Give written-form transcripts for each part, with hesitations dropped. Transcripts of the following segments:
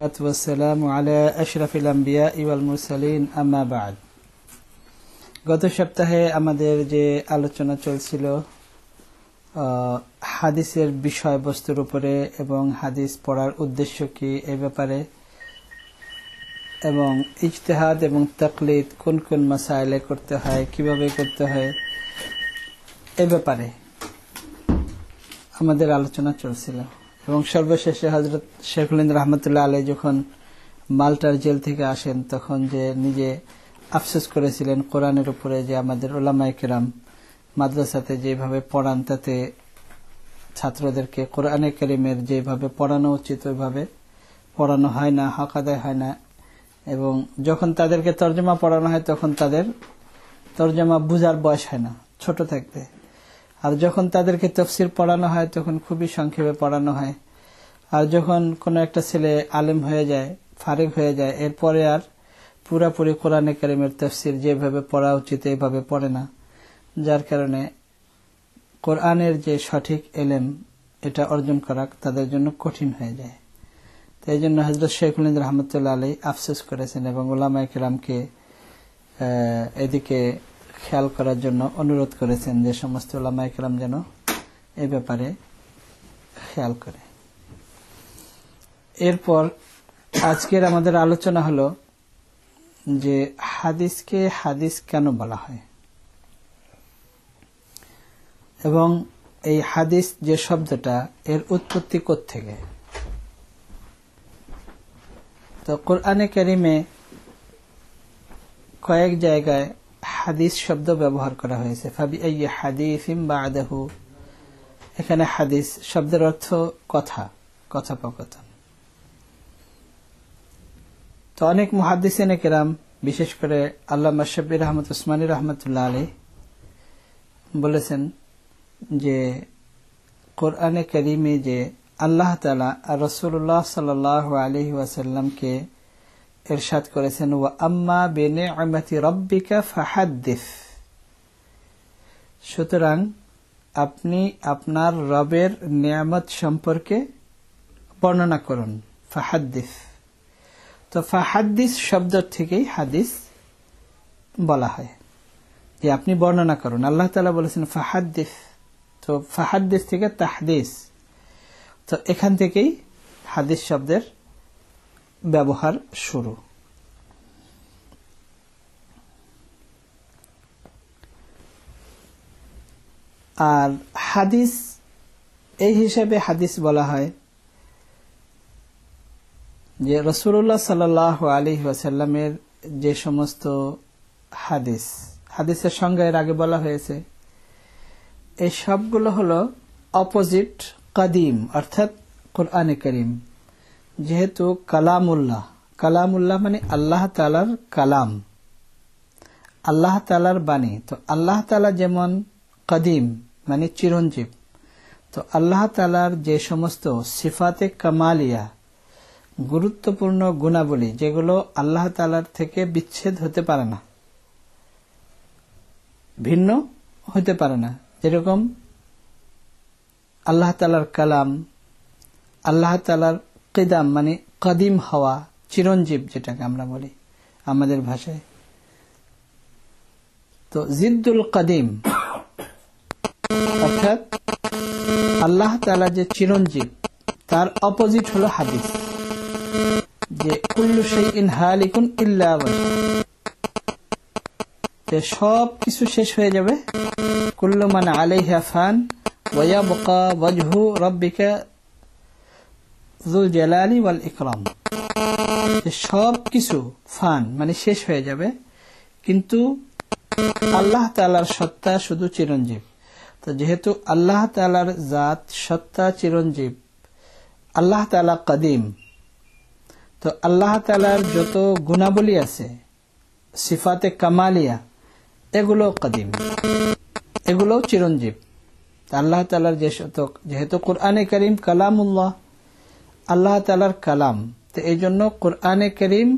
والسلام على أشرف الأنبياء والمرسلين أما بعد গত সপ্তাহে আমাদের যে আলোচনা চলছিল হাদিসের বিষয়বস্তুর উপরে এবং হাদিস পড়ার উদ্দেশ্য কি এই ব্যাপারে এবং ইজতিহাদ এবং তাকলিদ কোন কোন মাসাইলে করতে হয় কিভাবে করতে হয় এই ব্যাপারে আমাদের আলোচনা চলছিল এবং সর্বশেষে হযরত শেখুল হিন্দ রহমতুল্লাহ আলাইহি যখন মাল্টার জেল থেকে আসেন তখন যে নিজে আফসোস করেছিলেন কোরআনের উপরে যে আমাদের উলামায়ে কেরাম মাদ্রাসাতে যেভাবে পড়ান তাতে ছাত্রদেরকে কোরআনে কারীমের যেভাবে পড়ানো উচিত ওইভাবে পড়ানো হয় না, হক আদায় হয় না এবং যখন তাদেরকে তরজমা পড়ানো হয় তখন তাদের তরজমা বুঝার বয়স হয় না ছোট থাকতে, আর যখন তাদেরকে তাফসীর পড়ানো হয় তখন খুবই সংক্ষেপে পড়ানো হয়, আর যখন কোনো একটা ছেলে আলেম হয়ে যায় ফারিগ হয়ে যায় এরপরে আর পুরাপুরি কোরআনে কারীমের তাফসীর যেভাবে পড়া উচিত এইভাবে পড়ে না, যার কারণে কোরআনের যে সঠিক ইলম এটা অর্জন করা তাদের জন্য কঠিন হয়ে যায়। তাই জন্য হযরত শেখুল হিন্দ রহমতুল্লাহ আলাইহি আফসোস করেছেন এবং উলামায়ে কেরামকে এদিকে খেয়াল করার জন্য অনুরোধ করেছেন যে সমস্ত উলামায়ে কেরাম যেন এই ব্যাপারে খেয়াল করে। এরপর আজকের আমাদের আলোচনা হলো যে হাদিসকে হাদিস কেন বলা হয় এবং এই হাদিস যে শব্দটা এর উৎপত্তি কোত্থেকে। তো কোরআনে কারীমে কয়েক জায়গায় হাদিস শব্দ ব্যবহার করা হয়েছে। ফাবিআইয়ি হাদিসিন বা'দাহু, এখানে হাদিস শব্দের অর্থ কথা, কথোপকথন। তো অনেক মুহাদ্দিসিনে কেরাম বিশেষ করে আল্লামা শাব্বির আহমদ উসমানী রহমতুল্লাহ আলাইহি বলেছেন যে কোরআনে কারীমে যে আল্লাহ তাআলা আর রাসূলুল্লাহ সাল্লাল্লাহু আলাইহি ওয়াসাল্লামকে ইরশাদ করেছেন ওয়া আম্মা বিনি'মাতি রাব্বিকা ফাহাদ্দিস, সুতরাং আপনি আপনার রবের নিয়ামত সম্পর্কে বর্ণনা করুন। ফাহাদ্দিস, তো ফাহাদ্দিস শব্দ থেকেই হাদিস বলা হয় যে আপনি বর্ণনা করুন। আল্লাহ তাআলা বলেছেন ফাহাদ্দিস, তো ফাহাদ্দিস থেকে তাহদিস, তো এখান থেকেই হাদিস শব্দের ব্যবহার শুরু। আর হাদিস এই হিসাবে হাদিস বলা হয় যে রাসূলুল্লাহ সাল্লাল্লাহু আলাইহি ওয়াসাল্লামের যে সমস্ত হাদিসের সংজ্ঞা এর আগে বলা হয়েছে, এই সবগুলো হলো অপোজিট কাদিম অর্থাৎ কোরআনে কারীম। যেহেতু কালামুল্লাহ মানে আল্লাহ তাআলার কালাম, আল্লাহ তাআলার বাণী, তো আল্লাহ তাআলা যেমন কাদিম মানে চিরঞ্জীব, তো আল্লাহ তাআলার যে সমস্ত সিফাতে কামালিয়া গুরুত্বপূর্ণ গুণাবলী যেগুলো আল্লাহ তাআলার থেকে বিচ্ছেদ হতে পারে না, ভিন্ন হতে পারে না, যেরকম আল্লাহ তাআলার কালাম, আল্লাহ তাআলার কিদাম মানে কাদিম হওয়া, চিরঞ্জীব যেটাকে আমরা বলি আমাদের ভাষায়, তো জিদ্দুল কাদিম অর্থাৎ আল্লাহ তাআলা যে চিরঞ্জীব তার অপোজিট হলো হাদিস, যে কুল্লু শাইইন হালিকুন ইল্লা ওয়াজহু, যে সব কিছু শেষ হয়ে যাবে, কুল্লু মান আলাইহা ফান ওয়া ইয়াবকা ওয়াজহু রাব্বিকা যুল জালালি ওয়াল ইকরাম, যে সব কিছু ফান মানে শেষ হয়ে যাবে কিন্তু আল্লাহ তাআলার সত্তা শুধু চিরঞ্জীব। তো যেহেতু আল্লাহ তাআলার জাত সত্তা চিরঞ্জীব, আল্লাহ তাআলা কাদিম, তো আল্লাহ তাআলার যত গুণাবলী আছে সিফাতে কামালিয়া এগুলো কাদিম, এগুলো চিরঞ্জীব। আল্লাহ তাআলার যেহেতু কোরআনে কারীম কালামুল্লাহ, আল্লাহ তাআলার কালাম, তো এই জন্য কোরআনে কারীম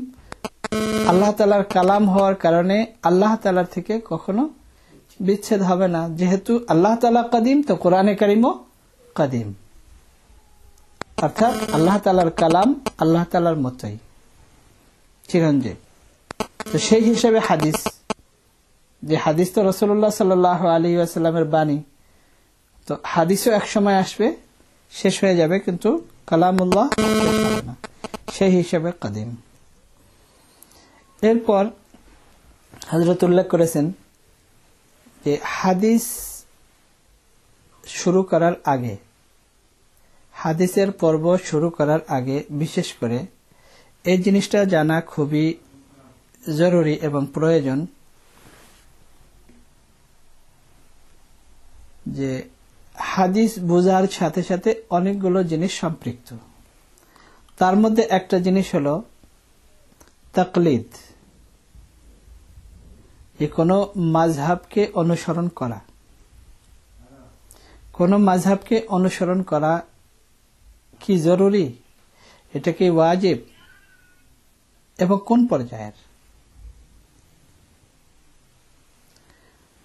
আল্লাহ তাআলার কালাম হওয়ার কারণে আল্লাহ তাআলার থেকে কখনো বিচ্ছেদ হবে না। যেহেতু আল্লাহ তাআলা কাদিম তো কোরআনে কারীমও কাদিম। অর্থাৎ আল্লাহ তাআলার কালাম আল্লাহ তাআলার মতোই চিরঞ্জীব। তো সেই হিসেবে হাদিস, যে হাদিস তো রাসূলুল্লাহ সাল্লাল্লাহু আলাইহি ওয়াসাল্লামের বাণী, তো হাদিসও এক সময় আসবে, শেষ হয়ে যাবে, কিন্তু কালামুল্লাহ শেষ হবে না, সেই হিসেবে কাদিম। এরপর হযরত উল্লেখ করেছেন যে হাদিস শুরু করার আগে, হাদিসের পর্ব শুরু করার আগে বিশেষ করে এই জিনিসটা জানা খুবই জরুরি এবং প্রয়োজন যে হাদিস বোঝার সাথে সাথে অনেকগুলো জিনিস সম্পৃক্ত। তার মধ্যে একটা জিনিস হলো তাকলিদ, যে কোনো মাযহাবকে অনুসরণ করা। কোনো মাযহাবকে অনুসরণ করা কি জরুরি, এটা কি ওয়াজিব, এবং কোন পর্যায়ের?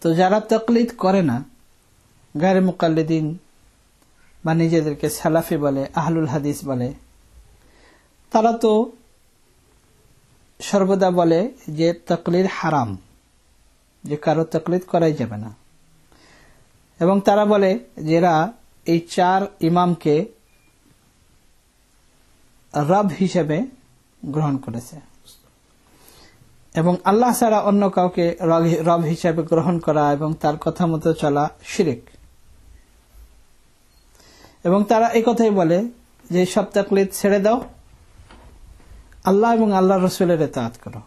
তো যারা তাকলিদ করে না, গায়রে মুকাল্লিদিন বা নিজেদেরকে সালাফি বলে, আহলুল হাদিস বলে, তারা তো সর্বদা বলে যে তাকলিদ হারাম, যে কারো তাকলিদ করাই যাবে না। এবং তারা বলে যারা এই চার ইমামকে রব হিসেবে গ্রহণ করেছে এবং আল্লাহ ছাড়া অন্য কাউকে রব হিসেবে গ্রহণ করা এবং তার কথা মতো চলা শিরক। এবং তারা এই কথাই বলে যে সব তাকলিদ ছেড়ে দাও, আল্লাহ এবং আল্লাহর রসুলের ইতাআত করো,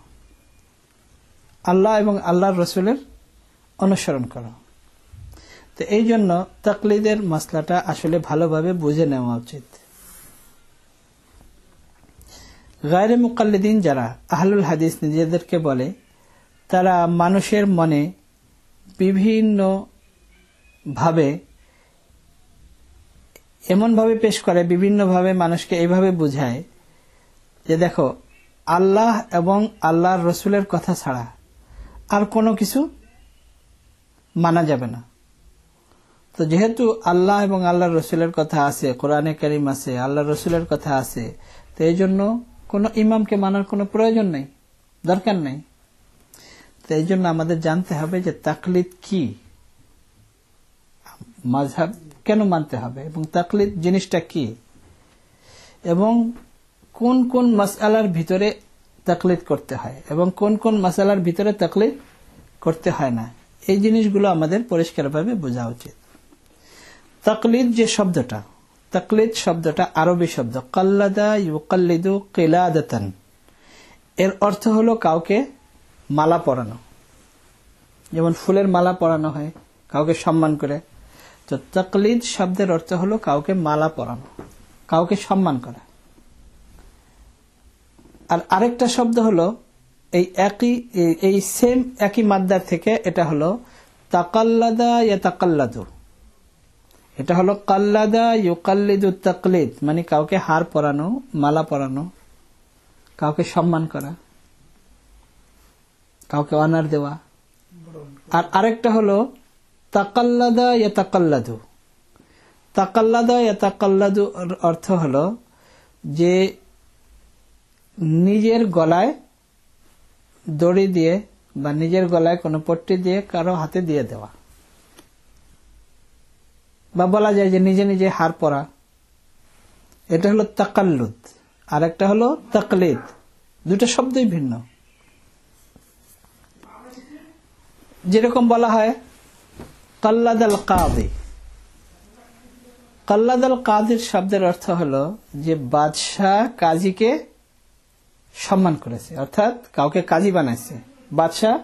আল্লাহ এবং আল্লাহর রসুলের অনুসরণ করো। তো এই জন্য তাকলিদের মাসলাটা আসলে ভালোভাবে বুঝে নেওয়া উচিত। গায়রে মুকাল্লিদিন যারা আহলুল হাদিস নিজেদেরকে বলে, তারা মানুষের মনে বিভিন্ন ভাবে এমনভাবে পেশ করে, বিভিন্নভাবে মানুষকে এইভাবে বুঝায় যে দেখো, আল্লাহ এবং আল্লাহর রসুলের কথা ছাড়া আর কোনো কিছু মানা যাবে না। তো যেহেতু আল্লাহ এবং আল্লাহর রসুলের কথা আছে, কোরআনে কারীম আছে, আল্লাহর রসুলের কথা আছে, তো এই জন্য কোনো ইমামকে মানার কোনো প্রয়োজন নেই, দরকার নেই। তো এই জন্য আমাদের জানতে হবে যে তাকলিদ কি, মাযহাব কেন মানতে হবে, এবং তাকলিদ জিনিসটা কি, এবং কোন কোন মাসআলার ভিতরে তাকলিদ করতে হয় এবং কোন কোন মাসআলার ভিতরে তাকলিদ করতে হয় না, এই জিনিসগুলো আমাদের পরিষ্কারভাবে বোঝা উচিত। তাকলিদ যে শব্দটা, তাকলিদ শব্দটা আরবি শব্দ, কাল্লাদা ইউকাল্লিদু কিলাদাতান, এর অর্থ হলো কাউকে মালা পরানো, যেমন ফুলের মালা পরানো হয় কাউকে সম্মান করে। তো তাকলিদ শব্দের অর্থ হলো কাউকে মালা পরানো, কাউকে সম্মান করা। আর আরেকটা শব্দ হলো এই সেম একই মাদ্দার থেকে, এটা হলো তাকাল্লাদা ইয়াতাকাল্লাদু, এটা হলো কাল্লাদা ইউকাল্লিদু তাকলিদ, মানে কাউকে হার পরানো, মালা পরানো, কাউকে সম্মান করা, কাউকে অনার দেওয়া। আর আরেকটা হলো তাকাল্লাদা ইয়াতাকাল্লাদু। তাকাল্লাদা ইয়াতাকাল্লাদু অর্থ হলো যে নিজের গলায় দড়ি দিয়ে বা নিজের গলায় কোনো পট্টি দিয়ে কারো হাতে দিয়ে দেওয়া, বা বলা যায় যে নিজে নিজে হার পরা, এটা হলো তাকাল্লুদ। আর একটা হলো তাকলিদ, দুটো শব্দই ভিন্ন। যেরকম বলা হয় কাল্লাদাল কাদি, কাল্লাদাল কাদির শব্দের অর্থ হলো যে বাদশাহ কাজীকে সম্মান করেছে, অর্থাৎ কাউকে কাজী বানাইছে, বাদশাহ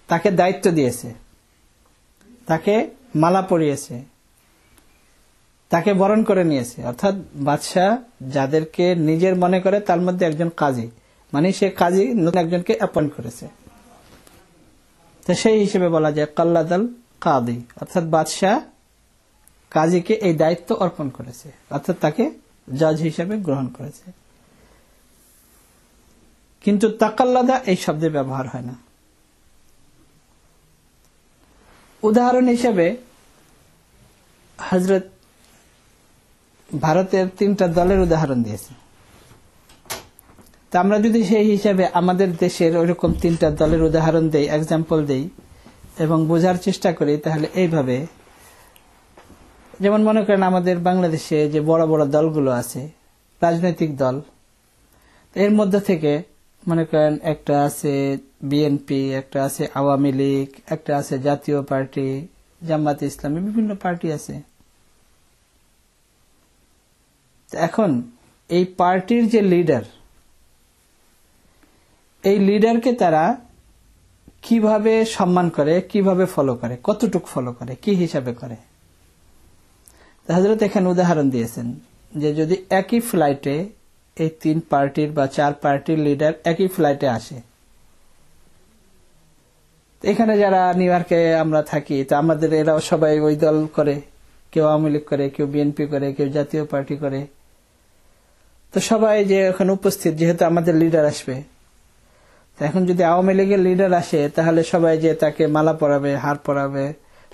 তাকে দায়িত্ব দিয়েছে, তাকে মালা পরিয়েছে, তাকে বরণ করে নিয়েছে। অর্থাৎ বাদশাহ যাদেরকে নিজের মনে করে তার মধ্যে একজন কাজী, মানে সে কাজী নতুন একজনকে অ্যাপয়েন্ট করেছে, তো সেই হিসেবে বলা যায় কাল্লাদাল কাদি, অর্থাৎ বাদশাহ কাজীকে এই দায়িত্ব অর্পণ করেছে, অর্থাৎ তাকে জজ হিসেবে গ্রহণ করেছে। কিন্তু তাকাল্লাদা এই শব্দে ব্যবহার হয় না। উদাহরণ হিসেবে হযরত ভারতের 3টা দলের উদাহরণ দিয়েছে। তা আমরা যদি সেই হিসাবে আমাদের দেশের ওইরকম 3টা দলের উদাহরণ দেই, এক্সাম্পল দেই এবং বোঝার চেষ্টা করি, তাহলে এইভাবে, যেমন মনে করেন আমাদের বাংলাদেশে যে বড় বড় দলগুলো আছে, রাজনৈতিক দল, এর মধ্যে থেকে মনে করেন একটা আছে বিএনপি, একটা আছে আওয়ামী লীগ, একটা আছে জাতীয় পার্টি, জামায়াতে ইসলামী, বিভিন্ন পার্টি আছে। এখন এই পার্টির যে লিডার, এই লিডারকে তারা কিভাবে সম্মান করে, কিভাবে ফলো করে, কতটুক ফলো করে, কি হিসাবে করে। হযরত এখানে উদাহরণ দিয়েছেন যে যদি একই ফ্লাইটে এই 3 পার্টির বা 4 পার্টির লিডার একই ফ্লাইটে আসে, এখানে যারা নিউ ইয়র্কে আমরা থাকি, তো আমাদের এরাও সবাই ওই দল করে, কেউ আওয়ামী লীগ করে, কেউ বিএনপি করে, কেউ জাতীয় পার্টি করে। তো সবাই যে ওখানে উপস্থিত, যেহেতু আমাদের লিডার আসবে, এখন যদি আওয়ামী লীগের লিডার আসে, তাহলে সবাই যে তাকে মালা পরাবে, হার পরাবে,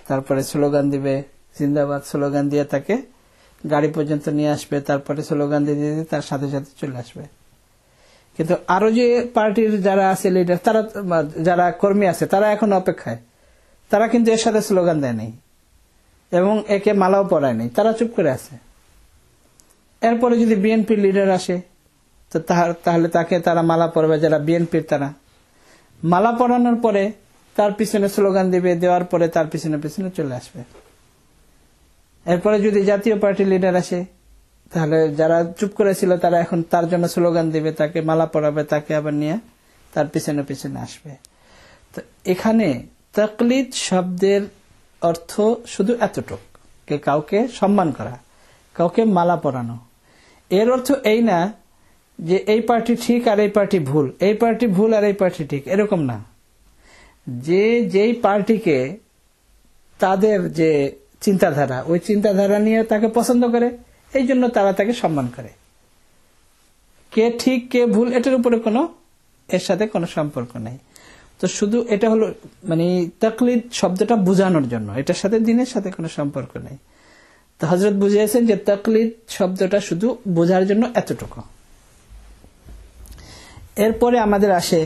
তারপরে স্লোগান দিবে, জিন্দাবাদ স্লোগান দিয়ে তাকে গাড়ি পর্যন্ত নিয়ে আসবে, তারপরে স্লোগান দিয়ে দিয়ে তার সাথে সাথে চলে আসবে। কিন্তু আরো যে পার্টির যারা আছে লিডার, তারা, যারা কর্মী আছে, তারা এখন অপেক্ষায়, তারা কিন্তু এর সাথে স্লোগান দেয় নাই এবং একে মালাও পরায় নাই, তারা চুপ করে আছে। এরপরে যদি বিএনপির লিডার আসে, তো তাহলে তাকে তারা মালা পরাবে, যারা বিএনপির, তারা মালা পরানোর পরে তার পিছনে স্লোগান দিবে, দেওয়ার পরে তার পিছনে পিছনে চলে আসবে। এরপরে যদি জাতীয় পার্টির লিডার আসে, তাহলে যারা চুপ করেছিল তারা এখন তার জন্য স্লোগান দিবে, তাকে মালা পরাবে, তাকে আবার নিয়ে তার পিছনে পিছনে আসবে। তো এখানে তাকলিদ শব্দের অর্থ শুধু এতটুক, কাউকে সম্মান করা, কাউকে মালা পরানো। এর অর্থ এই না যে এই পার্টি ঠিক আর এই পার্টি ভুল, এই পার্টি ভুল আর এই পার্টি ঠিক, এরকম না। যেই পার্টিকে তাদের যে চিন্তাধারা, ওই চিন্তাধারা নিয়ে তাকে পছন্দ করে, এই জন্য তারা তাকে সম্মান করে। কে ঠিক কে ভুল এটার উপরে এর সাথে কোনো সম্পর্ক নেই। তো শুধু এটা হলো মানে তাকলিদ শব্দটা বোঝানোর জন্য, এটার সাথে দিনের সাথে কোনো সম্পর্ক নেই। তো হযরত বুঝিয়েছেন যে তাকলিদ শব্দটা শুধু বোঝার জন্য এতটুকু। এরপরে আমাদের আসে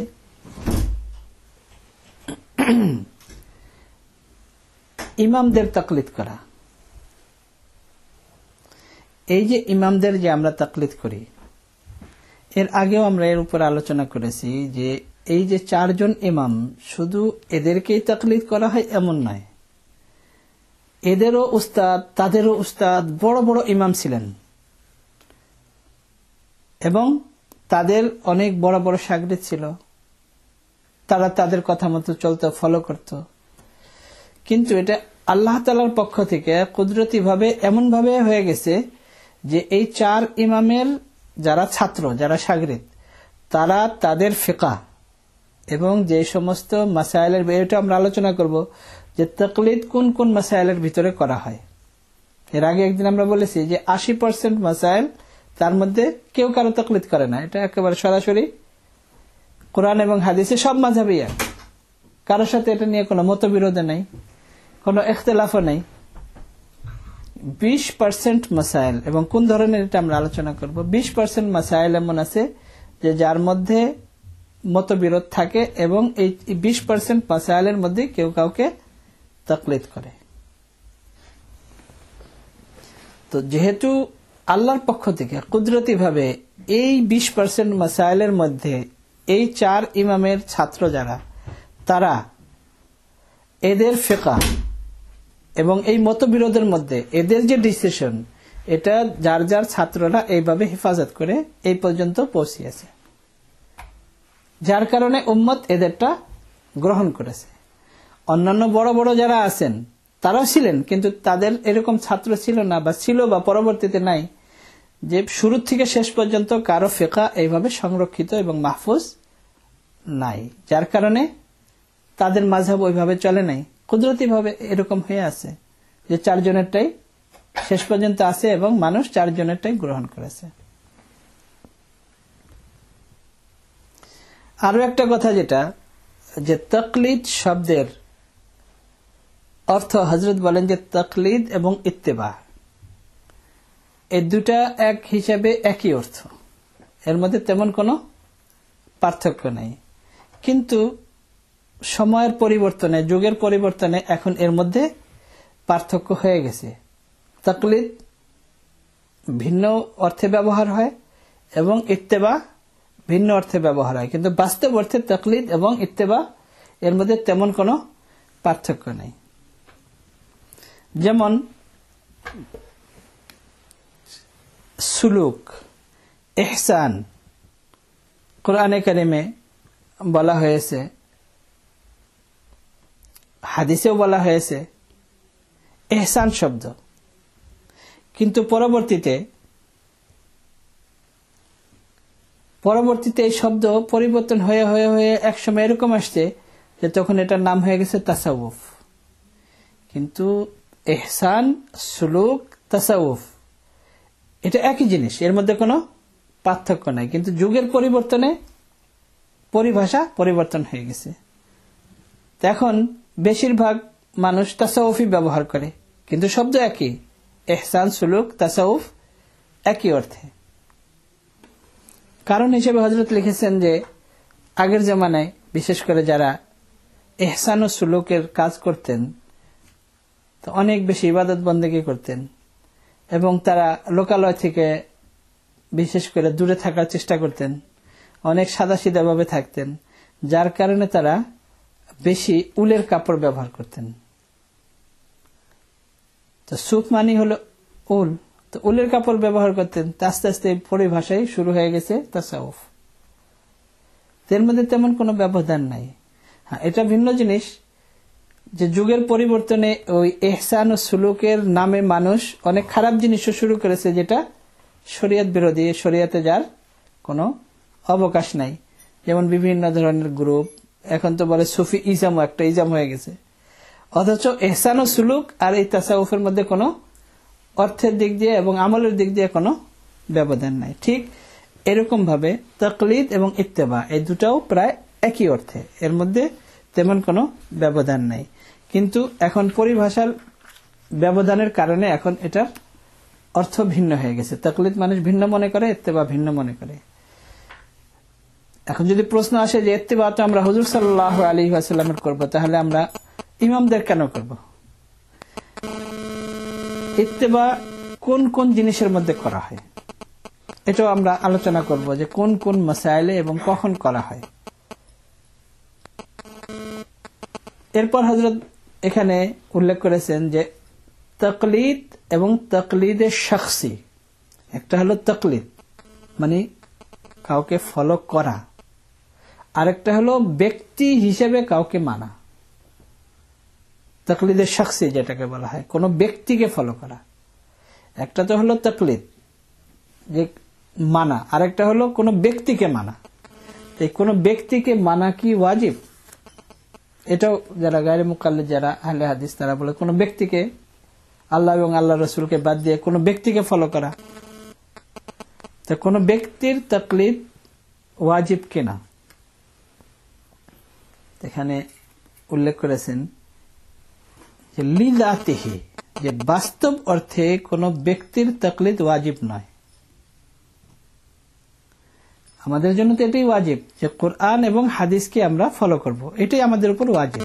ইমামদের তাকলিদ করা। এই যে ইমামদের যে আমরা তাকলিদ করি, এর আগেও আমরা এর উপর আলোচনা করেছি যে এই যে 4 জন ইমাম, শুধু এদেরকেই তাকলিদ করা হয় এমন নয়, এদেরও উস্তাদ, তাদেরও উস্তাদ, বড় বড় ইমাম ছিলেন এবং তাদের অনেক বড় বড় শাগির্দ ছিল, তারা তাদের কথা মতো চলতো, ফলো করত। কিন্তু এটা আল্লাহ তাআলার পক্ষ থেকে কুদরতি ভাবে এমন ভাবে হয়ে গেছে যে এই 4 ইমামের যারা ছাত্র, যারা শাগির্দ, তারা তাদের ফিকহ এবং যে সমস্ত মাসাইলের, এটা আমরা আলোচনা করব যে তাকলিদ কোন কোন মাসাইলের ভিতরে করা হয়। এর আগে একদিন আমরা বলেছি যে 80% মাসাইল, তার মধ্যে কেউ কারো তাকলিদ করে না, এটা একেবারে সরাসরি কোরআন এবং হাদিসে সব মাযহাবই এক, কারোর সাথে এটা নিয়ে কোনো মতবিরোধ নেই, কোনো ইখতিলাফও নেই। 20% মাসাইল, এবং কোন ধরনের এটা আমরা আলোচনা করব, 20% মাসাইল এমন আছে যে যার মধ্যে মতবিরোধ থাকে এবং এই 20% মাসাইলের মধ্যে কেউ কাউকে তাকলিদ করে। তো যেহেতু আল্লাহর পক্ষ থেকে কুদরতি ভাবে এই 20% মাসাইলের মধ্যে এই 4 ইমামের ছাত্র যারা, তারা এদের ফিকহ এবং এই মতবিরোধের মধ্যে এদের যে ডিসিশন, এটা যার যার ছাত্ররা এইভাবে হেফাজত করে এই পর্যন্ত পৌঁছিয়েছে, যার কারণে উম্মত এদেরটা গ্রহণ করেছে। অন্যান্য বড় বড় যারা আছেন তারাও ছিলেন, কিন্তু তাদের এরকম ছাত্র ছিল না, বা ছিল বা পরবর্তীতে নাই, যে শুরু থেকে শেষ পর্যন্ত কারো ফিকহ এইভাবে সংরক্ষিত এবং মাহফুজ নাই, যার কারণে তাদের মাযহাব ওইভাবে চলে নাই। কুদরতি ভাবে এরকম হয়ে আছে যে 4 জনেরটাই শেষ পর্যন্ত আছে এবং মানুষ 4 জনেরটাই গ্রহণ করেছে। আরো একটা কথা, যেটা যে তাকলিদ শব্দের অর্থ হযরত বলেন যে তাকলিদ এবং ইত্তেবা, এই দুটা এক হিসাবে একই অর্থ, এর মধ্যে তেমন কোনো পার্থক্য নেই। কিন্তু সময়ের পরিবর্তনে, যুগের পরিবর্তনে এখন এর মধ্যে পার্থক্য হয়ে গেছে। তাকলিদ ভিন্ন অর্থে ব্যবহার হয় এবং ইত্তেবা ভিন্ন অর্থে ব্যবহার হয়, কিন্তু বাস্তব অর্থে তাকলিদ এবং ইত্তেবা এর মধ্যে তেমন কোনো পার্থক্য নেই। যেমন সুলুক, ইহসান, কোরআনে কারিমে বলা হয়েছে, হাদিসেও বলা হয়েছে ইহসান শব্দ, কিন্তু পরবর্তীতে এই শব্দ পরিবর্তন হয়ে হয়ে হয়ে একসময় এরকম আসছে যে তখন এটার নাম হয়ে গেছে তাসাউফ। কিন্তু ইহসান, সুলুক, তাসাউফ এটা একই জিনিস, এর মধ্যে কোনো পার্থক্য নাই, কিন্তু যুগের পরিবর্তনে পরিভাষা পরিবর্তন হয়ে গেছে। এখন বেশিরভাগ মানুষ তাসাউফি ব্যবহার করে, কিন্তু শব্দ একই, ইহসান, সুলুক, তাসাউফ একই অর্থে। কারণ হিসেবে হযরত লিখেছেন যে আগের জামানায় বিশেষ করে যারা ইহসান ও সুলুকের কাজ করতেন তো অনেক বেশি ইবাদত বন্দেগী করতেন এবং তারা লোকালয় থেকে বিশেষ করে দূরে থাকার চেষ্টা করতেন, অনেক সাদাসিধা ভাবে থাকতেন, যার কারণে তারা বেশি উলের কাপড় ব্যবহার করতেন। তো সুফ মানি হলো উল, তো উলের কাপড় ব্যবহার করতেন। আস্তে আস্তে পরিভাষায় শুরু হয়ে গেছে তাসাউফ। এর মধ্যে তেমন কোনো ব্যবধান নাই। হ্যাঁ, এটা ভিন্ন জিনিস যে যুগের পরিবর্তনে ওই ইহসান ও সুলুকের নামে মানুষ অনেক খারাপ জিনিসও শুরু করেছে, যেটা শরিয়ত বিরোধী, শরিয়তে যার কোনো অবকাশ নাই। যেমন বিভিন্ন ধরনের গ্রুপ, এখন তো বলে সুফি ইজাম, একটা ইজাম হয়ে গেছে, অথচ ইহসান ও সুলুক আর এই তাসাউফের মধ্যে কোনো অর্থের দিক দিয়ে এবং আমলের দিক দিয়ে কোনো ব্যবধান নাই। ঠিক এরকম ভাবে তাকলিদ এবং ইত্তেবা এই দুটাও প্রায় একই অর্থে, এর মধ্যে তেমন কোনো ব্যবধান নাই, কিন্তু এখন পরিভাষার ব্যবধানের কারণে এখন এটার অর্থ ভিন্ন হয়ে গেছে। তাকলিদ মানুষ ভিন্ন মনে করে, ইত্তেবা ভিন্ন মনে করে। এখন যদি প্রশ্ন আসে যে ইত্তেবা তো আমরা হুজুর সাল্লাল্লাহু আলাইহি ওয়াসাল্লামের করব, তাহলে আমরা ইমামদের কেন করব? ইত্তেবা কোন কোন জিনিসের মধ্যে করা হয় এটাও আমরা আলোচনা করব, যে কোন কোন মাসাইলে এবং কখন করা হয়। এরপর হযরত এখানে উল্লেখ করেছেন যে তাকলিদ এবং তাকলিদে শাখসি, একটা হলো তাকলিদ মানে কাউকে ফলো করা, আরেকটা হলো ব্যক্তি হিসেবে কাউকে মানা। তাকলিদে শাখসি যেটাকে বলা হয়, কোন ব্যক্তিকে ফলো করা। একটা তো হলো তাকলিদ যে মানা, আরেকটা হলো কোন ব্যক্তিকে মানা। এই কোন ব্যক্তিকে মানা কি ওয়াজিব? এটাও যারা গায়রে মুকাল্লিদ, যারা আহলে হাদিস, তারা বলে কোন ব্যক্তিকে, আল্লাহ এবং আল্লাহ রসুলকে বাদ দিয়ে কোন ব্যক্তিকে ফলো করা। তো কোন ব্যক্তির তাকলিদ ওয়াজিব কিনা এখানে উল্লেখ করেছেন যে লিযাতিহি, যে বাস্তব অর্থে কোন ব্যক্তির তাকলিদ ওয়াজিব নয়। আমাদের জন্য তো এটাই ওয়াজিব যে কোরআন এবং হাদিসকে আমরা ফলো করব, এটাই আমাদের উপর ওয়াজিব।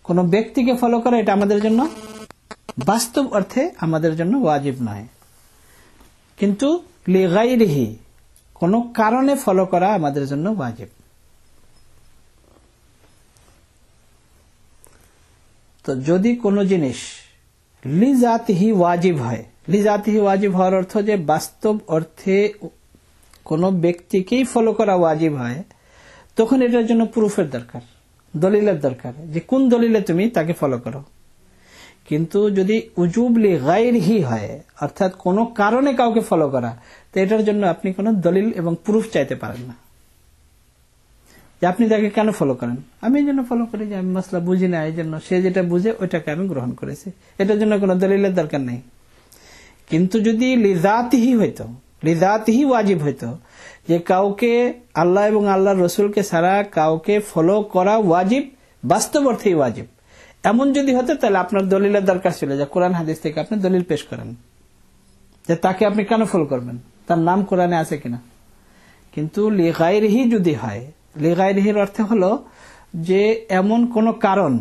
কোন ব্যক্তিকে ফলো করা এটা আমাদের জন্য বাস্তব অর্থে আমাদের জন্য ওয়াজিব নয়, কিন্তু লিগাইরিহি কোন কারণে ফলো করা আমাদের জন্য ওয়াজিব। তো যদি কোন জিনিস লিজাতিহি ওয়াজিব হয়, লিজাতিহি ওয়াজিব হওয়ার অর্থ যে বাস্তব অর্থে কোন ব্যক্তিকেই ফলো করা ওয়াজিব হয়, তখন এটার জন্য প্রুফের দরকার, দলিলের দরকার, যে কোন দলিলে তুমি তাকে ফলো করো। কিন্তু যদি উজুব লিগাইরিহি হয়, অর্থাৎ কোন কারণে কাউকে ফলো করা, তো এটার জন্য আপনি কোন দলিল এবং প্রুফ চাইতে পারেন না যে আপনি তাকে কেন ফলো করেন। আমি এই জন্য ফলো করি যে আমি মাসলা বুঝি না, এই জন্য সে যেটা বুঝে ওইটাকে আমি গ্রহণ করেছি, এটার জন্য কোনো দলিলের দরকার নেই। কিন্তু যদি লিজাতিহি হইতো, লিজাতিহি ওয়াজিব হইতো, যে কাউকে আল্লাহ এবং আল্লাহর রসুলকে ছাড়া কাউকে ফলো করা ওয়াজিব, বাস্তব অর্থেই ওয়াজিব, এমন যদি হতো তাহলে আপনার দলিলের দরকার ছিল যে কোরআন হাদিস থেকে আপনি দলিল পেশ করেন। যে তাকে আপনি কেন ফলো করবেন, তার নাম কোরআনে আছে কিনা। কিন্তু লিগাইরিহি যদি হয়, লিগাইরিহির অর্থ হলো যে এমন কোন কারণ,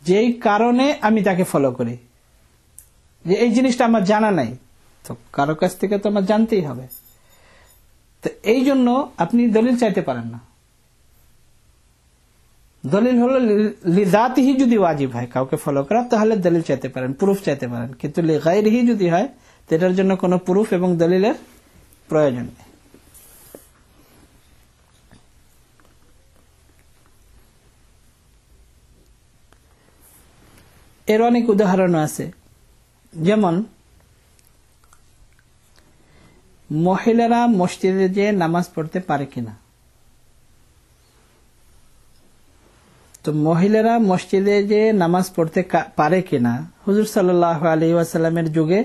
যেই কারণে আমি তাকে ফলো করি, যে এই জিনিসটা আমার জানা নাই, তো কারো কাছ থেকে তো আমার জানতেই হবে। তো এই জন্য আপনি দলিল চাইতে পারেন না। দলিল হলো লিজাতিহি যদি ওয়াজিব হয় কাউকে ফলো করা, তাহলে দলিল চাইতে পারেন, প্রুফ চাইতে পারেন। কিন্তু লিগাইরিহি যদি হয়, তো এটার জন্য কোনো প্রুফ এবং দলিলের প্রয়োজন নেই। এর অনেক উদাহরণ আছে, যেমন মহিলারা মসজিদে যে নামাজ পড়তে পারে কিনা। তো মহিলারা মসজিদে যে নামাজ পড়তে পারে কিনা, হুজুর সাল্লাল্লাহু আলাইহি ওয়াসাল্লামের যুগে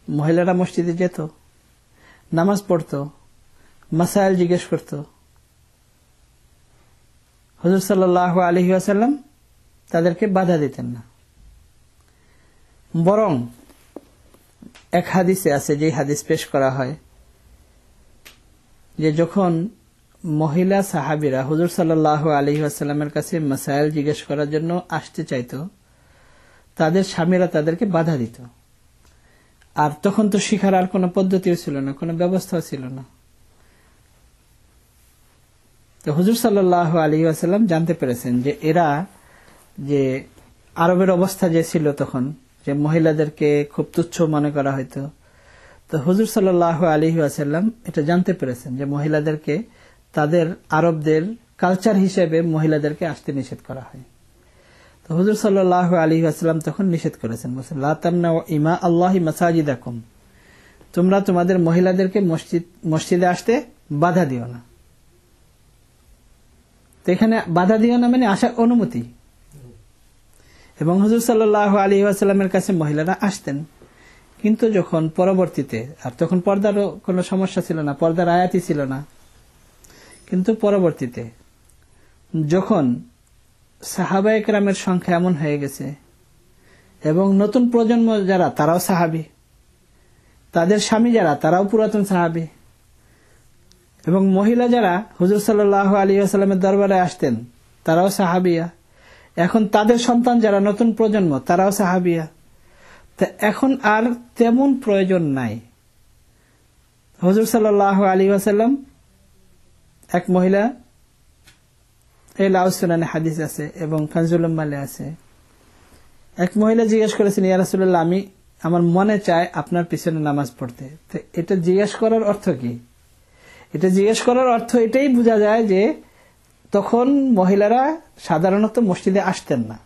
মহিলারা মসজিদে যেত, নামাজ পড়তো, মাসাইল জিজ্ঞেস করত। হুজুর সাল্লাল্লাহু আলাইহি ওয়াসাল্লাম তাদেরকে বাধা দিতেন না। বরং এক হাদিসে আছে, যে হাদিস পেশ করা হয় যে যখন মহিলা সাহাবীরা হুজুর সাল্লাল্লাহু আলাইহি ওয়াসাল্লামের কাছে মাসাইল জিজ্ঞেস করার জন্য আসতে চাইত, তাদের স্বামীরা তাদেরকে বাধা দিত। আর তখন তো শিখার আর কোনো পদ্ধতিও ছিল না, কোনো ব্যবস্থাও ছিল না। তো হুজুর সাল্লাল্লাহু আলাইহি ওয়াসাল্লাম জানতে পেরেছেন যে এরা, যে আরবের অবস্থা যে ছিল তখন, যে মহিলাদেরকে খুব তুচ্ছ মনে করা হইতো। তো হুজুর সাল্লাল্লাহু আলাইহি ওয়াসাল্লাম এটা জানতে পেরেছেন যে মহিলাদেরকে, তাদের আরবদের কালচার হিসেবে মহিলাদেরকে আসতে নিষেধ করা হয়। তো হুজুর সাল্লাল্লাহু আলাইহি ওয়াসাল্লাম তখন নিষেধ করেছেন, বলেছেন লা তামনাউ ইমা আল্লাহি মাসাজিদাকুম, তোমরা তোমাদের মহিলাদেরকে মসজিদে আসতে বাধা দিও না। তো এখানে বাধা দিও না মানে আসার অনুমতি। এবং হুজুর সাল্লাল্লাহু আলাইহি ওয়াসাল্লামের কাছে মহিলারা আসতেন, কিন্তু যখন পরবর্তীতে, আর তখন পর্দারও কোনো সমস্যা ছিল না, পর্দার আয়াতই ছিল না, কিন্তু পরবর্তীতে যখন সাহাবায়ে কেরামের সংখ্যা এমন হয়ে গেছে এবং নতুন প্রজন্ম যারা তারাও সাহাবী, তাদের স্বামী যারা তারাও পুরাতন সাহাবী, এবং মহিলা যারা হুজুর সাল্লাল্লাহু আলাইহি ওয়াসাল্লামের দরবারে আসতেন তারাও সাহাবিয়া, এখন তাদের সন্তান যারা নতুন প্রজন্ম তারাও সাহাবিয়া। তা এখন আর তেমন প্রয়োজন নাই। হুজুর সাল্লাল্লাহু আলাইহি ওয়াসাল্লাম, এক মহিলা, এই লাউস সুনানে হাদিস আছে এবং কানজুল উম্মালে আছে, এক মহিলা জিজ্ঞেস করেছেন, ইয়া রাসূলুল্লাহ, আমার মনে চায় আপনার পিছনে নামাজ পড়তে। তো এটা জিজ্ঞেস করার অর্থ কি? এটা জিজ্ঞেস করার অর্থ এটাই বোঝা যায় যে তখন মহিলারা সাধারণত মসজিদে আসতেন না।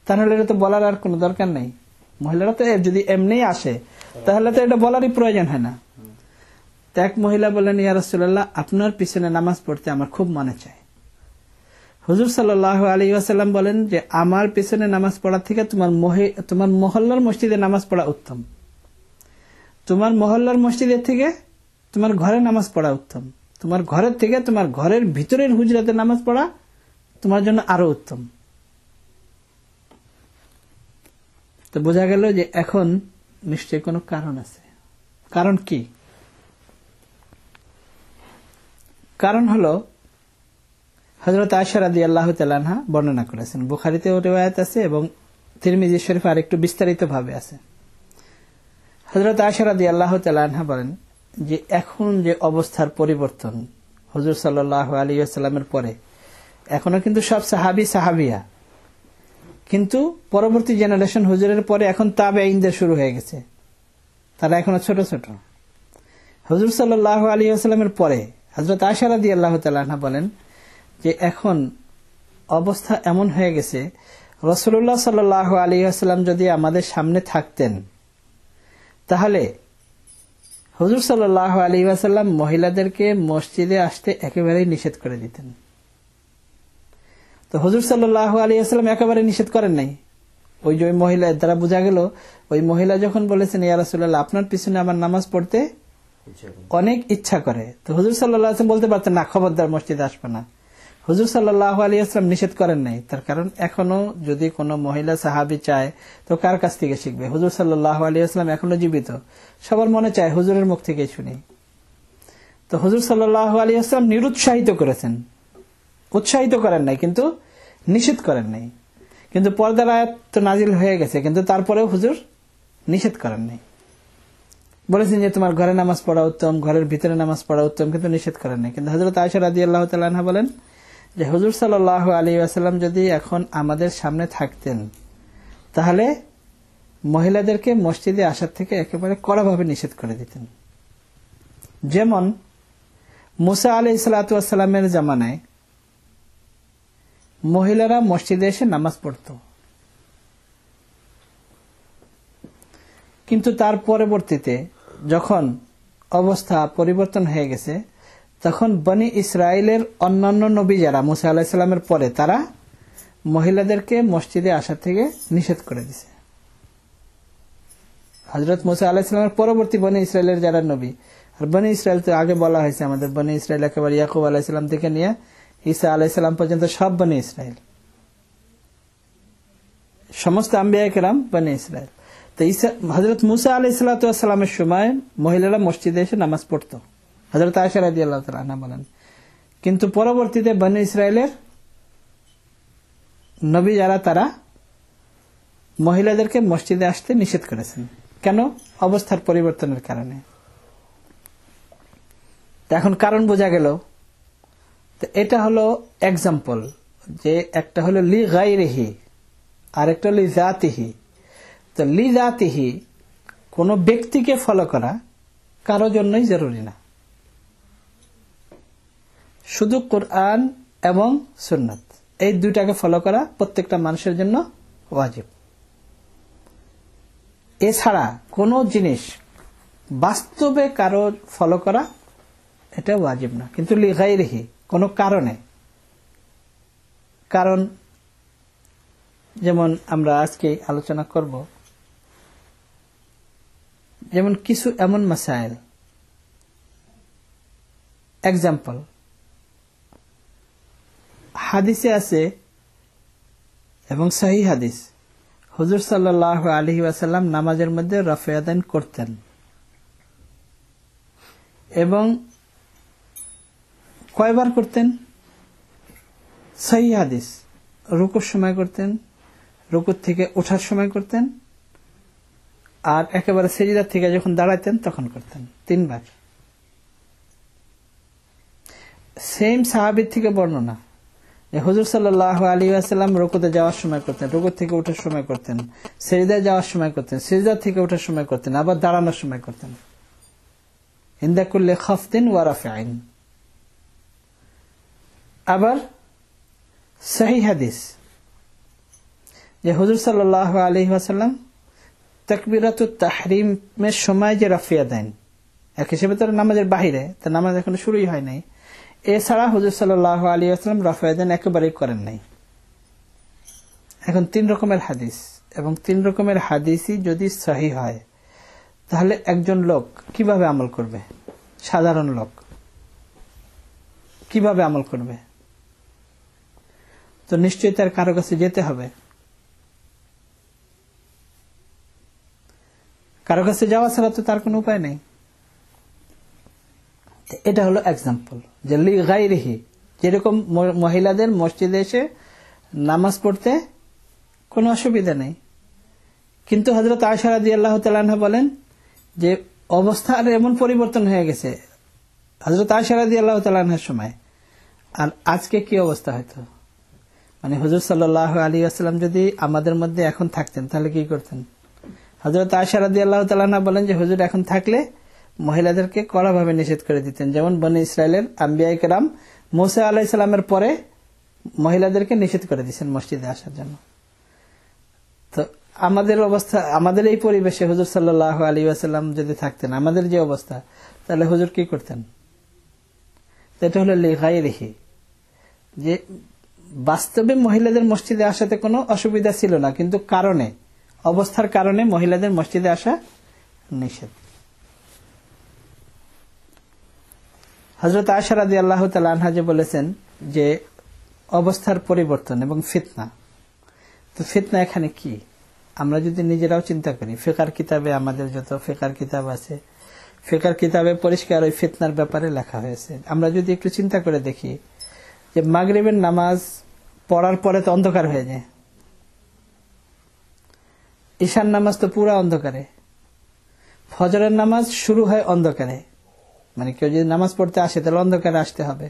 তাহলে এটা তো বলার আর কোনো দরকার নেই। মহিলারা তো যদি এমনি আসে তাহলে তো এটা বলারই প্রয়োজন হয় না। তো এক মহিলা বললেন, ইয়া রাসূলুল্লাহ, আপনার পিছনে নামাজ পড়তে আমার খুব মনে চায়। হুজুর সাল্লাল্লাহু আলাইহি ওয়াসাল্লাম বলেন যে আমার পিছনে নামাজ পড়ার থেকে তোমার মহল্লার মসজিদে নামাজ পড়া উত্তম। তোমার মহল্লার মসজিদের থেকে তোমার ঘরে নামাজ পড়া উত্তম। তোমার ঘরের থেকে তোমার ঘরের ভিতরের হুজরাতে নামাজ পড়া তোমার জন্য আরো উত্তম। তো বোঝা গেল যে এখন নিশ্চয়ই কোনো কারণ আছে। কারণ কি? কারণ হলো হযরত আয়েশা রাদিয়াল্লাহু তাআলা আনহা বর্ণনা করেছেন, বুখারীতেও রিওয়ায়াত আছে এবং তিরমিজি শরীফে আরেকটু বিস্তারিত ভাবে আছে। হযরত আয়েশা রাদিয়াল্লাহু তাআলা আনহা বলেন যে এখন যে অবস্থার পরিবর্তন হুজুর সাল্লাল্লাহু আলাইহি ওয়াসাল্লামের পরে, এখনো কিন্তু সব সাহাবী সাহাবিয়া, কিন্তু পরবর্তী জেনারেশন হুজুরের পরে এখন তাবেঈনদের শুরু হয়ে গেছে, তারা এখনো ছোট ছোট। হুজুর সাল্লাল্লাহু আলাইহি ওয়াসাল্লামের পরে হযরত আয়েশা রাদিয়াল্লাহু তাআলা আনহা বলেন যে এখন অবস্থা এমন হয়ে গেছে, রাসূলুল্লাহ সাল্লাল্লাহু আলাইহি ওয়াসাল্লাম যদি আমাদের সামনে থাকতেন তাহলে হুজুর সাল্লাল্লাহু আলাইহি ওয়াসাল্লাম মহিলাদেরকে মসজিদে আসতে একেবারেই নিষেধ করে দিতেন। তো হুজুর সাল্লাল্লাহু আলাইহি ওয়াসাল্লাম একেবারে নিষেধ করেন নাই। ওই যে মহিলা দ্বারা বোঝা গেল, ওই মহিলা যখন বলেছেন, ইয়া রাসূলুল্লাহ, আপনার পিছনে আমার নামাজ পড়তে অনেক ইচ্ছা করে, তো হুজুর সাল্লাল্লাহু আলাইহি ওয়াসাল্লাম বলতে পারতেন না, খবরদার মসজিদে আসবে না। হুজুর সাল্লাল্লাহু আলাইহি ওয়াসাল্লাম নিষেধ করেন নাই। তার কারণ এখনো যদি কোনো মহিলা সাহাবী চায় তো কার কাছ থেকে শিখবে? হুজুর সাল্লাল্লাহু আলাইহি ওয়াসাল্লাম এখনো জীবিত, সবার মনে চায় হুজুরের মুখ থেকে শুনি। তো হুজুর সাল্লাল্লাহু আলাইহি ওয়াসাল্লাম নিরুৎসাহিত করেছেন, উৎসাহিত করেন নাই, কিন্তু নিষেধ করেন নাই। কিন্তু পর্দার আয়াত তো নাজিল হয়ে গেছে, কিন্তু তারপরেও হুজুর নিষেধ করেন নাই। বলেছেন যে তোমার ঘরে নামাজ পড়া উত্তম, ঘরের ভিতরে নামাজ পড়া উত্তম, কিন্তু নিষেধ করেন নাই। কিন্তু হযরত আয়েশা রাদিয়াল্লাহু তাআলা আনহা বলেন যে হুজুর সাল্লাল্লাহু আলাইহি ওয়াসাল্লাম যদি এখন আমাদের সামনে থাকতেন তাহলে মহিলাদেরকে মসজিদে আসার থেকে একেবারে কড়াভাবে নিষেধ করে দিতেন। যেমন মুসা আলাইহিস সালাতু ওয়াস সালামের জামানায় মহিলারা মসজিদে এসে নামাজ পড়ত, কিন্তু তার পরবর্তীতে যখন অবস্থা পরিবর্তন হয়ে গেছে তখন বনি ইসরায়েলের অন্যান্য নবী যারা মুসা আলাইহিস সালামের পরে তারা মহিলাদেরকে মসজিদে আসা থেকে নিষেধ করে দিয়েছে। হযরত মুসা আলাইহিস সালামের পরবর্তী বনি ইসরায়েলের যারা নবী, আর বনি ইসরায়েল তো আগে বলা হয়েছে আমাদের বনি ইসরায়েল একেবারে ইয়াকুব আলাইহিস সালাম থেকে নিয়ে ঈসা আলাইহিস সালাম পর্যন্ত সব বনি ইসরায়েল, সমস্ত আম্বিয়া কেরাম বনি ইসরায়েল। তো হযরত মুসা আলাইহিস সালামের সময় মহিলারা মসজিদে এসে নামাজ পড়তো, হযরত আয়েশা রাদিয়াল্লাহু তাআলা আনহা বলেন। কিন্তু পরবর্তীতে বনি ইসরায়েলের নবী যারা তারা মহিলাদেরকে মসজিদে আসতে নিষেধ করেছেন। কেন? অবস্থার পরিবর্তনের কারণে। এখন কারণ বোঝা গেল। তো এটা হলো এক্সাম্পল, যে একটা হলো লি গায়রিহি আর একটা লি জাতিহি। তো লি জাতিহি কোন ব্যক্তিকে ফলো করা কারো জন্যই জরুরি না, শুধু কোরআন এবং সুন্নাত এই দুইটাকে ফলো করা প্রত্যেকটা মানুষের জন্য ওয়াজিব। এছাড়া কোন জিনিস বাস্তবে কারো ফলো করা এটা ওয়াজিব না। কিন্তু লি গায়রিহি কোন কারণে, কারণ যেমন আমরা আজকে আলোচনা করব, যেমন কিছু এমন মাসাইল, এক্সাম্পল হাদিসে আছে এবং সহিহ হাদিস, হুজুর সাল্লাল্লাহু আলাইহি ওয়াসাল্লাম নামাজের মধ্যে রাফে আযান করতেন এবং কয়বার করতেন? সহিহ হাদিস, রুকুর সময় করতেন, রুকুর থেকে ওঠার সময় করতেন, আর একেবারে সিজদা থেকে যখন দাঁড়াতেন তখন করতেন, 3 বার। সেম সাহাবীর থেকে বর্ণনা যে হুজুর সাল্লাল্লাহু আলাইহি ওয়াসাল্লাম রুকুতে যাওয়ার সময় করতেন, রুকু থেকে ওঠার সময় করতেন, সিজদায় যাওয়ার সময় করতেন, সিজদা থেকে ওঠার সময় করতেন, আবার দাঁড়ানোর সময় করতেন। ইনদা কুল্লি খাফদিন ওয়া রাফিন। আবার সহিহ হাদিস যে হুজুর সাল্লাল্লাহু আলাইহি ওয়াসাল্লাম তাকবীরাতুত তাহরিমের সময় যে রাফিয়া দেন, এক হিসেবে তো নামাজের বাহিরে, তো নামাজ এখনো শুরুই হয় নাই, এছাড়া হুজুর সাল্লাল্লাহু আলাইহি ওয়াসাল্লাম রাফিয়া দেন একেবারেই করেন নাই। এখন 3 রকমের হাদিস, এবং 3 রকমের হাদিসই যদি সহিহ হয় তাহলে একজন লোক কিভাবে আমল করবে? সাধারণ লোক কিভাবে আমল করবে? তো নিশ্চয়ই তার কারো কাছে যেতে হবে, কারো কাছে যাওয়া ছাড়া তো তার কোনো উপায় নেই। এটা হলো এক্সাম্পল যে লি গায়রিহি, যেরকম মহিলাদের মসজিদে এসে নামাজ পড়তে কোনো অসুবিধা নেই, কিন্তু হযরত আয়েশা রাদিয়াল্লাহু তাআলা আনহা বলেন যে অবস্থার এমন পরিবর্তন হয়ে গেছে হযরত আয়েশা রাদিয়াল্লাহু তাআলা আনহার সময়, আর আজকে কি অবস্থা হয়তো, মানে হুজুর সাল্লাল্লাহু আলাইহি ওয়াসাল্লাম যদি আমাদের মধ্যে এখন থাকতেন তাহলে কি করতেন? হযরত আয়েশা রাদিয়াল্লাহু তাআলা আনহা বলেন যে হুজুর এখন থাকলে মহিলাদেরকে কড়াভাবে নিষেধ করে দিতেন, যেমন বনি ইসরায়েলের আম্বিয়া কেরাম মুসা আলাইহিস সালামের পরে মহিলাদেরকে নিষেধ করে দিয়েছেন মসজিদে আসার জন্য। তো আমাদের অবস্থা, আমাদের এই পরিবেশে হুজুর সাল্লাল্লাহু আলাইহি ওয়াসাল্লাম যদি থাকতেন, আমাদের যে অবস্থা, তাহলে হুজুর কি করতেন? এটা হলো লি গায়রিহি, যে বাস্তবে মহিলাদের মসজিদে আসাতে কোনো অসুবিধা ছিল না, কিন্তু কারণে, অবস্থার কারণে মহিলাদের মসজিদে আসা নিষেধ। হযরত আয়েশা রাদিয়াল্লাহু তাআলা আনহা যে বলেছেন যে অবস্থার পরিবর্তন এবং ফিতনা। তো ফিতনা এখানে কি, আমরা যদি নিজেরাও চিন্তা করি, ফিকার কিতাবে, আমাদের যত ফিকার কিতাব আছে, ফিকার কিতাবে পরিষ্কার ওই ফিতনার ব্যাপারে লেখা হয়েছে। আমরা যদি একটু চিন্তা করে দেখি যে মাগরিবের নামাজ পড়ার পরে তো অন্ধকার হয়ে যায়, ঈশার নামাজ তো পুরা অন্ধকারে, ফজরের নামাজ শুরু হয় অন্ধকারে, মানে কেউ যদি নামাজ পড়তে আসে তাহলে অন্ধকারে আসতে হবে।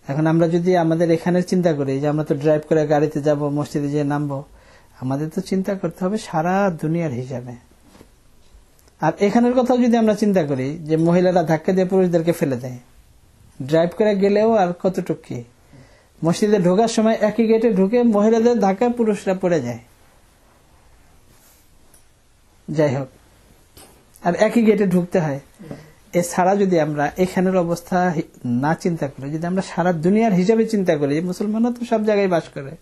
এখন আমরা যদি আমাদের এখানে চিন্তা করি যে আমরা তো ড্রাইভ করে গাড়িতে যাব, মসজিদে যেয়ে নামবো, আমাদের তো চিন্তা করতে হবে সারা দুনিয়ার হিসাবে। আর এখানের কথাও যদি আমরা চিন্তা করি যে মহিলারা ধাক্কা দিয়ে পুরুষদেরকে ফেলে দেয়, ড্রাইভ করে গেলেও আর কতটুকু কি, মসজিদে ঢোকার সময় একই গেটে ঢুকে মহিলাদের ধাক্কায় পুরুষরা পড়ে যায়, যাই হোক, আর একই গেটে ঢুকতে হয়। এছাড়া যদি আমরা এখানের অবস্থা না চিন্তা করি, যদি আমরা সারা দুনিয়ার হিসাবে চিন্তা করি, মুসলমানরা তো সব জায়গায় বাস করে,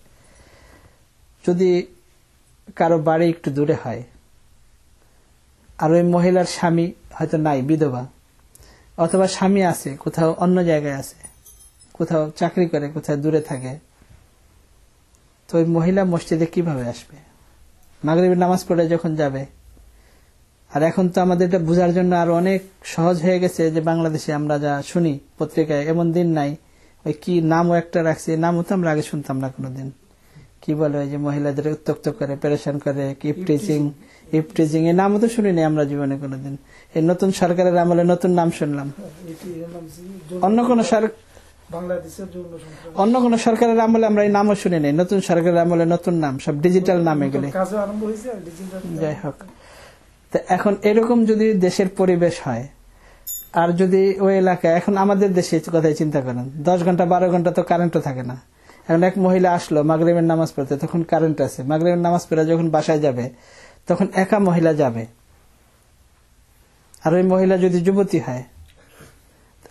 যদি কারো বাড়ি একটু দূরে হয় আর ওই মহিলার স্বামী হয়তো নাই, বিধবা, অথবা স্বামী আছে কোথাও অন্য জায়গায় আছে, কোথাও চাকরি করে, কোথাও দূরে থাকে, তো ওই মহিলা মসজিদে কিভাবে আসবে? মাগরিবের নামাজ পড়ে যখন যাবে। আর এখন তো আমাদের এটা বোঝার জন্য আরো অনেক সহজ হয়ে গেছে যে বাংলাদেশে আমরা যা শুনি পত্রিকায়, এমন দিন নাই, ওই কি নামও একটা রাখছে, নামও তো আমরা আগে শুনতাম না কোনোদিন, কি বলে ওই যে মহিলাদের উত্তক্ত করে, পেরেশান করে, ইফটিজিং, এই নামও তো শুনিনি আমরা জীবনে কোনোদিন। এই নতুন সরকারের আমলে নতুন নাম শুনলাম, অন্য কোন সরকারের আমলে আমরা এই নামও শুনি নাই, নতুন সরকারের আমলে নতুন নাম, সব ডিজিটাল নাম এগুলি। যাই হোক, তো এখন এরকম যদি দেশের পরিবেশ হয়, আর যদি ওই এলাকায়, এখন আমাদের দেশে কথাই চিন্তা করেন, 10 ঘন্টা 12 ঘন্টা তো কারেন্টও থাকে না। এখন এক মহিলা আসলো মাগরিবের নামাজ পড়তে, তখন কারেন্ট আছে, মাগরিবের নামাজ পড়ে যখন বাসায় যাবে তখন একা মহিলা যাবে, আর ওই মহিলা যদি যুবতী হয়,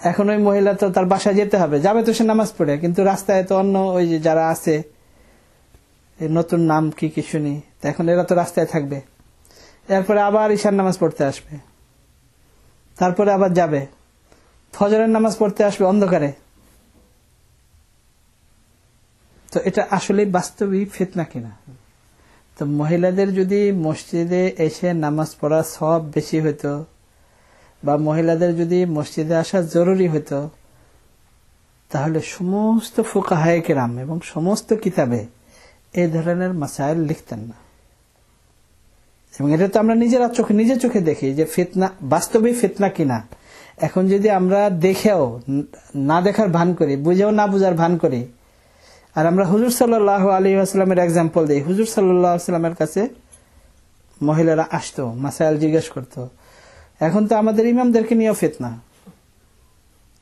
এখন ওই মহিলা তো তার বাসায় যেতে হবে, যাবে তো সে নামাজ পড়ে, কিন্তু রাস্তায় তো অন্য ওই যে যারা আছে, নতুন নাম কি কি শুনি, এখন এরা তো রাস্তায় থাকবে, এরপরে আবার ঈশার নামাজ পড়তে আসবে, তারপরে আবার যাবে, ফজরের নামাজ পড়তে আসবে অন্ধকারে। তো এটা আসলে বাস্তবিক ফিতনা কিনা? তো মহিলাদের যদি মসজিদে এসে নামাজ পড়া সব বেশি হইতো, বা মহিলাদের যদি মসজিদে আসা জরুরি হইতো, তাহলে সমস্ত ফুকাহায়ে কেরাম এবং সমস্ত কিতাবে এই ধরনের মাসাইল লিখতেন না। এবং এটা তো আমরা নিজের চোখে দেখি যে ফিতনা বাস্তবিক ফিতনা কিনা। এখন যদি আমরা দেখেও না দেখার ভান করি, বুঝেও না বুঝার ভান করি, আর আমরা হুজুর সাল্লাল্লাহু আলাইহি ওয়াসাল্লামের এক্সাম্পল দিই, হুজুর সাল্লাল্লাহু আলাইহি ওয়াসাল্লামের কাছে মহিলারা আসতো, মাসাইল জিজ্ঞেস করতো। এখন তো আমাদের ইমামদেরকে নিয়েও ফিতনা,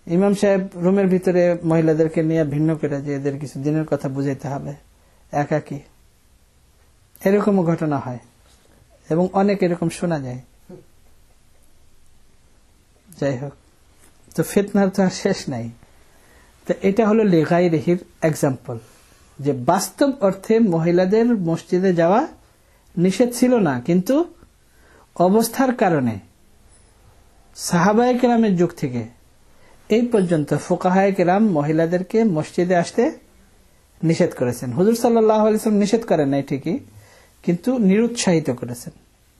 ইমাম সাহেব রুমের ভিতরে মহিলাদেরকে নিয়ে ভিন্ন করে যে এদের কিছু দিনের কথা বুঝাইতে হবে, একাকি, এরকমও ঘটনা হয় এবং অনেক এরকম শোনা যায়। যাই হোক, তো ফিতনার তো আর শেষ নাই। তো এটা হলো লিগাইরিহির এক্সাম্পল, যে বাস্তব অর্থে মহিলাদের মসজিদে যাওয়া নিষেধ ছিল না, কিন্তু অবস্থার কারণে সাহাবায়ে কেরামের যুগ থেকে এই পর্যন্ত ফুকাহায়ে কেরাম মহিলাদেরকে মসজিদে আসতে নিষেধ করেছেন। হুজুর সাল্লাল্লাহু আলাইহি ওয়াসাল্লাম নিষেধ করেন নাই ঠিকই, কিন্তু নিরুৎসাহিত করেছেন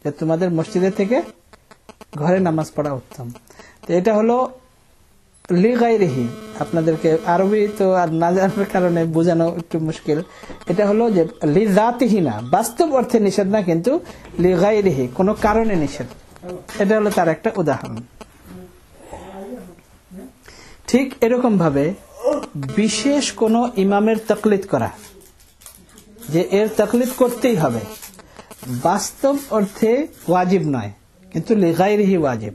যে তোমাদের মসজিদে থেকে ঘরে নামাজ পড়া উত্তম। তো এটা হলো লিগাইরিহি, আপনাদেরকে আরবি তো আর না জানার কারণে বোঝানো একটু মুশকিল। এটা হলো যে লিযাতিহি না, বাস্তব অর্থে নিষেধ না, কিন্তু লিগাইরিহি, কোনো কারণে নিষেধ। এটা হলো তার একটা উদাহরণ। ঠিক এরকম ভাবে বিশেষ কোন ইমামের তাকলিদ করা, যে এর তাকলিদ করতেই হবে, বাস্তব অর্থে ওয়াজিব নয়, কিন্তু লিগাইরিহি ওয়াজিব।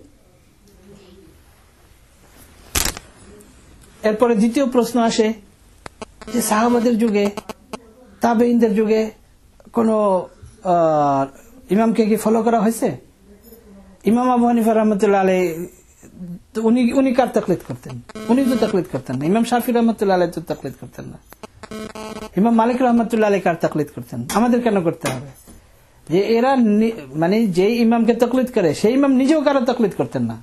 এরপরে দ্বিতীয় প্রশ্ন আসে যে সাহাবাদের যুগে, তাবেঈনদের যুগে কোন ইমামকে কি ফলো করা হয়েছে? ইমাম আবু হানিফা রাহমাতুল্লাহ আলাইহি উনি কার তাকলিদ করতেন? উনি তো তাকলিদ করতেন না। ইমাম শাফি রাহমাতুল্লাহ আলাইহি তো তাকলিদ করতেন না। ইমাম মালিক রাহমাতুল্লাহ আলাইহি কার তাকলিদ করতেন? আমাদের কেন করতে হবে? যে এরা মানে যে ইমামকে তাকলিদ করে সেই ইমাম নিজেও কারো তাকলিদ করতেন না।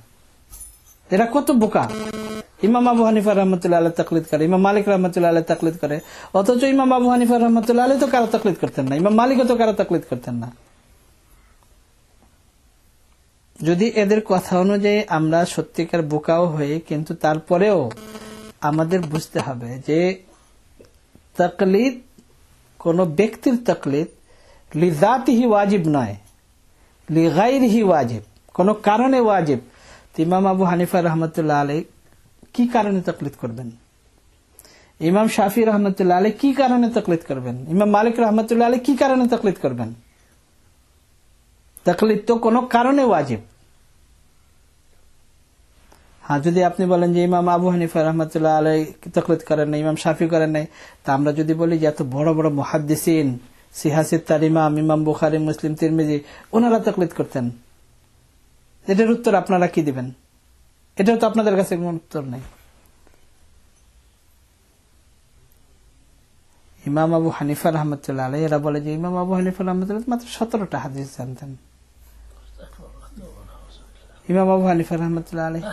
এরা কত বোকা! ইমাম আবু হানিফা রহমতুল্লাহ আলাইহি তাকলিদ করে, ইমাম মালিক রহমতুল্লাহ আলাইহি তাকলিদ করে, অথচ ইমাম আবু হানিফা রহমতুল্লাহ আলাইহি তো কারো তাকলিদ করতেন না, ইমাম মালিকও তো কারো তাকলিদ করতেন না। যদি এদের কথা অনুযায়ী আমরা সত্যিকার বোকাও হই, কিন্তু তারপরেও আমাদের বুঝতে হবে যে তাকলিদ কোন ব্যক্তির তাকলিদ লিজাতিহি ওয়াজিব নয়, লিগাইরিহি ওয়াজিব, কোন কারণে ওয়াজিব। ইমাম আবু হানিফা রহমতুল্লাহ আলাইহি কি কারণে তাকলিদ করবেন, ইমাম শাফি রহমতুল্লাহ আলাইহি কি কারণে তাকলিদ করবেন, ইমাম মালিক রহমতুল্লাহ আলাইহি কি কারণে তাকলিদ করবেন? তাকলিদ তো কোন কারণে ওয়াজিব। হ্যাঁ, যদি আপনি বলেন যে ইমাম আবু হানিফা রহমতুল্লাহ আলাইহি তাকলিদ করেন না, ইমাম শাফি করেন নাই, তা আমরা যদি বলি যে এত বড় বড় মুহাদ্দিসিন, সিহাসিত্তার ইমাম, ইমাম বুখারী, মুসলিম, তিরমিজি, ওনারা তাকলিদ করতেন, এটার উত্তর আপনারা কি দিবেন? এটাও তো আপনাদের কাছে কোনো উত্তর নেই। ইমাম আবু হানিফা রহমতুল্লাহ আলাইহি এরা বলে যে ইমাম আবু হানিফা রহমতুল্লাহ মাত্র 17টা হাদিস জানতেন, ইমাম আবু হানিফা রহমতুল্লাহ আলাইহি।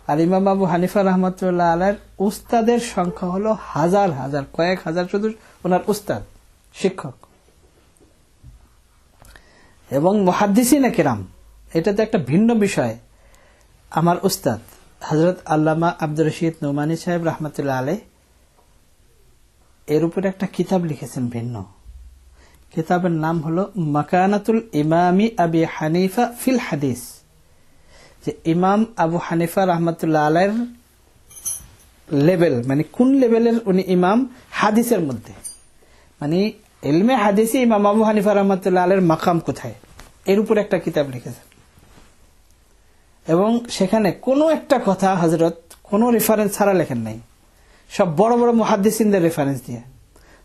আর ইমাম আবু হানিফা রহমতুল্লাহ আলাইহির উস্তাদের সংখ্যা হলো হাজার হাজার, কয়েক হাজার শুধু ওনার উস্তাদ, শিক্ষক এবং মুহাদ্দিসিনে কিরাম। এটা তো একটা ভিন্ন বিষয়। আমার উস্তাদ হযরত আল্লামা আব্দুর রশিদ নোমানী সাহেব রহমতুল্লাহ আলাইহি এর উপরে একটা কিতাব লিখেছেন ভিন্ন। কিতাবের নাম হলো মাকানাতুল ইমামি আবি হানিফা ফিল হাদিস, যে ইমাম আবু হানিফা রহমতুল্লাহ আলাইহির লেভেল, মানে কোন লেভেলের উনি ইমাম হাদিসের মধ্যে, মানে ইলমে হাদিসে ইমাম আবু হানিফা রহমতুল্লাহ আলাইহির মাকাম কোথায়, এর উপরে একটা কিতাব লিখেছেন। এবং সেখানে কোনো একটা কথা হযরত কোনো রেফারেন্স ছাড়া লেখেন নাই, সব বড় বড় মুহাদ্দিসিনদের রেফারেন্স দিয়ে,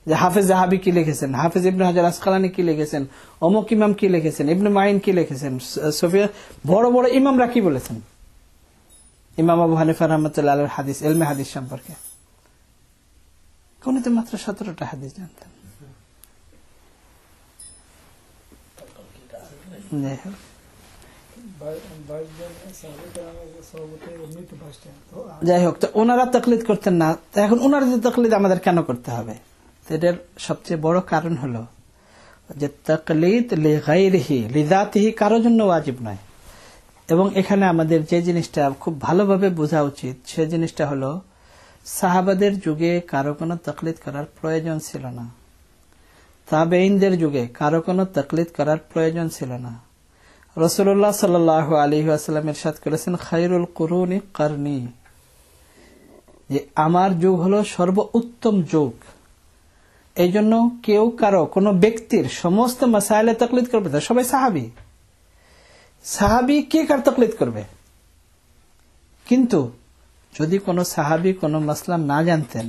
যে হাফেজ জাহাবি কি লিখেছেন, হাফেজ ইবনে হাজার আসকালানি কি লিখেছেন, অমুক ইমাম কি লিখেছেন, ইবনে মাইন কি লিখেছেন, সুফিয়া, বড় বড় ইমামরা কি বলেছেন ইমাম আবু হানিফা রাহমাতুল্লাহ আলাইহির হাদিস, ইলমে হাদিস সম্পর্কে। উনি তো মাত্র 17টা হাদিস জানতেন। যাই হোক, তো ওনারা তাকলিদ করতেন না, এখন ওনারা তাকলিদ আমাদের কেন করতে হবে? এটার সবচেয়ে বড় কারণ হলো যে তাকলিদ লিগাইরিহি লিযাতিহি কারোর জন্য ওয়াজিব নয়। এবং এখানে আমাদের যে জিনিসটা খুব ভালোভাবে বোঝা উচিত, সে জিনিসটা হলো সাহাবাদের যুগে কারো কোনো তাকলিদ করার প্রয়োজন ছিল না, তাবেঈনদের যুগে কারো কোনো তাকলিদ করার প্রয়োজন ছিল না। রাসূলুল্লাহ সাল্লাল্লাহু আলাইহি ওয়াসাল্লাম ইরশাদ করেছেন, খায়রুল কুরুনি কারনি, যে আমার যুগ হলো সর্বোত্তম যুগ। এই জন্য কেউ কারো কোনো ব্যক্তির সমস্ত মাসাইলে তাকলিদ করবে না, সবাই সাহাবী। সাহাবী কে কার তাকলিদ করবে? কিন্তু যদি কোনো সাহাবী কোনো মাসলা না জানতেন,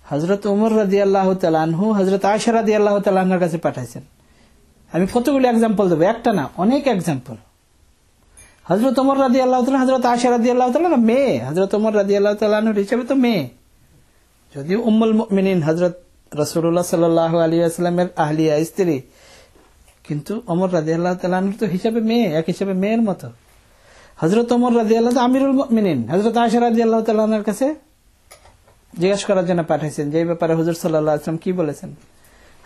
হযরত ওমর রাদিয়াল্লাহু তাআলা আনহু হযরত আয়েশা রাদিয়াল্লাহু তাআলা আনহার কাছে পাঠাইছেন। আমি কতগুলো এক্সাম্পল দেবো, একটা না অনেক এক্সাম্পল। হযরত ওমর রাদিয়াল্লাহু তাআলা, হযরত আয়েশা রাদিয়াল্লাহু তাআলা মেয়ে, হযরত ওমর রাদিয়াল্লাহু তাআলা আনহুর হিসেবে তো মেয়ে, যদিও উম্মুল মুমিনিন হযরত রাসূলুল্লাহ সাল্লাল্লাহু আলাইহি ওয়াসাল্লামের আহলিয়া স্ত্রী, কিন্তু ওমর রাদিয়াল্লাহু তাআলা আনহু তো হিসাবে মেয়ে, এক হিসাবে মেয়ের মতো। হযরত ওমর রাদিয়াল্লাহু তাআলা আমিরুল মুমিনিন হযরত আয়েশা রাদিয়াল্লাহু তাআলা আনহার কাছে জিজ্ঞাসা করার জন্য পাঠাইছেন যে এই ব্যাপারে হুজুর সাল্লাল্লাহু আলাইহি ওয়াসাল্লাম কি বলেছেন।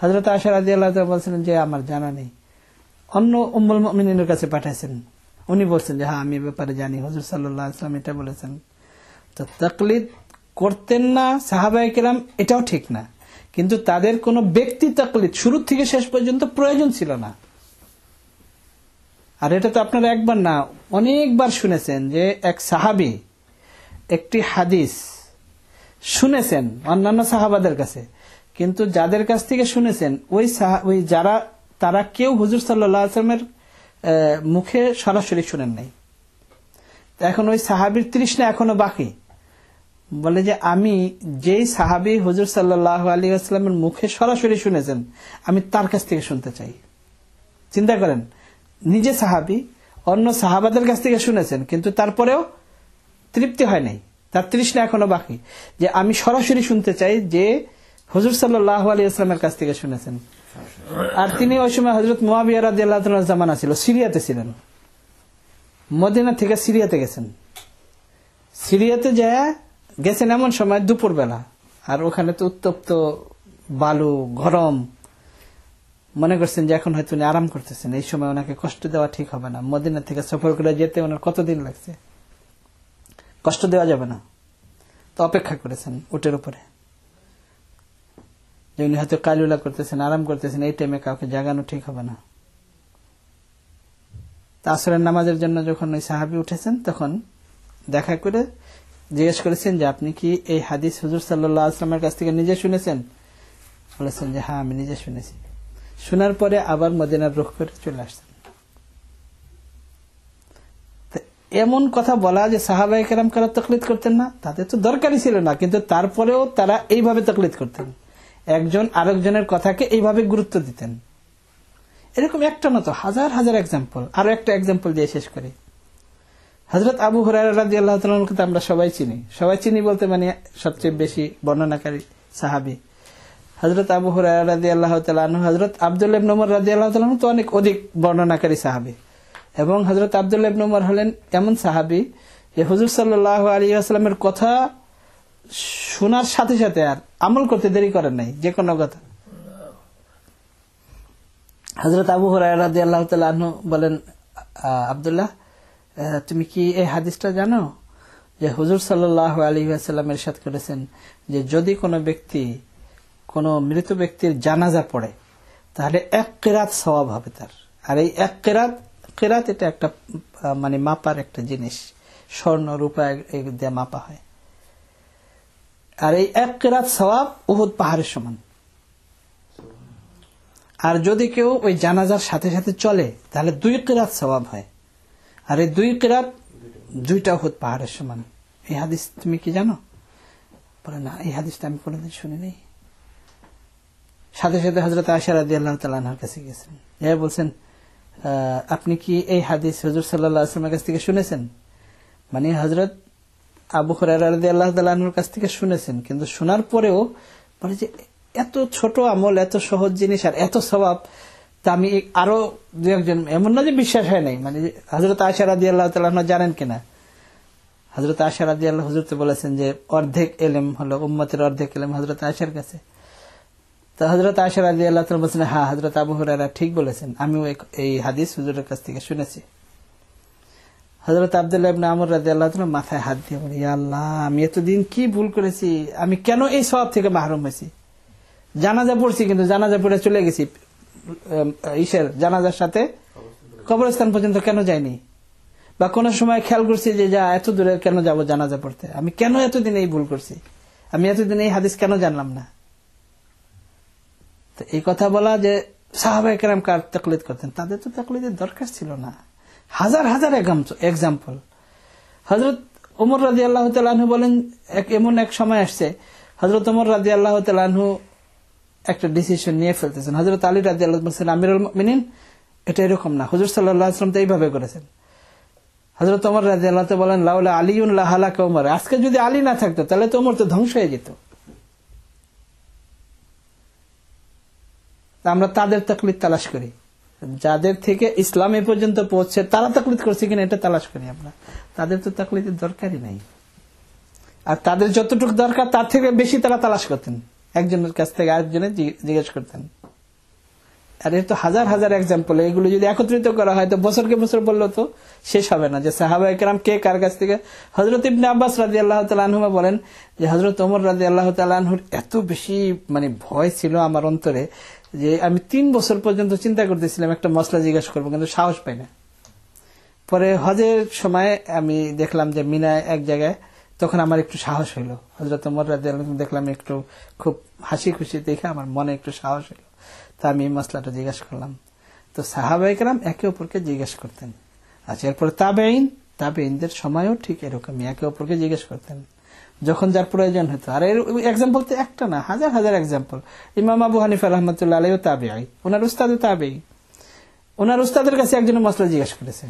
হযরত আয়েশা রাদিয়াল্লাহু তাআলা বলছিলেন যে আমার জানা নেই। অন্য উম্মুল মুমিনিনের কাছে পাঠাইছেন, উনি বলছেন যে হ্যাঁ আমি এই ব্যাপারে জানি, হুজুর সাল্লাল্লাহু আলাইহি ওয়াসাল্লাম এটা বলেছেন। তো তাকলিদ করতেন না সাহাবায়ে কেরাম, এটাও ঠিক না, কিন্তু তাদের কোনো ব্যক্তি তাকলিদ শুরু থেকে শেষ পর্যন্ত প্রয়োজন ছিল না। আর এটা তো আপনারা একবার না অনেকবার শুনেছেন যে এক সাহাবী একটি হাদিস শুনেছেন অন্যান্য সাহাবাদের কাছে, কিন্তু যাদের কাছ থেকে শুনেছেন ওই যারা তারা কেউ হুজুর সাল্লাল্লাহু আলাইহি ওয়াসাল্লামের মুখে সরাসরি শুনেন নাই। এখন ওই সাহাবীর তৃষ্ণা এখনো বাকি, বলে যে আমি যেই সাহাবী হুজুর সাল্লাল্লাহু আলাইহি ওয়াসাল্লামের মুখে সরাসরি শুনেছেন আমি তার কাছ থেকে শুনতে চাই। চিন্তা করেন, নিজে সাহাবী অন্য সাহাবাদের কাছ থেকে শুনেছেন, কিন্তু তারপরেও তৃপ্তি হয় নাই, তার তৃষ্ণা এখনো বাকি, যে আমি সরাসরি শুনতে চাই যে হুজুর সাল্লাল্লাহু আলাইহি ওয়াসাল্লামের কাছ থেকে শুনেছেন। আর তিনি ওই সময় হযরত মুয়াবিয়া রাদিয়াল্লাহু তাআলার জামানা ছিল, সিরিয়াতে ছিলেন, মদিনা থেকে সিরিয়াতে গেছেন। সিরিয়াতে যায় গেছেন এমন সময় দুপুরবেলা, আর ওখানে তো উত্তপ্ত বালু, গরম। মনে করছেন যে এখন হয়তো উনি আরাম করতেছেন, এই সময় ওনাকে কষ্ট দেওয়া ঠিক হবে না। মদিনা থেকে সফর করে যেতে ওনার কতদিন লাগছে, কষ্ট দেওয়া যাবে না। তো অপেক্ষা করেছেন উটের উপরে, যে উনি হয়তো কালুলা করতেছেন, আরাম করতেছেন, এই টাইমে কাউকে জাগানো ঠিক হবে না। আসরের নামাজের জন্য যখন ওই সাহাবী উঠেছেন, তখন দেখা করে জিজ্ঞেস করেছেন যে আপনি কি এই হাদিস হুজুর সাল্লাল্লাহু আলাইহি ওয়াসাল্লামের কাছ থেকে নিজে শুনেছেন? বলেছেন যে হ্যাঁ, আমি নিজে শুনেছি। শোনার পরে আবার মদিনার রুখ করে চলে আসছেন। এমন কথা বলা যে সাহাবায়ে কেরাম কারা তাকলিদ করতেন না, তাদের তো দরকারই ছিল না, কিন্তু তারপরেও তারা এইভাবে তাকলিদ করতেন, একজন আরেকজনের কথাকে এইভাবে গুরুত্ব দিতেন। এরকম একটা না তো হাজার হাজার এক্সাম্পল। আরো একটা এক্সাম্পল দিয়ে শেষ করি। হযরত আবু হুরায়রা রাদিয়াল্লাহু তাআলা আনহু আমরা সবাই চিনি, সবাই চিনি বলতে মানে সবচেয়ে বেশি বর্ণনাকারী সাহাবী হযরত আবু হুরায়রা রাদিয়াল্লাহু তাআলা আনহু। হযরত আব্দুল্লাহ ইবনে উমর রাদিয়াল্লাহু তাআলা আনহু তো অনেক অধিক বর্ণনাকারী সাহাবী, এবং হযরত আব্দুল্লাহ ইবনে উমর হলেন এমন সাহাবী যে হুজুর সাল্লাল্লাহু আলাইহি ওয়াসাল্লামের কথা শোনার সাথে সাথে আর আমল করতে দেরি করেন নাই, যে কোনো কথা। হযরত আবু হুরায়রা রাদিয়াল্লাহু তাআলা আনহু বলেন, আব্দুল্লাহ, তুমি কি এই হাদিসটা জানো যে হুজুর সাল্লাল্লাহু আলাইহি ওয়াসাল্লাম ইরশাদ করেছেন যে যদি কোনো ব্যক্তি কোনো মৃত ব্যক্তির জানাজা পড়ে তাহলে এক কিরাত সওয়াব হবে তার। আর এই এক কিরাত এটা একটা মানে মাপার একটা জিনিস, স্বর্ণ রূপা দিয়ে মাপা হয়। আর এই এক কিরাত সওয়াব উহুদ পাহাড়ের সমান। আর যদি কেউ ওই জানাজার সাথে সাথে চলে তাহলে 2 কিরাত সওয়াব হয়। আর এই 2 কিরাত 2টা উহুদ পাহাড়ের সমান। এই হাদিস তুমি কি জানো? বলে না, এই হাদিসটা আমি কোনোদিন শুনিনি। সাথে সাথে হযরত আয়েশা রাদিয়াল্লাহু তাআলা আনহার কাছে গেছেন, বলছেন আপনি কি এই হাদিস হুজুর সাল্লাল্লাহু আলাইহি ওয়াসাল্লামের কাছ থেকে শুনেছেন? মানে হযরত আবু হুরায়রা রাদিয়াল্লাহু তাআলা আনহুর কাছ থেকে শুনেছেন, কিন্তু শোনার পরেও বলে যে এত ছোট আমল, এত সহজ জিনিস আর এত সওয়াব, তা আমি আরো 2-1 এমন না যে বিশ্বাস হয় নাই। মানে হযরত আয়েশা রাদিয়াল্লাহু তাআলা আনহা জানেন কিনা, হযরত আয়েশা রাদিয়াল্লাহু হুজুর তো বলেছেন যে অর্ধেক ইলম হলো উম্মতের, অর্ধেক ইলম হযরত আয়েশার কাছে। তো হযরত আয়েশা রাদিয়াল্লাহু তাআলা বলেছেন, হ্যাঁ হযরত আবু হুরায়রা ঠিক বলেছেন, আমিও এই হাদিস হুজুরের কাছ থেকে শুনেছি। হযরত আব্দুল্লাহ ইবনে আমর রাদিয়াল্লাহু তাআলা মাথায় হাত দিয়ে বলে, ইয়া আল্লাহ, আমি এতদিন কি ভুল করেছি, আমি কেন এই সওয়াব থেকে মাহরুম হয়েছি? জানাজা পড়ছি, কিন্তু জানাজা পড়ে চলে গেছি, জানাজার সাথে কবরস্থান পর্যন্ত কেন যায়নি? বা কোন সময় খেয়াল করছি যে যা এত দূরে কেন যাব জানাজা পড়তে, আমি কেন এতদিন এই ভুল করছি, আমি এতদিন এই হাদিস কেন জানলাম না? তো এই কথা বলা যে সাহাবায়ে কেরাম কার তাকলিদ করতেন, তাদের তো তাকলিদের দরকার ছিল না। হাজার হাজার এক্সাম্পল। হযরত ওমর রাদিয়াল্লাহু তাআলা আনহু বলেন, এমন এক সময় আসছে হযরত ওমর রাদিয়াল্লাহু তাআলা আনহু একটা ডিসিশন নিয়ে ফেলতেছেন। হযরত আলী রাদিয়াল্লাহু তাআলা বলেন, আমিরুল মুমিনিন, এটা এরকম না, হুজুর সাল্লাল্লাহু আলাইহি ওয়াসাল্লাম তো এইভাবে করেছেন। হযরত ওমর রাদিয়াল্লাহু তাআলা বলেন, লাউলা আলিউন লাহালাকা ওমর, আজকে যদি আলী না থাকতো তাহলে তো ওমর তো ধ্বংস হয়ে যেত। আমরা তাদের তাকলিদ তালাশ করি, যাদের থেকে ইসলাম এ পর্যন্ত পৌঁছে তারা তাকলিদ করছে কিনা এটা তালাশ করি আমরা। তাদের তো তাকলিদের দরকারই নাই, আর তাদের যতটুকু দরকার তার থেকে বেশি তারা তালাশ করতেন, একজনের কাছ থেকে আরেকজনের জিজ্ঞেস করতেন। আর এর তো হাজার হাজার এক্সাম্পল। এগুলো যদি একত্রিত করা হয় তো বছরকে বছর বললেও তো শেষ হবে না যে সাহাবায়ে কেরাম কে কার কাছ থেকে। হযরত ইবনে আব্বাস রাদিয়াল্লাহু তাআলা আনহুমা বলেন যে হযরত ওমর রাদিয়াল্লাহু তাআলা আনহুর এত বেশি মানে ভয় ছিল আমার অন্তরে যে আমি 3 বছর পর্যন্ত চিন্তা করতেছিলাম একটা মসলা জিজ্ঞাসা করবো, কিন্তু সাহস পাই না। পরে হজের সময় আমি দেখলাম যে মিনায় এক জায়গায়, তখন আমার একটু সাহস হইল। হযরত ওমর রাদিয়াল্লাহু তাআলা দেখলাম একটু খুব হাসি খুশি দেখে আমার মনে একটু সাহস হইল, তা আমি এই মসলাটা জিজ্ঞাসা করলাম। তো সাহাবায়ে কেরাম একে অপরকে জিজ্ঞেস করতেন। আচ্ছা, এরপরে তাবেঈনদের সময়ও ঠিক এরকমই একে অপরকে জিজ্ঞেস করতেন যখন যার প্রয়োজন হতো। আর এর এক্সাম্পল তো একটা না, হাজার হাজার এক্সাম্পল। ইমাম আবু হানিফা রাহমাতুল্লাহ আলাইহি তাবেঈ, ওনার উস্তাদ তাবেঈ, ওনার উস্তাদের কাছে একজন মসলা জিজ্ঞেস করেছে।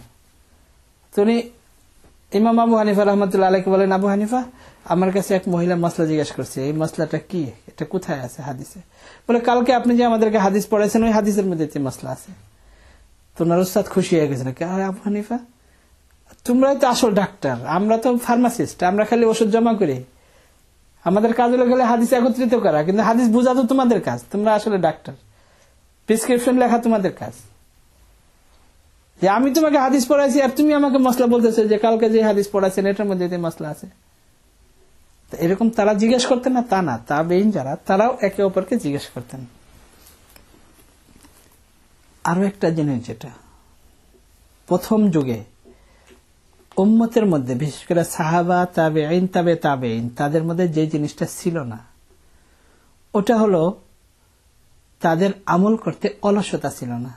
তো উনি ইমাম আবু হানিফা রাহমাতুল্লাহ আলাইহি বলেন, আবু হানিফা, আমার কাছে এক মহিলা মসলা জিজ্ঞাসা করছে, এই মসলাটা কি, এটা কোথায় আছে হাদিসে? বলে, কালকে আপনি যে আমাদেরকে হাদিস পড়াইছেন ওই হাদিসের মধ্যে মসলা আছে। তো ওনার উস্তাদ খুশি হয়ে গেছেন, আবু হানিফা তোমরাই তো আসল ডাক্তার, আমরা তো ফার্মাসিস্ট, আমরা খালি ওষুধ জমা করি। আমাদের কাজ হলো গেলে হাদিস একত্রিত করা, কিন্তু হাদিস বোঝা তো তোমাদের কাজ, তোমরা আসলে ডাক্তার। প্রেসক্রিপশন লেখা তোমাদের কাজ। যে আমি তোমাকে হাদিস পড়াইছি আর তুমি আমাকে মশলা বলতেছো যে কালকে যে হাদিস পড়াইছেন এটার মধ্যে যে মশলা আছে। এরকম তারা জিজ্ঞেস করতেন না, তা না, তাবেঈন যারা তারাও একে অপরকে জিজ্ঞেস করতেন। আরো একটা জিনিস, যেটা প্রথম যুগে উম্মতের মধ্যে বিশেষ করে সাহাবা, তাবেঈন, তাবেঈন তাদের মধ্যে যে জিনিসটা ছিল না, ওটা হলো তাদের আমল করতে অলসতা ছিল না,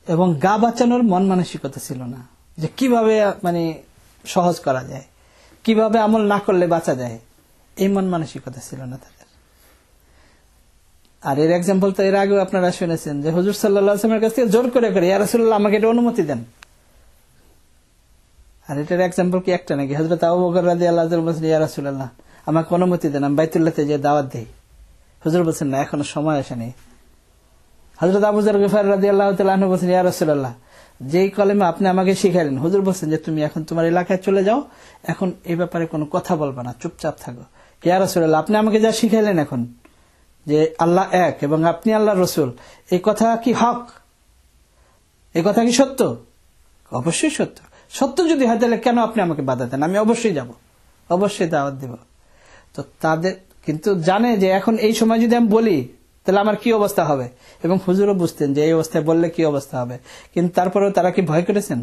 এবং গা বাঁচানোর মন মানসিকতা ছিল না, যে কিভাবে সহজ করা যায়, কিভাবে আমল না করলে বাঁচা যায়, এই মন মানসিকতা ছিল না তাদের। আর এর এক্সাম্পল তো এর আগেও আপনারা শুনেছেন যে হুজুর সাল্লাল্লাহু আলাইহি ওয়াসাল্লামের কাছ থেকে জোর করে ইয়া রাসূলুল্লাহ আমাকে এটা অনুমতি দেন। আর এটার এক্সাম্পল কি একটা নাকি? হযরত আবু বকর রাদিয়াল্লাহু আনহু বলেন ইয়া রাসূলুল্লাহ আমাকে অনুমতি দেন, আমি বাইতুল্লাহতে যে দাওয়াত দেই। হুজুর বলেন না, এখনো সময় আসেনি। হযরত আবু যর গফার রাদিয়াল্লাহু তাআলা আনহু বলেন ইয়া রাসূলুল্লাহ যেই কলেমা আপনি আমাকে শিখাইলেন, হুজুর বলেন যে তুমি এখন তোমার এলাকায় চলে যাও, এখন এই ব্যাপারে কোনো কথা বলবা না, চুপচাপ থাকো। ইয়া রাসূলুল্লাহ আপনি আমাকে যা শিখাইলেন এখন যে আল্লাহ এক এবং আপনি আল্লাহর রাসূল, এই কথা কি হক? এই কথা কি সত্য? অবশ্যই সত্য। সত্য যদি হয় তাহলে কেন আপনি আমাকে বাধা দেন? আমি অবশ্যই যাব, অবশ্যই দাওয়াত দেব। তো তাদের কিন্তু জানে যে এখন এই সময় যদি আমি বলি তাহলে আমার কি অবস্থা হবে, এবং হুজুরও বুঝতেন যে এই অবস্থায় বললে কি অবস্থা হবে, কিন্তু তারপরেও তারা কি ভয় করেছেন?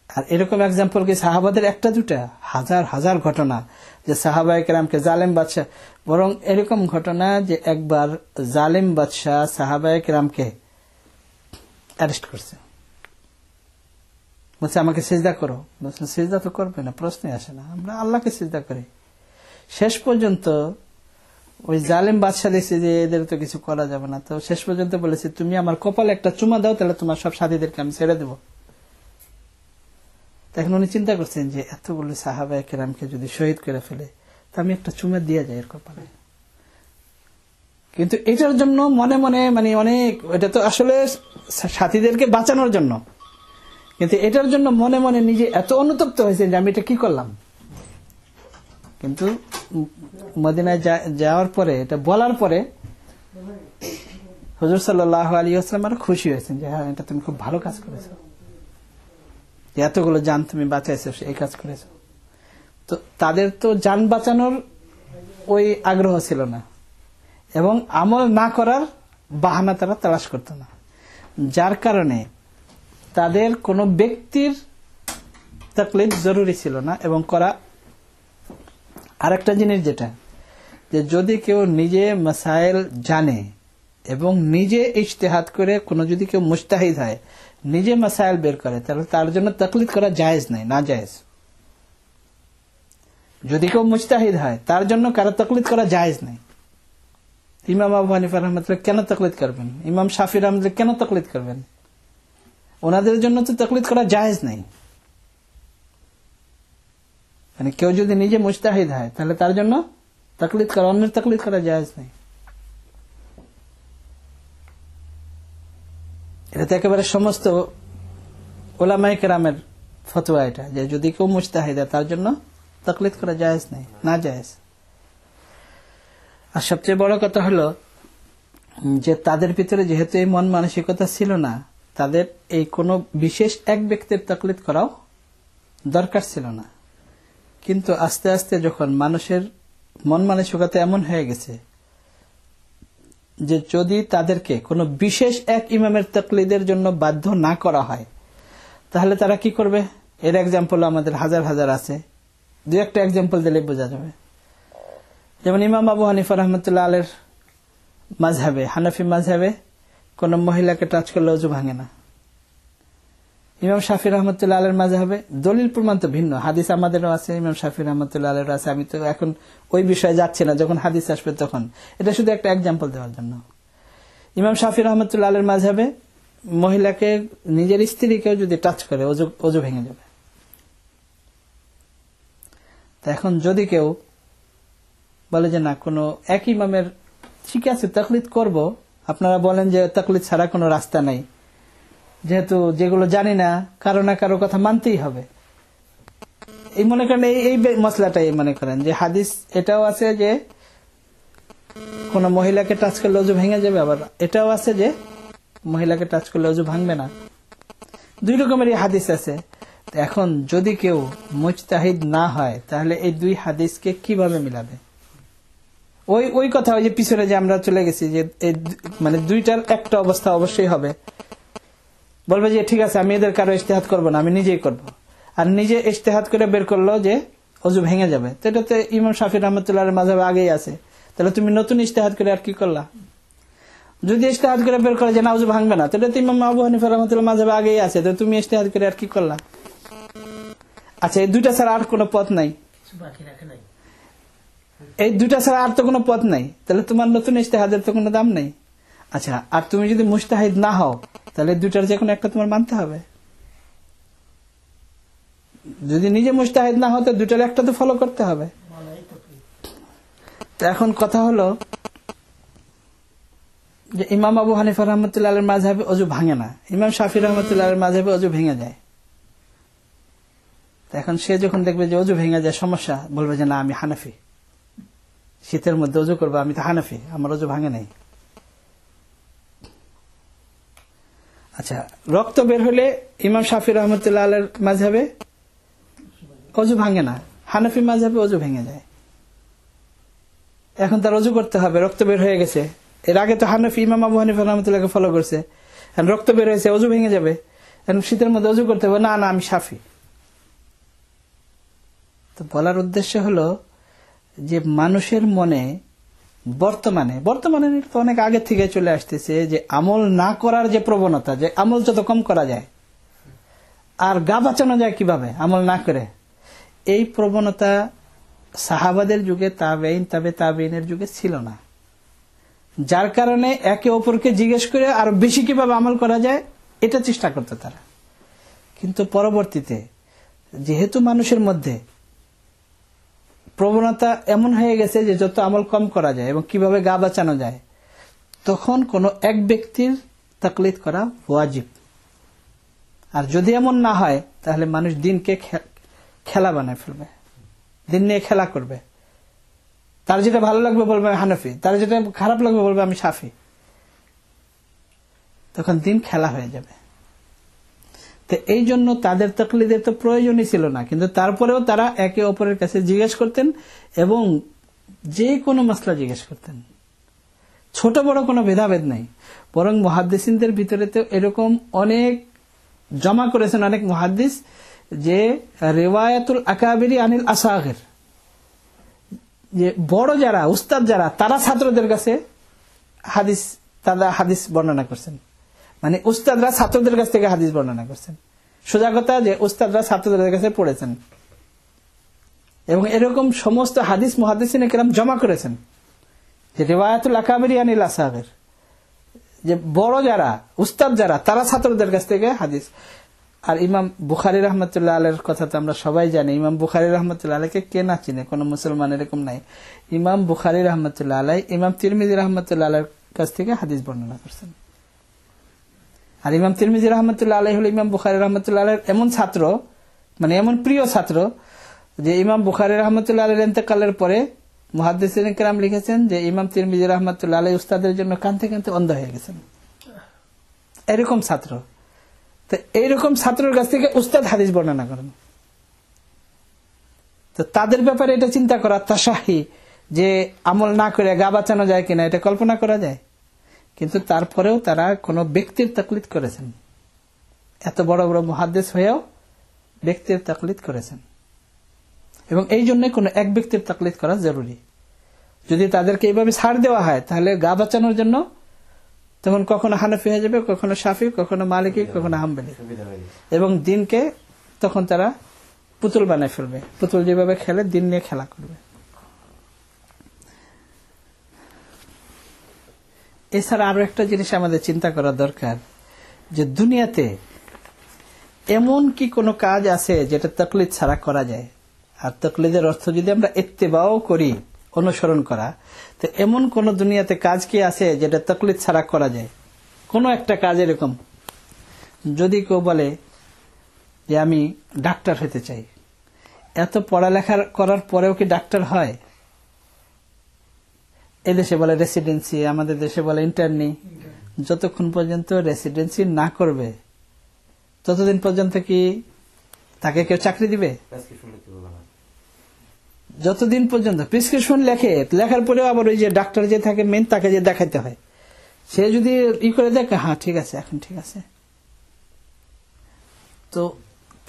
আর এরকম এক্সাম্পল কি সাহাবাদের একটা দুটা? হাজার হাজার ঘটনা যে সাহাবায়ে কেরামকে জালেম বাদশা, বরং এরকম ঘটনা যে একবার জালেম বাদশা সাহাবায়ে কেরামকে অ্যারেস্ট করছে, বলছে আমাকে সিজদা করো। বলছে সিজদা তো করবে না, প্রশ্নই আসে না, আমরা আল্লাহকে সিজদা করি। শেষ পর্যন্ত ওই জালেম বাদশা দেখছে যে এদের তো কিছু করা যাবে না, তো শেষ পর্যন্ত বলেছে তুমি আমার কপালে একটা চুমা দাও, তাহলে তোমার সব সাথীদেরকে আমি ছেড়ে দেবো। এখন উনি চিন্তা করছেন যে এতগুলো সাহাবায়ে কেরামকে যদি শহীদ করে ফেলে, তা আমি একটা চুমা দিয়ে যাই এর কপালে। কিন্তু এটার জন্য মনে মনে অনেক, এটা তো আসলে সাথীদেরকে বাঁচানোর জন্য, কিন্তু এটার জন্য মনে মনে নিজে এত অনুতপ্ত হয়েছে যে আমি এটা কি করলাম। কিন্তু মদিনায় যাওয়ার পরে, এটা বলার পরে হুজুর সাল্লাল্লাহু আলাইহি ওয়াসাল্লাম আরো খুশি হয়েছেন যে হ্যাঁ এটা তুমি খুব ভালো কাজ করেছো, এতগুলো জান তুমি বাঁচাইছো, এই কাজ করেছো। তো তাদের তো জান বাঁচানোর ওই আগ্রহ ছিল না, এবং আমল না করার বাহানা তারা তালাশ করত না, যার কারণে তাদের কোনো ব্যক্তির তাকলিদ জরুরি ছিল না এবং করা। আরেকটা জিনিস যেটা, যে যদি কেউ নিজে মাসাইল জানে এবং নিজে ইজতিহাদ করে, কোনো যদি কেউ মুজতাহিদ হয়, নিজে মাসাইল বের করে, তাহলে তার জন্য তাকলিদ করা জায়েজ নাই, না জায়েজ। যদি কেউ মুজতাহিদ হয় তার জন্য কারো তাকলিদ করা জায়েজ নাই। ইমাম আবু হানিফা রাহমাতুল্লাহ কেন তাকলিদ করবেন? ইমাম শাফি রাহমাতুল্লাহ কেন তাকলিদ করবেন? ওনাদের জন্য তো তাকলিদ করা জায়েজ নাই। কেউ যদি নিজে মুজতাহিদ হয় তাহলে তার জন্য তাকলিদ করা, অন্যের তাকলিদ করা জায়েজ নাই। এটা তো একেবারে সমস্ত উলামায়ে কেরামের ফতোয়া এটা, যে যদি কেউ মুজতাহিদ হয় তার জন্য তাকলিদ করা জায়েজ নাই, না জায়েজ। আর সবচেয়ে বড় কথা হলো যে তাদের ভিতরে যেহেতু এই মন মানসিকতা ছিল না, তাদের এই কোনো বিশেষ এক ব্যক্তির তাকলিদ করাও দরকার ছিল না। কিন্তু আস্তে আস্তে যখন মানুষের মন মানসিকতা এমন হয়ে গেছে যে যদি তাদেরকে কোনো বিশেষ এক ইমামের তাকলিদের জন্য বাধ্য না করা হয়, তাহলে তারা কি করবে? এর এক্সাম্পল আমাদের হাজার হাজার আছে, দু একটা এক্সাম্পল দিলে বোঝা যাবে। যেমন ইমাম আবু হানিফা রাহমাতুল্লাহ আলাইহির মাযহাবে, হানাফি মাযহাবে, কোন মহিলাকে টাচ করলে ওযু ভাঙে না। ইমাম শাফি রহমতুল্লাহ আলাইহির মাযহাবে দলিল প্রমাণ তো ভিন্ন, হাদিস আমাদেরও আছে, ইমাম শাফি রহমতুল্লাহ আলাইহির আছে। আমি তো এখন ওই বিষয়ে যাচ্ছি না, যখন হাদিস আসবে তখন। এটা শুধু একটা এক্সাম্পল দেওয়ার জন্য। ইমাম শাফি রহমতুল্লাহ আলাইহির মাযহাবে মহিলাকে নিজের স্ত্রীকেও যদি টাচ করে ওযু ভেঙে যাবে। তা এখন যদি কেউ বলে যে না, কোনো এক ইমামের ঠিক আছে তাকলিদ করব, আপনারা বলেন যে তাকলিদ ছাড়া কোনো রাস্তা নাই, যেহেতু যেগুলো জানি না কারো না কারো কথা মানতেই হবে। এই মনে করেন এই মশলাটাই মনে করেন যে হাদিস এটাও আছে যে কোন মহিলাকে টাচ করলে অজু ভেঙে যাবে, আবার এটাও আছে যে মহিলাকে টাচ করলে অজু ভাঙবে না। দুই রকমেরই হাদিস আছে। এখন যদি কেউ মুজতাহিদ না হয় তাহলে এই দুই হাদিসকে কিভাবে মিলাবে? ওই কথা ওই যে পিছনে যে আমরা চলে গেছি যে মানে দুইটার একটা অবস্থা অবশ্যই হবে। বলবে যে ঠিক আছে আমি এদের কারো ইজতিহাদ করবো না, আমি নিজেই করব। আর নিজে ইজতিহাদ করে বের করলো যে অজু ভেঙে যাবে, তো এটাতে ইমাম শাফি রহমতুল্লাহর মাযহাবে আগেই আছে। তাহলে তুমি নতুন ইজতিহাদ করে আর কি করলা? যদি ইজতিহাদ করে বের করে যে না অজু ভাঙবে না, তাহলে তো ইমাম আবু হানিফা রাহমাতুল্লাহ মাযহাবে আগেই আছে, তো তুমি ইজতিহাদ করে আর কি করলা? আচ্ছা, এই দুইটা ছাড়া আর কোনো পথ নাই, এই দুইটা ছাড়া আর তো কোনো পথ নাই, তাহলে তোমার নতুন ইজতিহাদের তো কোনো দাম নেই। আচ্ছা, আর তুমি যদি মুজতাহিদ না হও তাহলে দুইটার যে কোনো একটা তোমার মানতে হবে। যদি নিজে মুজতাহিদ না হও তো দুইটার একটা তো ফলো করতে হবে। তো এখন কথা হলো যে ইমাম আবু হানিফা রাহমাতুল্লাহ আলাইহির মাযহাবে অজু ভাঙে না, ইমাম শাফি রাহমাতুল্লাহ আলাইহির মাযহাবে অজু ভেঙে যায়। এখন সে যখন দেখবে যে অজু ভেঙে যায় সমস্যা, বলবে যে না আমি হানাফি, শীতের মধ্যে অজু করবো, আমি তো হানাফি, আমার অজু ভাঙে নাই। আচ্ছা, রক্ত বের হলে ইমাম শাফি রহমতুল্লাহ আলাইহির মাযহাবে অজু ভাঙে না, হানাফি মাযহাবে অজু ভেঙে যায়। এখন তার অজু করতে হবে, রক্ত বের হয়ে গেছে। এর আগে তো হানাফি ইমাম আবু হানিফা রহমতুল্লাহকে ফলো করছে, রক্ত বের হয়েছে, অজু ভেঙে যাবে, এখন শীতের মধ্যে অজু করতে হবে, না না আমি শাফি। তো বলার উদ্দেশ্য হলো যে মানুষের মনে বর্তমানে তো অনেক আগে থেকে চলে আসতেছে যে আমল না করার যে প্রবণতা, যে আমল যত কম করা যায় আর গা বাঁচানো যায় কিভাবে আমল না করে, এই প্রবণতা সাহাবাদের যুগে, তাবে তাবেইনের যুগে ছিল না। যার কারণে একে অপরকে জিজ্ঞেস করে আরো বেশি কিভাবে আমল করা যায় এটা চেষ্টা করতো তারা। কিন্তু পরবর্তীতে যেহেতু মানুষের মধ্যে প্রবণতা এমন হয়ে গেছে যে যত আমল কম করা যায় এবং কিভাবে গা বাঁচানো যায়, তখন কোনো এক ব্যক্তির তাকলিদ করা ওয়াজিব। আর যদি এমন না হয় তাহলে মানুষ দিনকে খেলা বানায় ফেলবে, দিন নিয়ে খেলা করবে। তার যেটা ভালো লাগবে বলবে আমি হানাফি, তার যেটা খারাপ লাগবে বলবে আমি শাফি। তখন দিন খেলা হয়ে যাবে। তো এই জন্য তাদের তাকলিদের তো প্রয়োজনই ছিল না, কিন্তু তারপরেও তারা একে অপরের কাছে জিজ্ঞেস করতেন এবং যে কোনো মাসলা জিজ্ঞেস করতেন। ছোট বড় কোনো ভেদাভেদ নাই, বরং মুহাদ্দিসিনদের ভিতরে তো এরকম অনেক জমা করেছেন অনেক মুহাদ্দিস যে রিওয়ায়াতুল আকাবিরি আনিল আসাগির, যে বড় যারা উস্তাদ যারা তারা ছাত্রদের কাছে হাদিস বর্ণনা করছেন। মানে উস্তাদরা ছাত্রদের কাছ থেকে হাদিস বর্ণনা করছেন। সোজা কথা যে উস্তাদরা ছাত্রদের কাছে পড়েছেন এবং এরকম সমস্ত হাদিস মুহাদ্দিসিন কেরাম জমা করেছেন যে রিওয়ায়াতুল আকাবিরি আনিল আসাগির, যে বড় যারা উস্তাদ যারা তারা ছাত্রদের কাছ থেকে হাদিস। আর ইমাম বুখারী রাহমাতুল্লাহ আলাইহির কথা তো আমরা সবাই জানি। ইমাম বুখারী রাহমাতুল্লাহ আলাইহিকে কে না চিনে, কোন মুসলমান এরকম নাই। ইমাম বুখারী রাহমাতুল্লাহ আলাইহি ইমাম তিরমিজি রাহমাতুল্লাহ আলাইহির কাছ থেকে হাদিস বর্ণনা করছেন। আর ইমাম তিরমিজি রাহমাতুল্লাহ আলাইহি হলো ইমাম বুখারী রাহমাতুল্লাহ আলাইহির এমন ছাত্র, মানে এমন প্রিয় ছাত্র যে ইমাম বুখারী রাহমাতুল্লাহ আলাইহির ইন্তেকালের পরে মুহাদ্দিসিন কেরাম লিখেছেন যে ইমাম তিরমিজি রাহমাতুল্লাহ আলাইহি উস্তাদের জন্য কাঁদতে কাঁদতে অন্ধ হয়ে গেছেন। এরকম ছাত্র। তো এইরকম ছাত্রের কাছ থেকে উস্তাদ হাদিস বর্ণনা করেন। তো তাদের ব্যাপারে এটা চিন্তা করা তাশাহি, যে আমল না করে গা বাঁচানো যায় কিনা, এটা কল্পনা করা যায়। কিন্তু তারপরেও তারা কোনো ব্যক্তির তাকলিদ করেছেন, এত বড় বড় মুহাদ্দিস হয়েও ব্যক্তির তাকলিদ করেছেন। এবং এই জন্য কোনো এক ব্যক্তির তাকলিদ করা জরুরি। যদি তাদেরকে এইভাবে ছাড় দেওয়া হয় তাহলে গা বাঁচানোর জন্য তখন কখনো হানাফি হয়ে যাবে, কখনো শাফি, কখনো মালিকি, কখনো হাম্বলি, এবং দিনকে তখন তারা পুতুল বানায় ফেলবে। পুতুল যেভাবে খেলে দিন নিয়ে খেলা করবে। এছাড়া আরো একটা জিনিস আমাদের চিন্তা করা দরকার, যে দুনিয়াতে এমন কি কোনো কাজ আছে যেটা তাকলিদ ছাড়া করা যায়? আর তাকলিদের অর্থ যদি আমরা ইত্তেবাও করি, অনুসরণ করা, তো এমন কোন দুনিয়াতে কাজ কি আছে যেটা তাকলিদ ছাড়া করা যায়? কোন একটা কাজ এরকম যদি কেউ বলে যে আমি ডাক্তার হতে চাই, এত পড়ালেখা করার পরেও কি ডাক্তার হয়? এদেশে বলে রেসিডেন্সি, আমাদের দেশে বলে ইন্টার্নি। যতক্ষণ পর্যন্ত রেসিডেন্সি না করবে ততদিন পর্যন্ত কি তাকে কেউ চাকরি দিবে? যতদিন পর্যন্ত প্রেসক্রিপশন লেখার পরেও আবার ওই যে ডাক্তার যে থাকে মেন, তাকে যে দেখাইতে হয়, সে যদি ই করে দেখে হ্যাঁ ঠিক আছে এখন ঠিক আছে। তো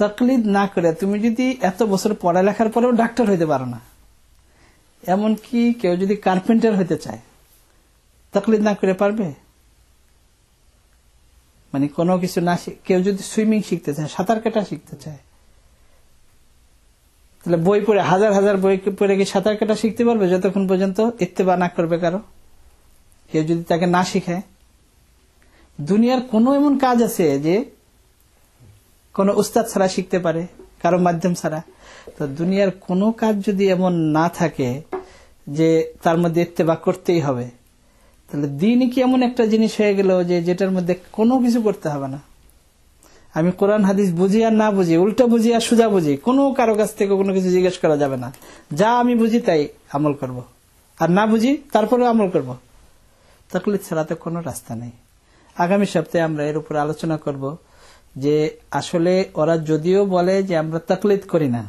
তাকলিদ না করে তুমি যদি এত বছর পড়ালেখার পরেও ডাক্তার হইতে পারো না, এমনকি কেউ যদি কার্পেন্টার হইতে চায়, তাকলিদ না করে পারবে? মানে কোনো কিছু না, কেউ যদি সুইমিং শিখতে চায়, সাঁতার কাটা শিখতে চায়, তাহলে বই পড়ে হাজার হাজার বই পড়ে কি সাঁতার কাটা শিখতে পারবে যতক্ষণ পর্যন্ত ইত্তেবা না করবে কারো? কেউ যদি তাকে না শিখায়। দুনিয়ার কোনো এমন কাজ আছে যে কোনো উস্তাদ ছাড়া শিখতে পারে, কারো মাধ্যম ছাড়া? তো দুনিয়ার কোনো কাজ যদি এমন না থাকে যে তার মধ্যে ইত্তেবা করতেই হবে, তাহলে দিনই কি এমন একটা জিনিস হয়ে গেল যে যেটার মধ্যে কোনো কিছু করতে হবে না? আমি কোরআন হাদিস বুঝি আর না বুঝি, উল্টা বুঝি আর সোজা বুঝি, কোনো কারো কাছ থেকে কোনো কিছু জিজ্ঞেস করা যাবে না। যা আমি বুঝি তাই আমল করব, আর না বুঝি তারপরে আমল করব। তাকলিদ ছাড়া তো কোনো রাস্তা নেই। আগামী সপ্তাহে আমরা এর উপর আলোচনা করব যে আসলে ওরা যদিও বলে যে আমরা তাকলিদ করি না,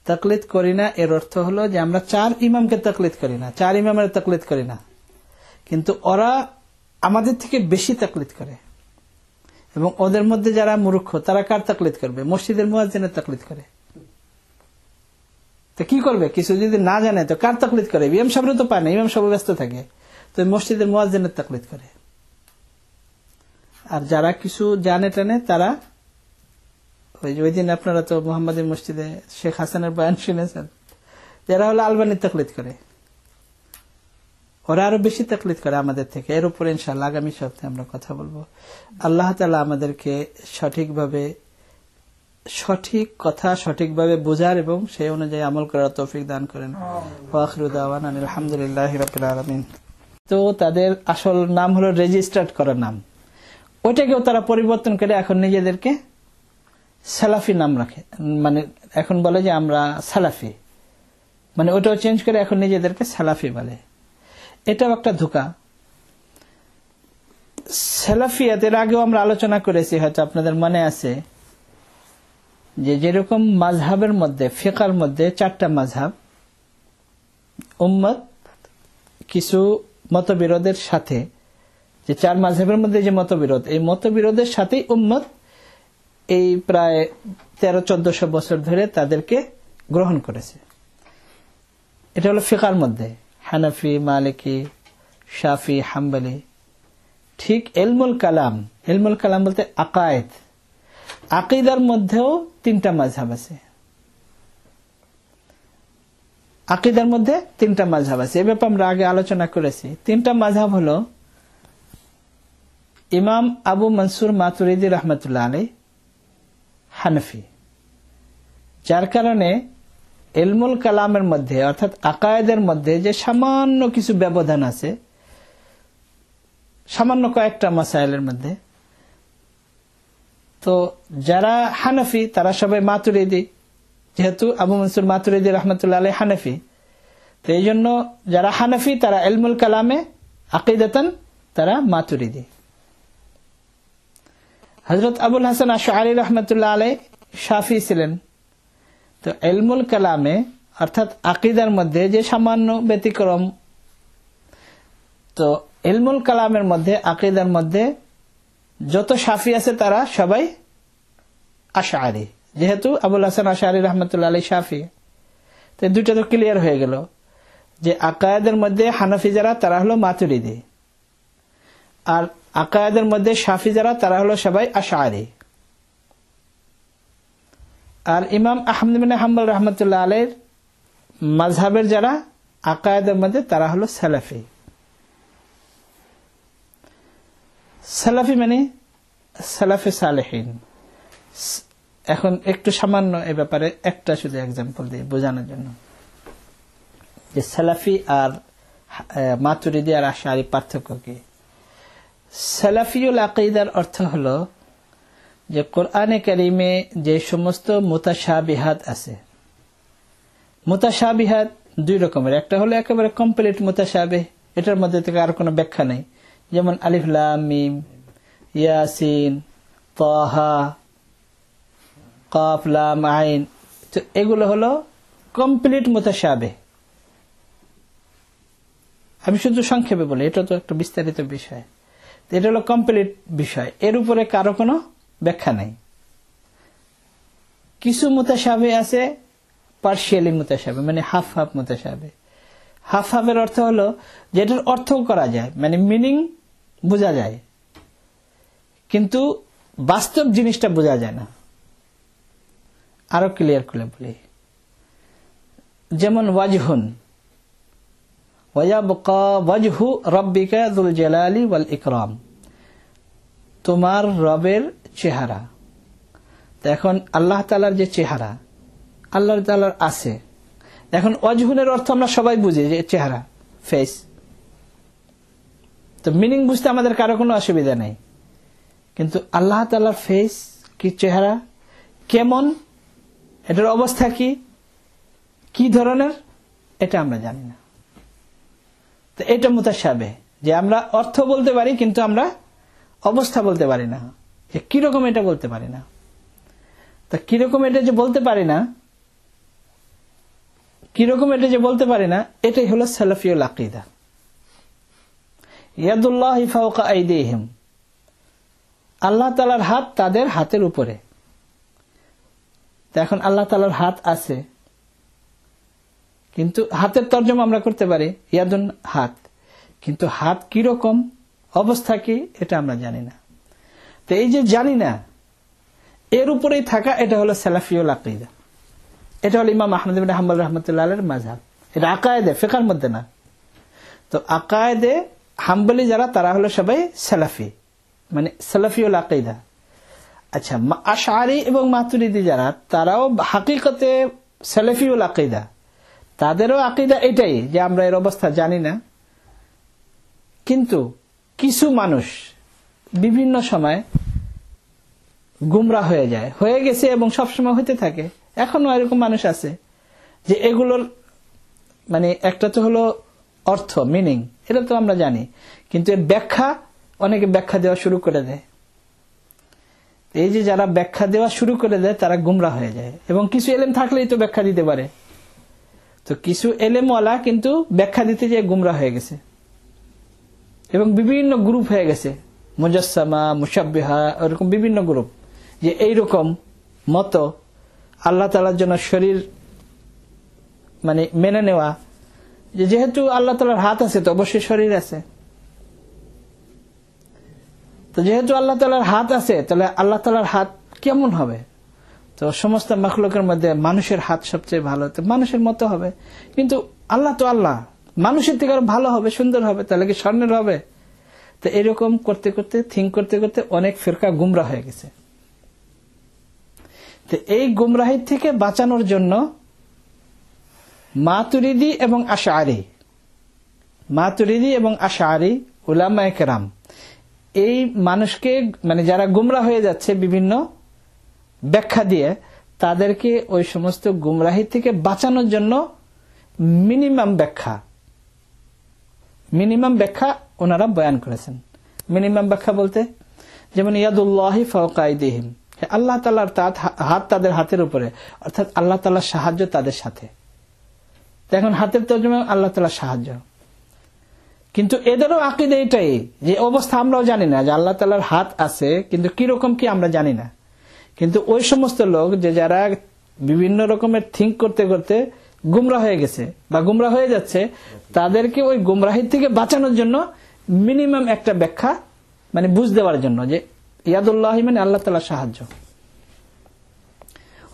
তাকলিদ করি না এর অর্থ হলো যে আমরা 4 ইমামকে তাকলিদ করি না, 4 ইমামের তাকলিদ করি না, কিন্তু ওরা আমাদের থেকে বেশি তাকলিদ করে। এবং ওদের মধ্যে যারা মূর্খ তারা কার তাকলিদ করবে? মসজিদের মুয়াজ্জিনের তাকলিদ করে। তো কি করবে? কিছু যদি না জানে তো কার তাকলিদ করে? ইমাম সাহেবও তো পায় না, ইমাম সাহেব ব্যস্ত থাকে, তো মসজিদের মুয়াজ্জিনের তাকলিদ করে। আর যারা কিছু জানে টানে তারা ওই দিন আপনারা তো মোহাম্মদী মসজিদে শেখ হাসানের বয়ান শুনেছেন, যারা হলো আলবানির তাকলিদ করে, ওরা আরো বেশি তাকলিদ করে আমাদের থেকে। এর উপরে ইনশাআল্লাহ আগামী সপ্তাহে আমরা কথা বলবো। আল্লাহ তাআলা আমাদেরকে সঠিকভাবে সঠিক কথা সঠিকভাবে বোঝার এবং সেই অনুযায়ী আমল করার তৌফিক দান করেন। ওয়া আখিরু দাওয়ানা আলহামদুলিল্লাহি রাব্বিল আলামিন। তো তাদের আসল নাম হলো রেজিস্টার্ড করা নাম, ওইটাকেও তারা পরিবর্তন করে এখন নিজেদেরকে সালাফি নাম রাখে। মানে এখন বলে যে আমরা সালাফি, মানে ওটাও চেঞ্জ করে এখন নিজেদেরকে সালাফি বলে। এটাও একটা ধোঁকা। সালাফিয়াতের আগেও আমরা আলোচনা করেছি, হয়তো আপনাদের মনে আছে, যে যেরকম মাযহাবের মধ্যে ফিকহের মধ্যে 4টা মাযহাব, উম্মত কিছু মতবিরোধের সাথে, যে 4 মাযহাবের মধ্যে যে মতবিরোধ, এই মতবিরোধের সাথেই উম্মত এই প্রায় 1300-1400 বছর ধরে তাদেরকে গ্রহণ করেছে। এটা হলো ফিকহের মধ্যে হানাফি, মালিকি, শাফি, হাম্বলি। ঠিক ইলমুল কালাম, ইলমুল কালাম বলতে আকায়েদ, আকীদার মধ্যেও 3টা মাযহাব আছে। আকীদার মধ্যে 3টা মাযহাব আছে, এ ব্যাপারে আমরা আগে আলোচনা করেছি। 3টা মাযহাব হলো ইমাম আবু মনসুর মাতুরিদি রাহমাতুল্লাহ আলাইহি হানাফি, যার কারণে ইলমুল কালামের মধ্যে অর্থাৎ আকায়েদের মধ্যে যে সামান্য কিছু ব্যবধান আছে, সামান্য কয়েকটা মাসাইলের মধ্যে, তো যারা হানাফি তারা সবাই মাতুরিদি, যেহেতু আবু মনসুর মাতুরিদি রাহমাতুল্লাহ আলাইহি হানাফি, তো এই জন্য যারা হানাফি তারা ইলমুল কালামে আকীদাতান তারা মাতুরিদি। হযরত আবুল হাসান আশআরী রাহমাতুল্লাহ আলাইহি শাফি ছিলেন। তো ইলমুল কালামে অর্থাৎ আকীদার মধ্যে যে সামান্য ব্যতিক্রম, তো ইলমুল কালামের মধ্যে আকীদার মধ্যে যত শাফি আছে তারা সবাই আশআরী, যেহেতু আবুল হাসান আশআরী রাহমাতুল্লাহ আলাইহি শাফি। তো দুইটা তো ক্লিয়ার হয়ে গেল যে আকায়েদের মধ্যে হানাফি যারা তারা হলো মাতুরিদি, আর আকায়েদের মধ্যে শাফি যারা তারা হলো সবাই আশআরী। আর ইমাম আহমদ বিন হাম্বল রাহমাতুল্লাহ আলাইহির মাযহাবের যারা আকায়েদের মধ্যে তারা হলো সালাফি। সালাফি মানে সালাফে সালেহিন। এখন একটু সামান্য এ ব্যাপারে একটা শুধু এক্সাম্পল দিয়ে বোঝানোর জন্য, যে সালাফি আর মাতুরিদি আর আশআরী পার্থক্য কি। সালাফিউল আকীদার অর্থ হলো যে কোরআনে কারিমে যে সমস্ত মুতাশাবিহাত আছে, মুতাশাবিহাত দুই রকমের, একটা হলো একেবারে কমপ্লিট মুতাশাবিহ, এটার মধ্যে থেকে আর কোনো ব্যাখ্যা নেই, যেমন আলিফ লাম মিম, ইয়াসিন, তাহা, কাফ লাম আইন, তো এগুলো হলো কমপ্লিট মুতাশাবিহ। আমি শুধু সংক্ষেপে বলি, এটা তো একটা বিস্তারিত বিষয়, এটা হলো কমপ্লিট বিষয়, এর উপরে কারো কোনো ব্যাখ্যা নাই। কিছু মুতাশাবিহ আছে পার্শিয়ালি মুতাশাবিহ, মানে হাফ হাফ মুতাশাবিহ। হাফ হাফের অর্থ হলো যেটার অর্থ করা যায়, মানে মিনিং বোঝা যায়, কিন্তু বাস্তব জিনিসটা বোঝা যায় না। আরো ক্লিয়ার করে বলি, যেমন ওয়াজহুন, ওয়ায়াবকা ওয়াজহু রাব্বিকা যুল জালালি ওয়াল ইকরাম, তোমার রবের চেহারা। তো এখন আল্লাহ তাআলার যে চেহারা আল্লাহ তাআলার আছে, এখন ওয়াজহুনের অর্থ আমরা সবাই বুঝি যে চেহারা, ফেস, তো মিনিং বুঝতে আমাদের কারো কোনো অসুবিধা নেই, কিন্তু আল্লাহ তাআলার ফেস কি, চেহারা কেমন, এটার অবস্থা কি, কি ধরনের, এটা আমরা জানি না। তো এটা মুতাশাবিহ, যে আমরা অর্থ বলতে পারি কিন্তু আমরা অবস্থা বলতে পারি না, যে কিরকম এটা বলতে পারি না। তা কিরকম এটা যে বলতে পারি না, কিরকম এটা যে বলতে পারি না, এটাই হলো সালাফিউল আকীদা। ইয়াদুল্লাহি ফাওকা আইদিহিম, আল্লাহ তাআলার হাত তাদের হাতের উপরে। তো এখন আল্লাহ তাআলার হাত আছে, কিন্তু হাতের তর্জমা আমরা করতে পারি ইয়াদুন, হাত, কিন্তু হাত কিরকম, অবস্থা কি, এটা আমরা জানি না। তো এই যে জানি না, এর উপরেই থাকা, এটা হলো সালাফিউল আকীদা। এটা হলো ইমাম আহমদ ইবনে হাম্বল রাহমাতুল্লাহ আলাইহির মাযহাব। এটা আকায়েদে, ফিকহের মধ্যে না। তো আকায়েদে হাম্বলি যারা, তারা হলো সবাই সালাফি, মানে সালাফিউল আকীদা। আচ্ছা, আশআরী এবং মাতুরিদি যারা, তারাও হাকিকতে সালাফিউল আকীদা, তাদেরও আকীদা এটাই যে আমরা এর অবস্থা জানি না। কিন্তু কিছু মানুষ বিভিন্ন সময় গুমরা হয়ে যায়, হয়ে গেছে এবং সবসময় হতে থাকে, এখনো এরকম মানুষ আছে যে এগুলোর মানে একটা তো হলো অর্থ, মিনিং, এটা তো আমরা জানি, কিন্তু এর ব্যাখ্যা অনেকে ব্যাখ্যা দেওয়া শুরু করে দেয়। এই যে যারা ব্যাখ্যা দেওয়া শুরু করে দেয়, তারা গুমরা হয়ে যায়। এবং কিছু এলেম থাকলেই তো ব্যাখ্যা দিতে পারে, তো কিছু এলেমওয়ালা কিন্তু ব্যাখ্যা দিতে যেয়ে গুমরা হয়ে গেছে এবং বিভিন্ন গ্রুপ হয়ে গেছে, মুজাসসামা, মুশাব্বিহা, এরকম বিভিন্ন গ্রুপ, যে এইরকম মত আল্লাহ তাআলার জন্য শরীর মানে মেনে নেওয়া, যে যেহেতু আল্লাহ তাআলার হাত আছে তো অবশ্যই শরীর আছে, তো যেহেতু আল্লাহ তাআলার হাত আছে তাহলে আল্লাহ তাআলার হাত কেমন হবে, তো সমস্ত মাখলুকের মধ্যে মানুষের হাত সবচেয়ে ভালো, তো মানুষের মতো হবে, কিন্তু আল্লাহ তো আল্লাহ, মানুষের থেকে আরো ভালো হবে, সুন্দর হবে, তাহলে কি স্বর্ণের হবে। তো এরকম করতে করতে, থিঙ্ক করতে করতে অনেক ফিরকা গুমরা হয়ে গেছে। তো এই গুমরাহির থেকে বাঁচানোর জন্য মাতুরিদি এবং আশআরী উলামায়ে কেরাম এই মানুষকে, মানে যারা গুমরা হয়ে যাচ্ছে বিভিন্ন ব্যাখ্যা দিয়ে, তাদেরকে ওই সমস্ত গুমরাহি থেকে বাঁচানোর জন্য মিনিমাম ব্যাখ্যা ওনারা বয়ান করেছেন। মিনিমাম ব্যাখ্যা বলতে, যেমন ইয়াদুল্লাহি ফাওকা আইদিহিম, আল্লাহ তাআলার হাত তাদের হাতের উপরে, অর্থাৎ আল্লাহ তাআলার সাহায্য তাদের সাথে। এখন হাতের তর্জমা আল্লাহ তাআলার সাহায্য, কিন্তু এদেরও আকীদা এটাই যে অবস্থা আমরাও জানি না, যে আল্লাহ তাআলার হাত আছে কিন্তু কিরকম কি আমরা জানি না। কিন্তু ওই সমস্ত লোক যে যারা বিভিন্ন রকমের থিঙ্ক করতে করতে গুমরা হয়ে গেছে বা গুমরা হয়ে যাচ্ছে, তাদেরকে ওই গুমরাহির থেকে বাঁচানোর জন্য মিনিমাম একটা ব্যাখ্যা, মানে বুঝ দেওয়ার জন্য, যে ইয়াদুল্লাহি মানে আল্লাহ তাআলার সাহায্য,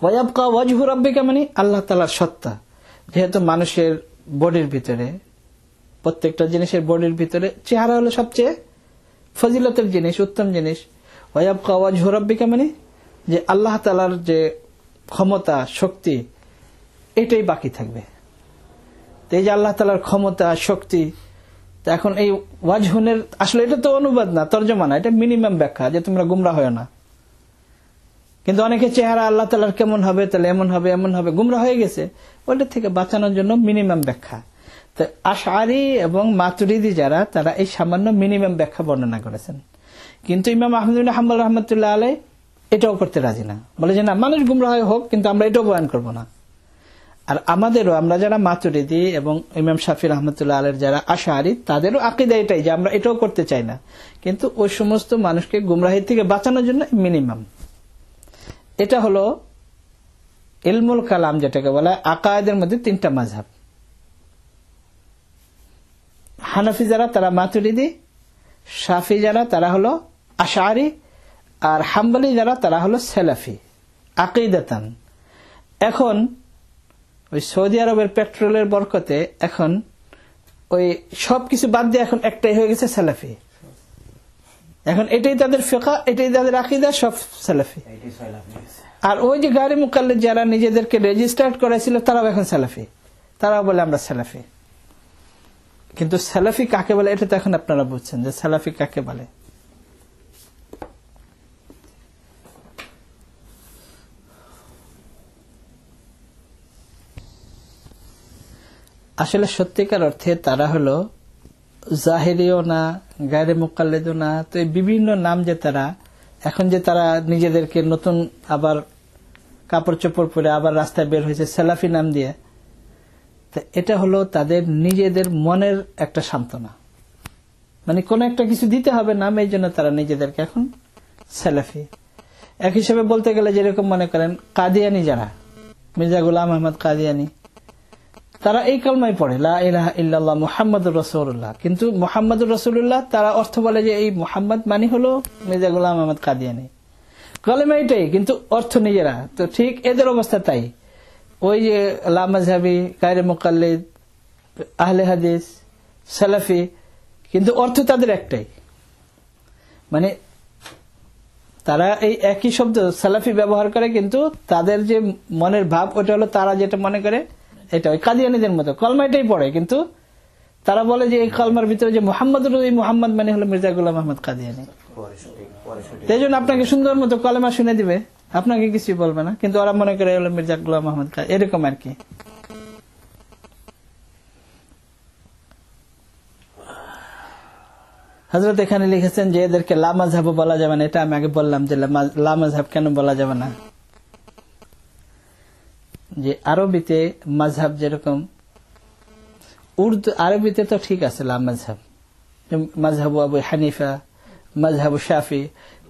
ওয়ায়াবকা ওয়াজহু রাব্বিকা মানে আল্লাহ তাআলার সত্তা। যেহেতু মানুষের বডির ভিতরে, প্রত্যেকটা জিনিসের বডির ভিতরে চেহারা হলো সবচেয়ে ফজিলতের জিনিস, উত্তম জিনিস। ওয়ায়াবকা ওয়াজহু রাব্বিকা মানে যে আল্লাহ তাআলার যে ক্ষমতা, শক্তি, এটাই বাকি থাকবে। এই যে আল্লাহ তাআলার ক্ষমতা, শক্তি, তো এখন এই ওয়াজহুনের আসলে এটা তো অনুবাদ না, তর্জমা না, এটা মিনিমাম ব্যাখ্যা, যে তোমরা গুমরা হয় না। কিন্তু অনেকে চেহারা আল্লাহ তাআলার কেমন হবে, তাহলে এমন হবে এমন হবে, গুমরা হয়ে গেছে। ওইটা থেকে বাঁচানোর জন্য মিনিমাম ব্যাখ্যা। তো আশআরি এবং মাতুরিদি যারা, তারা এই সামান্য মিনিমাম ব্যাখ্যা বর্ণনা করেছেন। কিন্তু ইমাম আহমদ বিন হাম্বল রাহমাতুল্লাহ আলাইহি এটাও করতে রাজি না, বলে যে না, মানুষ গুমরা হয় হোক, কিন্তু আমরা এটাও বয়ান করব না। আর আমাদেরও, আমরা যারা মাতুরিদি এবং ইমাম শাফি রহমতুল্লাহ আলাইহির যারা আশআরি, তাদেরও আকীদা এটাই যে আমরা এটাও করতে চাই না, কিন্তু ওই সমস্ত মানুষকে গুমরাহি থেকে বাঁচানোর জন্য মিনিমাম। এটা হলো ইলমুল কালাম, যেটাকে বলা হয় আকায়েদের মধ্যে 3টা মাযহাব। হানাফি যারা, তারা মাতুরিদি, শাফি যারা, তারা হলো আশআরি, আর হাম্বলি যারা, তারা হলো সালাফি আকীদাতান। এখন ওই সৌদি আরবের পেট্রোলের বরকতে এখন ওই সবকিছু বাদ দিয়ে এখন একটাই হয়ে গেছে সালাফি। এখন এটাই তাদের ফিকহ, এটাই তাদের আকীদা, সব সালাফি। আর ওই যে গায়রে মুকাল্লিদ যারা নিজেদেরকে রেজিস্টার্ড করেছিল, তারাও এখন সালাফি, তারাও বলে আমরা সালাফি। কিন্তু সালাফি কাকে বলে এটা তো এখন আপনারা বুঝছেন যে সালাফি কাকে বলে। আসলে সত্যিকার অর্থে তারা হলো জাহেরিও না, গায়রে মুকাল্লিদও না। তো এই বিভিন্ন নাম যে তারা এখন, যে তারা নিজেদেরকে নতুন আবার কাপড় চোপড় পরে আবার রাস্তায় বের হয়েছে সালাফি নাম দিয়ে, তো এটা হলো তাদের নিজেদের মনের একটা সান্ত্বনা। মানে কোন একটা কিছু দিতে হবে নাম, এই জন্য তারা নিজেদেরকে এখন সালাফি। এক হিসেবে বলতে গেলে যেরকম মনে করেন কাদিয়ানি যারা, মির্জা গোলাম আহমদ কাদিয়ানি, তারা এই কালমাই পড়ে লা ইলাহা ইল্লাল্লাহ মুহাম্মাদুর রাসূলুল্লাহ, কিন্তু মুহাম্মাদুর রাসূলুল্লাহ তারা অর্থ বলে যে এই মুহাম্মদ মানে হলো মির্জা গোলাম আহমদ কাদিয়ানি। কালেমা এটাই, কিন্তু অর্থ নিজেরা। তো ঠিক এদের অবস্থা তাই। ওই যে লা মাযহাবি, গায়রে মুকাল্লিদ, আহলে হাদিস, সালাফি, কিন্তু অর্থ তাদের একটাই। মানে তারা এই একই শব্দ সালাফি ব্যবহার করে, কিন্তু তাদের যে মনের ভাব ওটা হলো তারা যেটা মনে করে এটা। ওই কাদিয়ানীদের মতো কলমা এটাই পড়ে, কিন্তু তারা বলে যে এই কলমার ভিতরে যে মুহাম্মদুর, এই মুহাম্মদ মানে হলো মির্জা গোলাম আহমদ কাদিয়ানী। এই জন্য আপনাকে সুন্দর মতো কলেমা শুনে দিবে, আপনাকে কিছু বলবে না, কিন্তু ওরা মনে করে হলো মির্জা গোলাম আহমদ কাদিয়ানী, এরকম আর কি। হযরত এখানে লিখেছেন যে এদেরকে লা মাযহাব বলা যাবে না। এটা আমি আগে বললাম যে লা মাযহাব কেন বলা যাবে না। যে আরবিতে মাযহাব যেরকম, উর্দু আরবিতে তো ঠিক আছে লা মাযহাব, মাযহাবু আবু হানিফা, মাযহাবু শাফি,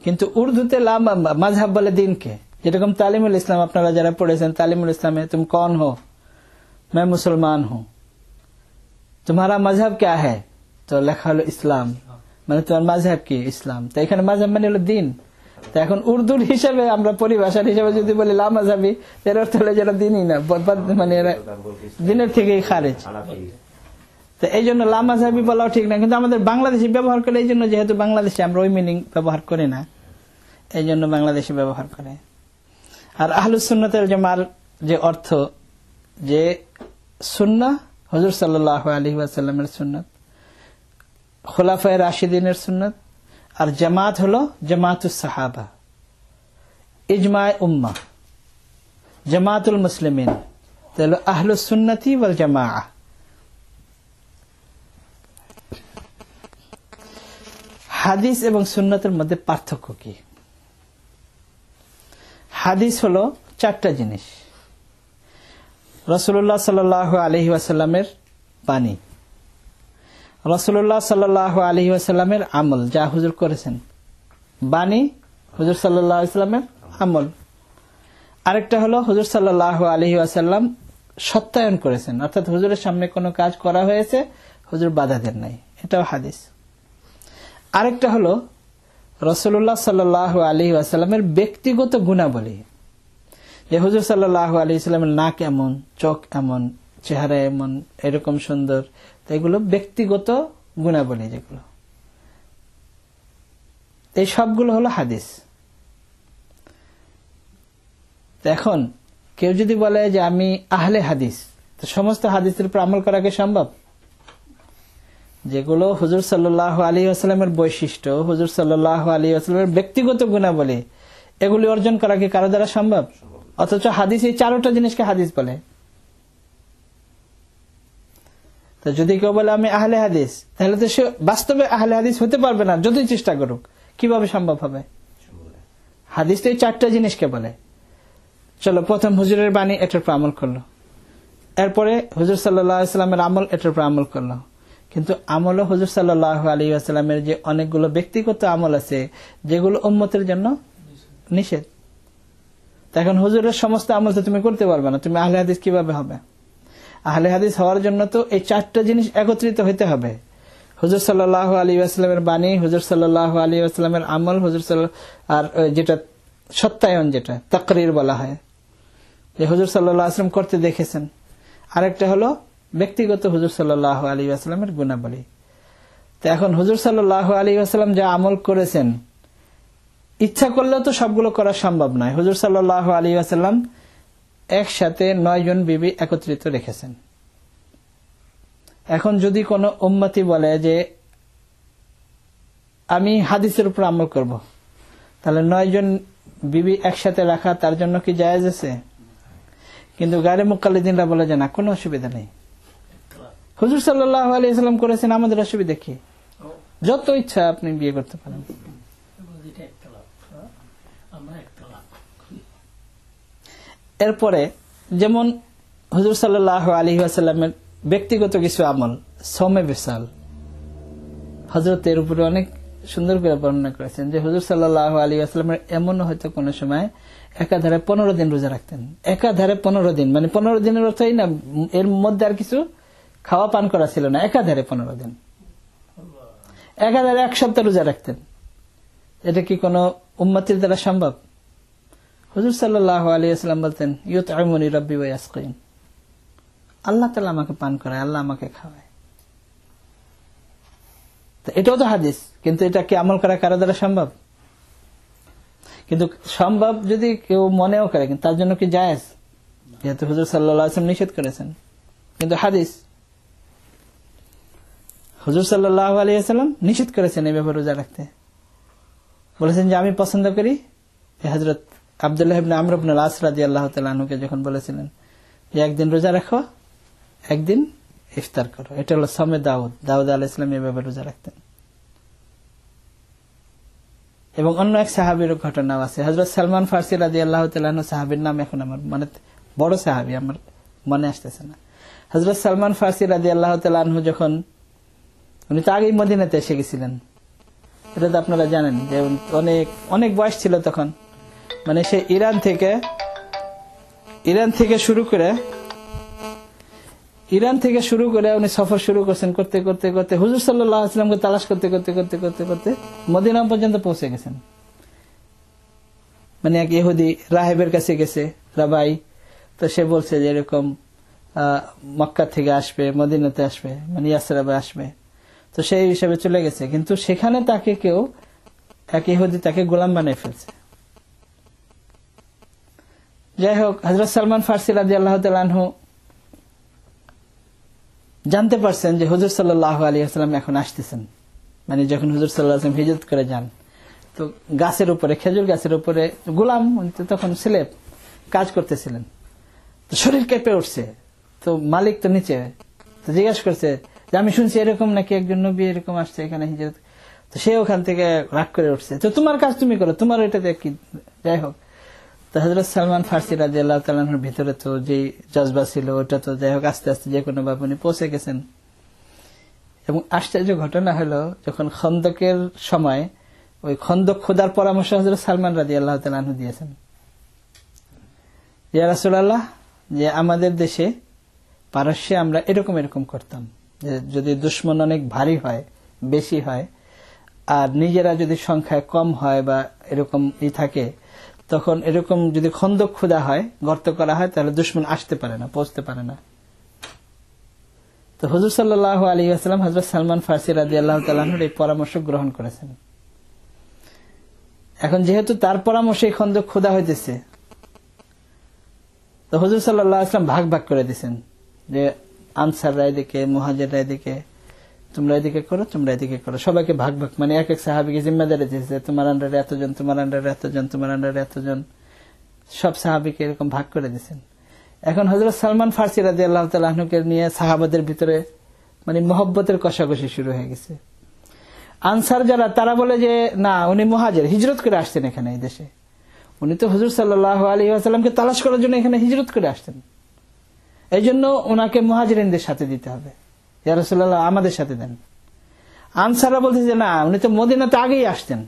কিন্তু উর্দুতে লা মাযহাব বলে দিনকে। যেরকম তালিমুল ইসলাম আপনারা যারা পড়েছেন, তালিমুল ইসলামে তুম কौन हो, मैं मुसलमान हूं, तुम्हारा मजहब क्या है, তো লেখা হলো ইসলাম, মানে তোমার মাযহাব কি? ইসলাম। তো এখানে মাযহাব মানে হলো দিন। তো এখন উর্দুর হিসাবে আমরা পরিভাষার হিসাবে যদি বলি লা মাযহাবি, এর অর্থ হলো যেটা দিনই না, মানে এরা দিনের থেকেই খারিজ। তো এই জন্য লা মাযহাবি বলাও ঠিক না, কিন্তু আমাদের বাংলাদেশি ব্যবহার করে, এই জন্য যেহেতু বাংলাদেশে আমরা ওই মিনিং ব্যবহার করি না, এই জন্য বাংলাদেশি ব্যবহার করে। আর আহলুস সুন্নাতের জামার যে অর্থ, যে সুন্নাহ হুজুর সাল্লাল্লাহু আলাইহি ওয়াসাল্লামের সুন্নাত, খুলাফায়ে রাশিদিনের সুন্নাত, আর জামাত হলো জামাতুস সাহাবা, ইজমায়ে উম্মাহ, জামাতুল মুসলিমিন, তাহলে আহলুস সুন্নতি ওয়াল জামাআহ। হাদিস এবং সুন্নতের মধ্যে পার্থক্য কি? হাদিস হলো 4টা জিনিস। রাসূলুল্লাহ সাল্লাল্লাহু আলাইহি ওয়াসাল্লামের বাণী, রাসূলুল্লাহ সাল্লাল্লাহু আলাইহি ওয়াসাল্লামের আমল, যা হুজুর করেছেন, বাণী হুজুর সাল্লাল্লাহু আলাইহি ওয়াসাল্লামের আমল। আরেকটা হলো হুজুর সাল্লাল্লাহু আলাইহি ওয়াসাল্লাম সত্যায়ন করেছেন, অর্থাৎ হুজুরের সামনে কোনো কাজ করা হয়েছে, হুজুর বাধা দেন নাই, এটাও হাদিস। আরেকটা হলো রাসূলুল্লাহ সাল্লাল্লাহু আলাইহি ওয়াসাল্লামের ব্যক্তিগত গুণাবলী, যে হুজুর সাল্লাল্লাহু আলাইহি ওয়াসাল্লামের নাক এমন, চোখ এমন, চেহারা এমন, এরকম সুন্দর, এগুলো ব্যক্তিগত গুণাবলী যেগুলো, এই সবগুলো হলো হাদিস। এখন কেউ যদি বলে যে আমি আহলে হাদিস, তো সমস্ত হাদিসের উপর আমল করা কি সম্ভব? যেগুলো হুজুর সাল্লাল্লাহু আলাইহি ওয়াসাল্লামের বৈশিষ্ট্য, হুজুর সাল্লাল্লাহু আলাইহি ওয়াসাল্লামের ব্যক্তিগত গুণাবলী, এগুলি অর্জন করা কি কারো দ্বারা সম্ভব? অথচ হাদিস এই 4টা জিনিসকে হাদিস বলে। তো যদি কেউ বলে আমি আহলে হাদিস, তাহলে তো সে বাস্তবে আহলে হাদিস হতে পারবে না, যতই চেষ্টা করুক। কিভাবে সম্ভব হবে? হাদিস তো এই 4টা জিনিসকে বলে। চলো, প্রথম হুজুরের বাণী, এটার উপর আমল করলো। এরপরে হুজুর সাল্লাল্লাহু আলাইহি ওয়াসাল্লামের আমল, এটার উপর আমল করলো। কিন্তু আমলও হুজুর সাল্লাল্লাহু আলাইহি ওয়াসাল্লামের যে অনেকগুলো ব্যক্তিগত আমল আছে যেগুলো উম্মতের জন্য নিষেধ। এখন হুজুরের সমস্ত আমল তো তুমি করতে পারবে না, তুমি আহলে হাদিস কিভাবে হবে? আহলে হাদিস হওয়ার জন্য তো এই 4টা জিনিস একত্রিত হইতে হবে। হুজুর সাল্লাল্লাহু আলাইহি ওয়াসাল্লামের বাণী, হুজুর সাল্লাল্লাহু আলাইহি ওয়াসাল্লামের আমল, আর যেটা সত্যায়ন, যেটা তাকরীর বলা হয়, যে হুজুর সাল্লাল্লাহু আলাইহি ওয়াসাল্লাম করতে দেখেছেন। আরেকটা হলো ব্যক্তিগত হুজুর সাল্লাল্লাহু আলাইহি ওয়াসাল্লামের গুণাবলী। তো এখন হুজুর সাল্লাল্লাহু আলাইহি ওয়াসাল্লাম যা আমল করেছেন, ইচ্ছা করলেও তো সবগুলো করা সম্ভব নয়। হুজুর সাল্লাল্লাহু আলাইহি ওয়াসাল্লাম একসাথে 9 জন বিবি একত্রিত রেখেছেন। এখন যদি কোনো উম্মতি বলে যে আমি হাদিসের উপর আমল করব, তাহলে 9 জন বিবি একসাথে রাখা তার জন্য কি জায়েজ আছে? কিন্তু গায়রে মুকাল্লিদিনরা বলে যে না, কোনো অসুবিধা নেই। হুজুর সাল্লাল্লাহু আলাইহি ওয়াসাল্লাম করেছেন, আমাদের অসুবিধা কি? যত ইচ্ছা আপনি বিয়ে করতে পারেন। এরপরে যেমন হুজুর সাল্লাল্লাহু আলাইহি ওয়াসাল্লামের ব্যক্তিগত কিছু আমল, সওমে বিসাল, হযরতের উপরে অনেক সুন্দর করে বর্ণনা করেছেন যে হুজুর সাল্লাল্লাহু আলাইহি ওয়াসাল্লামের এমন হয়তো কোন সময় একাধারে 15 দিন রোজা রাখতেন। একাধারে 15 দিন, মানে 15 দিনের অর্থই না এর মধ্যে আর কিছু খাওয়া পান করা ছিল না। একাধারে 15 দিন, একাধারে 1 সপ্তাহ রোজা রাখতেন। এটা কি কোনো উম্মতের দ্বারা সম্ভব? হুজুর সাল্লাল্লাহু আলাইহি ওয়াসাল্লাম বলতেন, ইউতআমুনি রাব্বি ওয়া ইয়াসকিন, আল্লাহ তাআলা আমাকে পান করায়, আল্লাহ আমাকে খাওয়ায়। তো এটাও তো হাদিস, কিন্তু এটা কি আমল করা কারো দ্বারা সম্ভব? কিন্তু সম্ভব যদি কেউ মনেও করে, কিন্তু তার জন্য কি জায়েজ? যেহেতু হুজুর সাল্লাল্লাহু আলাইহি ওয়াসাল্লাম নিষেধ করেছেন, কিন্তু হাদিস। হুজুর সাল্লাল্লাহু আলাইহি ওয়াসাল্লাম নিষেধ করেছেন এই ব্যাপারে রোজা রাখতে। বলেছেন যে আমি পছন্দ করি। হযরত আব্দুল্লাহ ইবনে আমর ইবনে আল-আস রাদিয়াল্লাহু তাআলা আনহুকে যখন বলেছিলেন যে একদিন রোজা রাখো, একদিন ইফতার করো, এটা হলো সামে দাউদ। দাউদ আলাইহিস সালাম এই ব্যাপারে রোজা রাখতেন। এবং অন্য এক সাহাবীর ঘটনাও আছে। হযরত সালমান ফারসি রাদিয়াল্লাহু তাআলা আনহু, সাহাবীর নাম এখন আমার মানে বড় সাহাবী, আমার মনে আসতেছে না। হযরত সালমান ফারসি রাদিয়াল্লাহু তাআলা আনহু যখন, উনি তো আগেই মদিনাতে এসে গেছিলেন, এটা তো আপনারা জানেন যে অনেক অনেক বয়স ছিল তখন। মানে সে ইরান থেকে শুরু করে উনি সফর শুরু করছেন। করতে করতে করতে হুজুর সাল্লাল্লাহু আলাইহি ওয়াসাল্লামকে তালাশ করতে করতে করতে করতে করতে মদিনা পর্যন্ত পৌঁছে গেছেন। মানে এক ইহুদি রাহেবের কাছে গেছে, রাবাই। তো সে বলছে যে এরকম মক্কা থেকে আসবে, মদিনাতে আসবে, মানে ইয়াসরিবে আসবে। তো সেই হিসাবে চলে গেছে, কিন্তু সেখানে তাকে কেউ, এক ইহুদি তাকে গোলাম বানিয়ে ফেলছে। যাই হোক, হযরত সালমান ফারসি রাদিয়াল্লাহু তাআলা আনহু জানতে পারছেন যে হুজুর সাল্লাল্লাহু আলাইহি ওয়াসাল্লাম এখন আসতেছেন। মানে যখন হুজুর সাল্লাল্লাহু আলাইহি ওয়াসাল্লাম হিজরত করে যান, তো গাছের উপরে, খেজুর গাছের উপরে গোলাম, তখন স্লেভ কাজ করতেছিলেন। তো শরীর কেঁপে উঠছে। তো মালিক তো নিচে, তো জিজ্ঞাসা করছে যে আমি শুনছি এরকম নাকি একজন নবী এরকম আসছে এখানে হিজরত। তো সে ওখান থেকে রাগ করে উঠছে, তো তোমার কাজ তুমি করো, তোমার এটাতে কি। যাই হোক, তো হযরত সালমান ফারসি রাদিয়াল্লাহু তাআলা আনহুর ভিতরে তো যে জজবা ছিল ওটা তো যাই হোক আস্তে আস্তে যে কোনো ভাবে উনি পৌঁছে গেছেন। এবং আশ্চর্য ঘটনা হলো, যখন খন্দকের সময় ওই খন্দক খোদার পরামর্শ হযরত সালমান রাদিয়াল্লাহু তাআলা আনহু দিয়েছেন, ইয়া রাসূলুল্লাহ, যে আমাদের দেশে পারস্যে আমরা এরকম করতাম যে যদি দুশমন অনেক ভারী হয়, বেশি হয়, আর নিজেরা যদি সংখ্যায় কম হয় বা এরকম থাকে, তখন এরকম যদি খন্দক খোদা হয়, গর্ত করা হয়, তাহলে দুশমন আসতে পারে না, পৌঁছতে পারে না। তো হুজুর সাল্লাল্লাহু আলাইহি ওয়াসাল্লাম হযরত সালমান ফারসি রাদিয়াল্লাহু তাআলা আনহুর এই পরামর্শ গ্রহণ করেছেন। এখন যেহেতু তার পরামর্শে খন্দক খোদা হইতেছে, তো হুজুর সাল্লাল্লাহু আলাইহি ওয়াসাল্লাম ভাগ ভাগ করে দিয়েছেন যে আনসাররা এদিকে, মুহাজিররা এদিকে, তোমরা এদিকে করো, তোমরা এদিকে করো, সবাইকে ভাগ ভাগ, মানে এক এক সাহাবিকে জিম্মাদারি দিয়েছে, তোমার আন্ডারে এতজন, তোমার আন্ডারে এতজন, তোমার আন্ডারে এতজন, সব সাহাবিকে এরকম ভাগ করে দিয়েছেন। এখন হযরত সালমান ফার্সি রাদিয়াল্লাহু তাআলা আনহুকে নিয়ে সাহাবাদের ভিতরে মানে মহব্বতের কষাকষি শুরু হয়ে গেছে। আনসার যারা তারা বলে যে না, উনি মুহাজির, হিজরত করে আসছেন এখানে এই দেশে, উনি তো হুজুর সাল্লাল্লাহু আলাইহি ওয়াসাল্লামকে তালাশ করার জন্য এখানে হিজরত করে আসছেন, এই জন্য ওনাকে মুহাজিরিনদের সাথে দিতে হবে, ইয়া রাসূলুল্লাহ আমাদের সাথে দেন। আনসাররা বলছে যে না, উনি তো মদিনাতে আগেই আসতেন,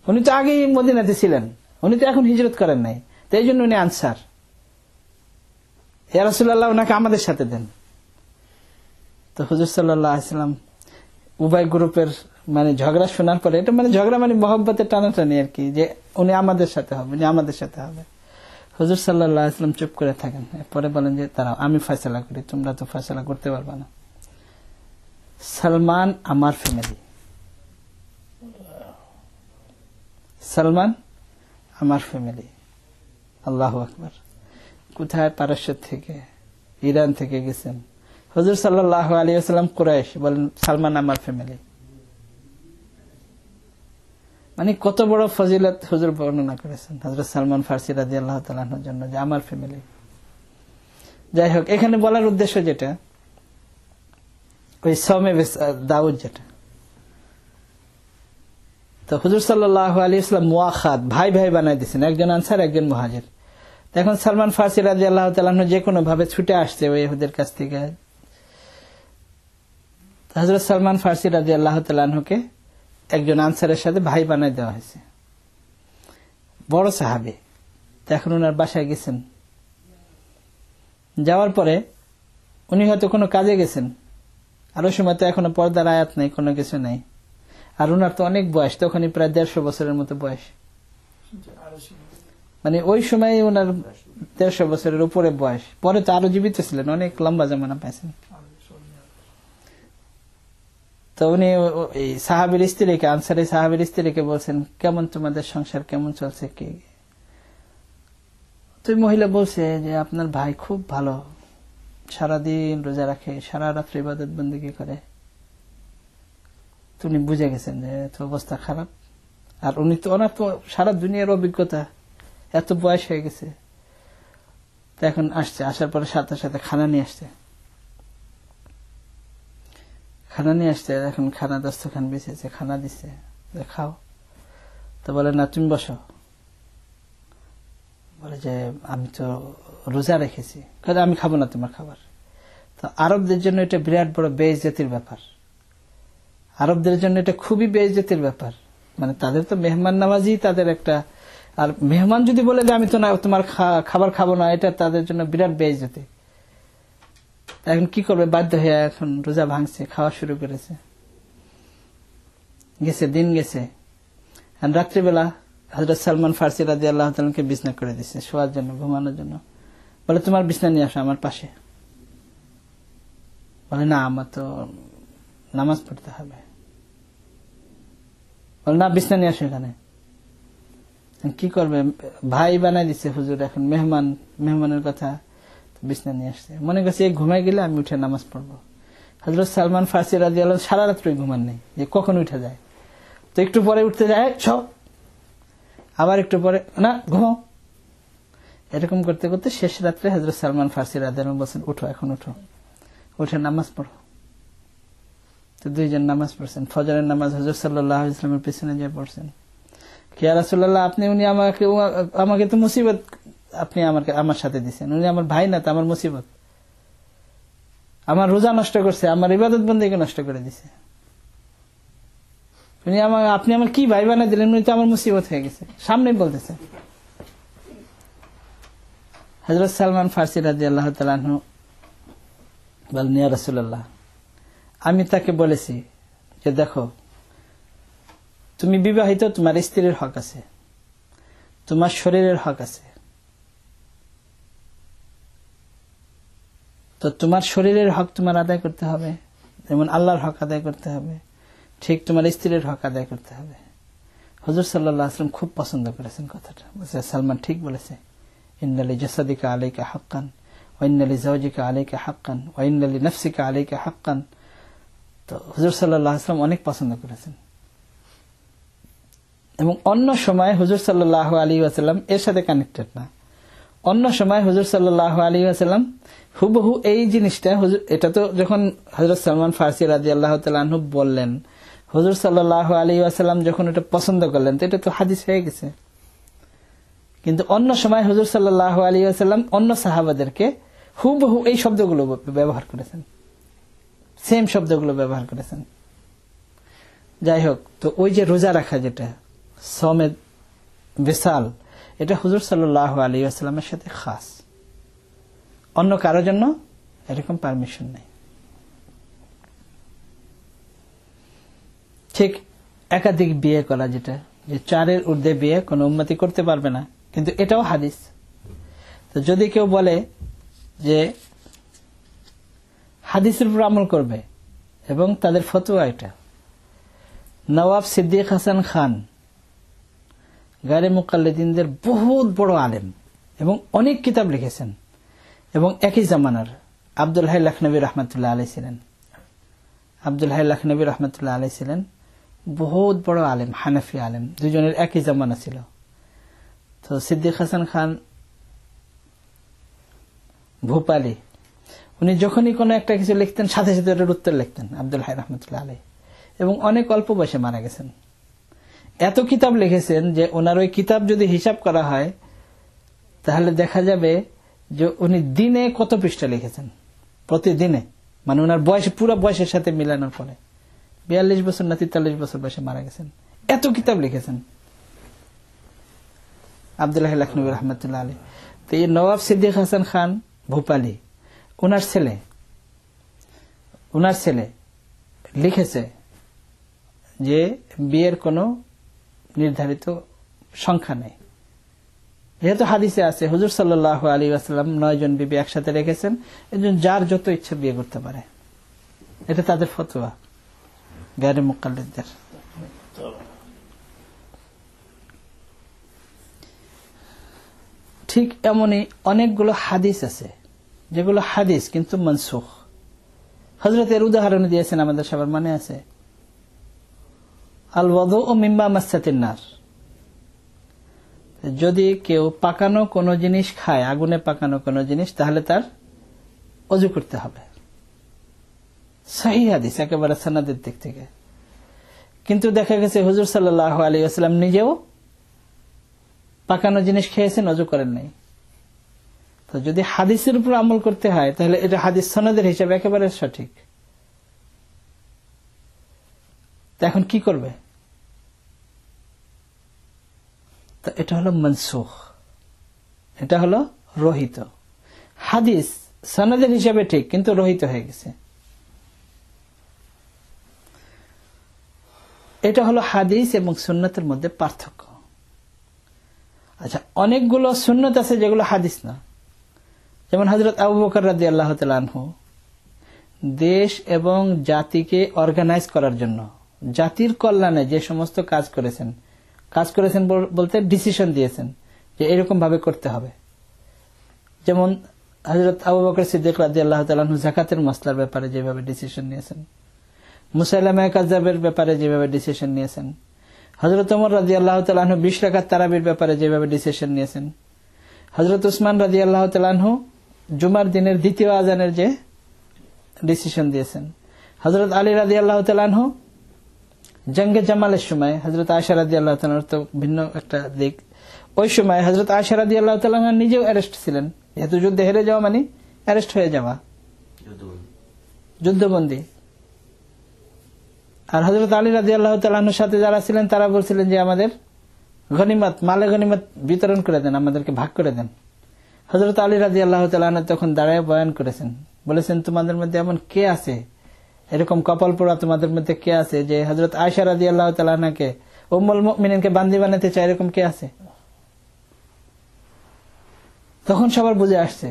উনি তো আগেই মদিনাতে ছিলেন, উনি তো এখন হিজরত করেন নাই, তো এই জন্য উনি আনসার, ইয়া রাসূলুল্লাহ ওনাকে আমাদের সাথে দেন। তো হুজুর সাল্লাল্লাহু আলাইহি ওয়াসাল্লাম উভয় গ্রুপের মানে ঝগড়া শোনার পরে, এটা মানে ঝগড়া মানে মহব্বতের টানাটানি আর কি, যে উনি আমাদের সাথে হবে, উনি আমাদের সাথে হবে। হুজুর সাল্লাল্লাহু আলাইহি ওয়াসাল্লাম চুপ করে থাকেন, পরে বলেন যে দাঁড়াও আমি ফয়সালা করি, তোমরা তো ফয়সালা করতে পারবে না। সালমান আমার ফ্যামিলি, সালমান আমার ফ্যামিলি। আল্লাহু আকবার। কোথায়? পারস্য থেকে, ইরান থেকে গেছেন হুজুর সাল্লাল্লাহু আলাইহি ওয়াসাল্লাম, কুরাইশ, বলেন সালমান আমার ফ্যামিলি। মানে কত বড় ফজিলত হুজুর বর্ণনা করেছেন হযরত সালমান ফার্সি রাদিয়াল্লাহু তাআলা আনহুর জন্য, যে আমার ফ্যামিলি। যাই হোক, এখানে বলার উদ্দেশ্য যেটা, ওই সওমে দাউদ যেটা, তো হুজুর সাল্লাল্লাহু আলাইহি ওয়াসাল্লাম মুআখাদ, ভাই ভাই বানাই দিয়েছেন, একজন আনসার একজন মুহাজির। এখন সালমান ফার্সি রাদিয়াল্লাহু তাআলা আনহু যে কোনো ভাবে ছুটে আসছে ওই ইহুদের কাছ থেকে, হযরত সালমান ফার্সি রাদিয়াল্লাহু তাআলা আনহুকে একজন আনসারের সাথে ভাই বানাই দেওয়া হয়েছে, বড় সাহাবী। এখন ওনার বাসায় গেছেন, যাওয়ার পরে উনি হয়তো কোনো কাজে গেছেন, আর ওই সময় তো এখনো পর্দার আয়াত নেই, কোনো কিছু নেই, আর ওনার তো অনেক বয়স, তখনই প্রায় 150 বছরের মতো বয়স, মানে ওই সময় ওনার 150 বছরের উপরে বয়স, পরে তো আরো জীবিত ছিলেন, অনেক লম্বা জামানা পাইছেন। তো উনি সাহাবীর স্ত্রীকে, আনসারী সাহাবীর স্ত্রীকে বলছেন, কেমন তোমাদের সংসার, কেমন চলছে কি? তো মহিলা বলছে যে আপনার ভাই খুব ভালো, সারাদিন রোজা রাখে, সারা রাত্রি ইবাদত বন্দেগী করে। তো উনি বুঝে গেছেন যে তো অবস্থা খারাপ, আর উনি তো ওনার তো সারা দুনিয়ার অভিজ্ঞতা, এত বয়স হয়ে গেছে। তো এখন আসছে, আসার পরে সাথে সাথে খানা নিয়ে আসছে, খানা নিয়ে আসছে। এখন খানা দস্তখান বিছেছে, খানা দিচ্ছে, খাও। তো বলে না তুমি বসো, বলে যে আমি তো রোজা রেখেছি, আমি খাবো না তোমার খাবার। তো আরবদের জন্য এটা বিরাট বড় বেইজ্জতির ব্যাপার, আরবদের জন্য এটা খুবই বেইজ্জতির ব্যাপার, মানে তাদের তো মেহমান নামাজি তাদের একটা, আর মেহমান যদি বলে যে আমি তো না তোমার খাবার খাবো না, এটা তাদের জন্য বিরাট বেইজ্জতি। এখন কি করবে, বাধ্য হয়ে এখন রোজা ভাঙছে, খাওয়া শুরু করেছে। গেছে দিন গেছে, আর রাত্রিবেলা হযরত সালমান ফার্সি রাদিয়াল্লাহু তাআলা কে বিছনা করে দিয়েছে শোয়ার জন্য, ঘুমানোর জন্য। বলে তোমার বিছনা নিয়ে আসো আমার পাশে। বলে না আমার তো নামাজ পড়তে হবে। বলে না বিছনা নিয়ে আসো এখানে। কি করবে, ভাই বানাই দিচ্ছে হুজুর, এখন মেহমানের কথা, বিছনা নিয়ে আসছে। মনে করছে এই ঘুমাই গেলে আমি উঠে নামাজ পড়বো। হযরত সালমান ফার্সি রাদিয়াল্লাহু সারা রাত্রি ঘুমান নেই, যে কখন উঠে যায়। তো একটু পরে উঠতে যায়, সব আবার একটু পরে না ঘুমাও, এরকম করতে করতে শেষ রাত্রে হযরত সালমান ফার্সি রাদিয়াল্লাহু বলছেন উঠো, এখন উঠো, উঠে নামাজ পড়ো। তো দুইজন নামাজ পড়ছেন, ফজরের নামাজ হযরত সাল্লাল্লাহু আলাইহি ওয়াসাল্লামের পিছনে গিয়ে পড়ছেন। ইয়া রাসূলুল্লাহ আপনি উনি আমাকে তো মুসিবত আপনি আমার সাথে দিচ্ছেন, উনি আমার ভাই না, তো আমার মুসিবত, আমার রোজা নষ্ট করছে, আমার ইবাদত বন্দেগী নষ্ট করে দিছে, আপনি আমার কি ভাই বানাই দিলেন, উনি তো আমার মুসিবত হয়ে গেছে, সামনেই বলতেছে। হযরত সালমান ফার্সি রাদিয়াল্লাহু তাআলা আনহু বলেন ইয়া রাসূলুল্লাহ আমি তাকে বলেছি যে দেখো তুমি বিবাহিত, তোমার স্ত্রীর হক আছে, তোমার শরীরের হক আছে, তো তোমার শরীরের হক তোমার আদায় করতে হবে, যেমন আল্লাহর হক আদায় করতে হবে, ঠিক তোমার স্ত্রীর হক আদায় করতে হবে। হুজুর সাল্লাল্লাহু আলাইহি ওয়াসাল্লাম খুব পছন্দ করেছেন কথাটা, বলেছে সালমান ঠিক বলেছে, ইন্না লিজাসাদিকা আলাইকা হাক্কান ওয়া ইন্না লিজাওজিকা আলাইকা হাক্কান ওয়া ইন্না লিনাফসিকা আলাইকা হাক্কান তো হুজুর সাল্লাল্লাহু আলাইহি ওয়াসাল্লাম অনেক পছন্দ করেছেন। এবং অন্য সময় হুজুর সাল্লাল্লাহু আলাইহি ওয়াসাল্লাম এর সাথে কানেক্টেড না। অন্য সময় হুজুর সাল্লাল্লাহু আলাইহি ওয়াসাল্লাম হুবহু এই জিনিসটা এটা তো যখন হযরত সালমান ফারসি রাদিয়াল্লাহু তাআলা আনহু বললেন, হুজুর সাল্লাল্লাহু আলাইহি ওয়াসাল্লাম যখন এটা পছন্দ করলেন, তো এটা তো হাদিস হয়ে গেছে। কিন্তু অন্য সময় হুজুর সাল্লাল্লাহু আলাইহি ওয়াসাল্লাম অন্য সাহাবাদেরকে হুবহু এই শব্দগুলো ব্যবহার করেছেন, সেম শব্দগুলো ব্যবহার করেছেন। যাই হোক, তো ওই যে রোজা রাখা, যেটা সমেদ বিসাল, এটা হুজুর সাল্লাল্লাহু আলাইহি ওয়াসাল্লামের সাথে খাস, অন্য কারোর জন্য এরকম পারমিশন নেই। ঠিক একাধিক বিয়ে করা, যেটা যে 4-এর ঊর্ধ্বে বিয়ে কোনো উম্মতি করতে পারবে না, কিন্তু এটাও হাদিস। তো যদি কেউ বলে যে হাদিসের উপর আমল করবে এবং তাদের ফতোয়া এটা, নওয়াব সিদ্দিক হাসান খান গায়রে মুকাল্লিদিনদের বহুত বড় আলেম এবং অনেক কিতাব লিখেছেন, এবং একই জামানার আব্দুল হাই লখনবী রহমতুল্লাহ আলাইহি ছিলেন। আব্দুল হাই লখনবী রহমতুল্লাহ আলাইহি ছিলেন বহুত বড় আলেম, হানাফি আলেম, দুজনের একই জামানা ছিল। তো সিদ্দিক হাসান খান ভোপালী, উনি যখনই কোনো একটা কিছু লিখতেন সাথে সাথে ওটার উত্তর লিখতেন, আব্দুল হাই রহমতুল্লাহ আলাইহি, এবং অনেক অল্প বয়সে মারা গেছেন। এত কিতাব লিখেছেন যে ওনার ওই কিতাব যদি হিসাব করা হয় তাহলে দেখা যাবে যে উনি দিনে কত পৃষ্ঠা লিখেছেন, প্রতিদিনে, মানে ওনার বয়স পুরো বয়সের সাথে মিলানোর পরে 42 বছর না 43 বছর বয়সে মারা গেছেন। এত কিতাব লিখেছেন আব্দুল্লাহ লখনবী রহমতুল্লাহ আলাইহি। তো এই নওয়াব সিদ্দিক হাসান খান ভোপালী, ওনার ছেলে লিখেছে যে বিয়ের কোনো নির্ধারিত সংখ্যা নেই, যেহেতু হাদিসে আছে হুজুর সাল্লাল্লাহু আলাইহি ওয়াসাল্লাম 9 জন বিবি একসাথে রেখেছেন, এজন্য যার যত ইচ্ছা বিয়ে করতে পারে। এটা তাদের ফতোয়া গায়রে মুকাল্লিদদের। ঠিক এমনই অনেকগুলো হাদিস আছে যেগুলো হাদিস কিন্তু মনসুখ। হযরত এর উদাহরণ দিয়েছেন আমাদের সবার মনে আছে, আল ওয়াদু মিম্মা মাসসাতিন নার। যদি কেউ পাকানো কোনো জিনিস খায়, আগুনে পাকানো কোনো জিনিস, তাহলে তার ওযু করতে হবে। সহিহ হাদিস একেবারে সনদের দিক থেকে। কিন্তু দেখা গেছে হুজুর সাল্লাল্লাহু আলাইহি ওয়াসাল্লাম নিজেও পাকানো জিনিস খেয়েছেন, ওযু করেন নাই। তো যদি হাদিসের উপর আমল করতে হয় তাহলে এটা হাদিস সনদের হিসাবে একেবারে সঠিক। তো এখন কি করবে? তো এটা হলো মনসুখ, এটা হলো রহিত। হাদিস সনদের হিসাবে ঠিক, কিন্তু রহিত হয়ে গেছে। এটা হলো হাদিস এবং সুন্নতের মধ্যে পার্থক্য। আচ্ছা, অনেকগুলো সুন্নত আছে যেগুলো হাদিস না। যেমন হযরত আবু বকর রাদিয়াল্লাহু তাআলা আনহু দেশ এবং জাতিকে অর্গানাইজ করার জন্য, জাতির কল্যাণে যে সমস্ত কাজ করেছেন বলতে ডিসিশন দিয়েছেন যে এরকম ভাবে করতে হবে। যেমন হযরত আবু বকর সিদ্দিক রাদিয়াল্লাহু তাআলা আনহু যাকাতের মাসলার ব্যাপারে যেভাবে ডিসিশন নিয়েছেন, মুসাইলামা কাযযাবের ব্যাপারে যেভাবে ডিসিশন নিয়েছেন, হযরত ওমর রাদিয়াল্লাহু তাআলা আনহু 20 রাকাত তারাবির ব্যাপারে যেভাবে ডিসিশন নিয়েছেন, হযরত উসমান রাদিয়াল্লাহু তাআলা আনহু জুমার দিনের দ্বিতীয় আযানের যে ডিসিশন দিয়েছেন, হযরত আলী রাদিয়াল্লাহু তাআলা আনহু জঙ্গে জামালের সময়, হযরত আয়েশা রাদিয়াল্লাহু তাআলা তো ভিন্ন একটা দিক, ওই সময় হযরত আয়েশা রাদিয়াল্লাহু তাআলা নিজেও অ্যারেস্ট ছিলেন, যেহেতু যুদ্ধে হেরে যাওয়া মানে অ্যারেস্ট হয়ে যাওয়া, যুদ্ধবন্দী। আর হযরত আলী রাদিয়াল্লাহু তাআলার সাথে যারা ছিলেন তারা বলছিলেন যে আমাদের গনিমত, মালে গনিমত বিতরণ করে দেন, আমাদেরকে ভাগ করে দেন। হযরত আলী রাদিয়াল্লাহু তাআলা তখন দাঁড়ায় বয়ান করেছেন, বলেছেন তোমাদের মধ্যে এমন কে আছে, এরকম কপাল পোড়া তোমাদের মধ্যে কে আছে যে হযরত আয়েশা রাদিয়াল্লাহু তাআলাকে উম্মুল মুমিনিনকে বান্দি বানাতে চায়, এরকম কে আছে? তখন সবার বুঝে আসছে।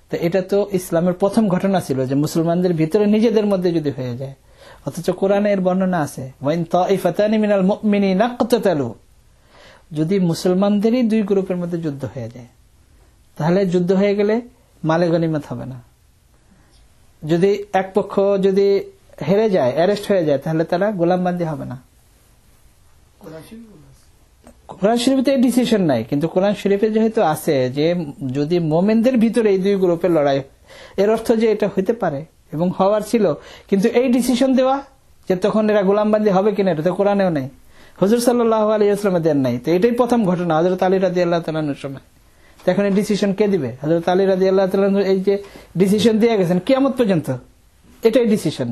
তো এটা তো ইসলামের প্রথম ঘটনা ছিল যে মুসলমানদের ভিতরে নিজেদের মধ্যে যদি হয়ে যায়। অথচ কোরআনে এর বর্ণনা আছে, ওয়াইন তাইফাতানি মিনাল মুমিনিনা ইকতাতালু, যদি মুসলমানদেরই দুই গ্রুপের মধ্যে যুদ্ধ হয়ে যায় তাহলে যুদ্ধ হয়ে গেলে মালে গনিমত হবে না। যদি এক পক্ষ যদি হেরে যায়, অ্যারেস্ট হয়ে যায়, তাহলে তারা গোলামবান্দি হবে না। কোরআন শরীফে এই ডিসিশন নাই, কিন্তু কোরআন শরীফে যেহেতু আছে যে যদি মোমেনদের ভিতরে এই দুই গ্রুপের লড়াই, এর অর্থ যে এটা হইতে পারে এবং হওয়ার ছিল, কিন্তু এই ডিসিশন দেওয়া যে তখন এরা গোলামবান্দি হবে কিনা এটা তো কোরআনেও নেই, হুজুর সাল্লাল্লাহু আলাইহি ওয়াসাল্লামে দেন নাই। তো এটাই প্রথম ঘটনা হযরত আলী রাদিয়াল্লাহু তাআলা আনহুর সময়। এখন এই ডিসিশন কে দিবে? হযরত আলী রাদিয়াল্লাহু তাআলা আনহু এই যে ডিসিশন দিয়ে গেছেন কিয়ামত পর্যন্ত, এটাই ডিসিশন।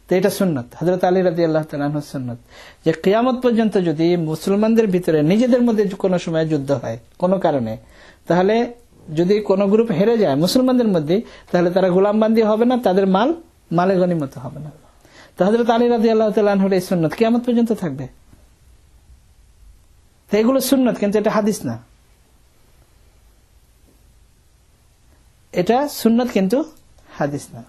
তো এটা সুন্নাত, হযরত আলী রাদিয়াল্লাহু তাআলা আনহুর সুন্নাত, যে কিয়ামত পর্যন্ত যদি মুসলমানদের ভিতরে নিজেদের মধ্যে কোনো সময় যুদ্ধ হয় কোনো কারণে, তাহলে যদি কোন গ্রুপ হেরে যায় মুসলমানদের মধ্যে, তাহলে তারা গোলামবান্দি হবে না, তাদের মালে গনিমত হবে না। তো হযরত আলী রাদিয়াল্লাহু তাআলা আনহুর এই সুন্নাত কিয়ামত পর্যন্ত থাকবে। তো এগুলো সুন্নাত, কিন্তু এটা হাদিস না। এটা সুন্নাত কিন্তু হাদিস না।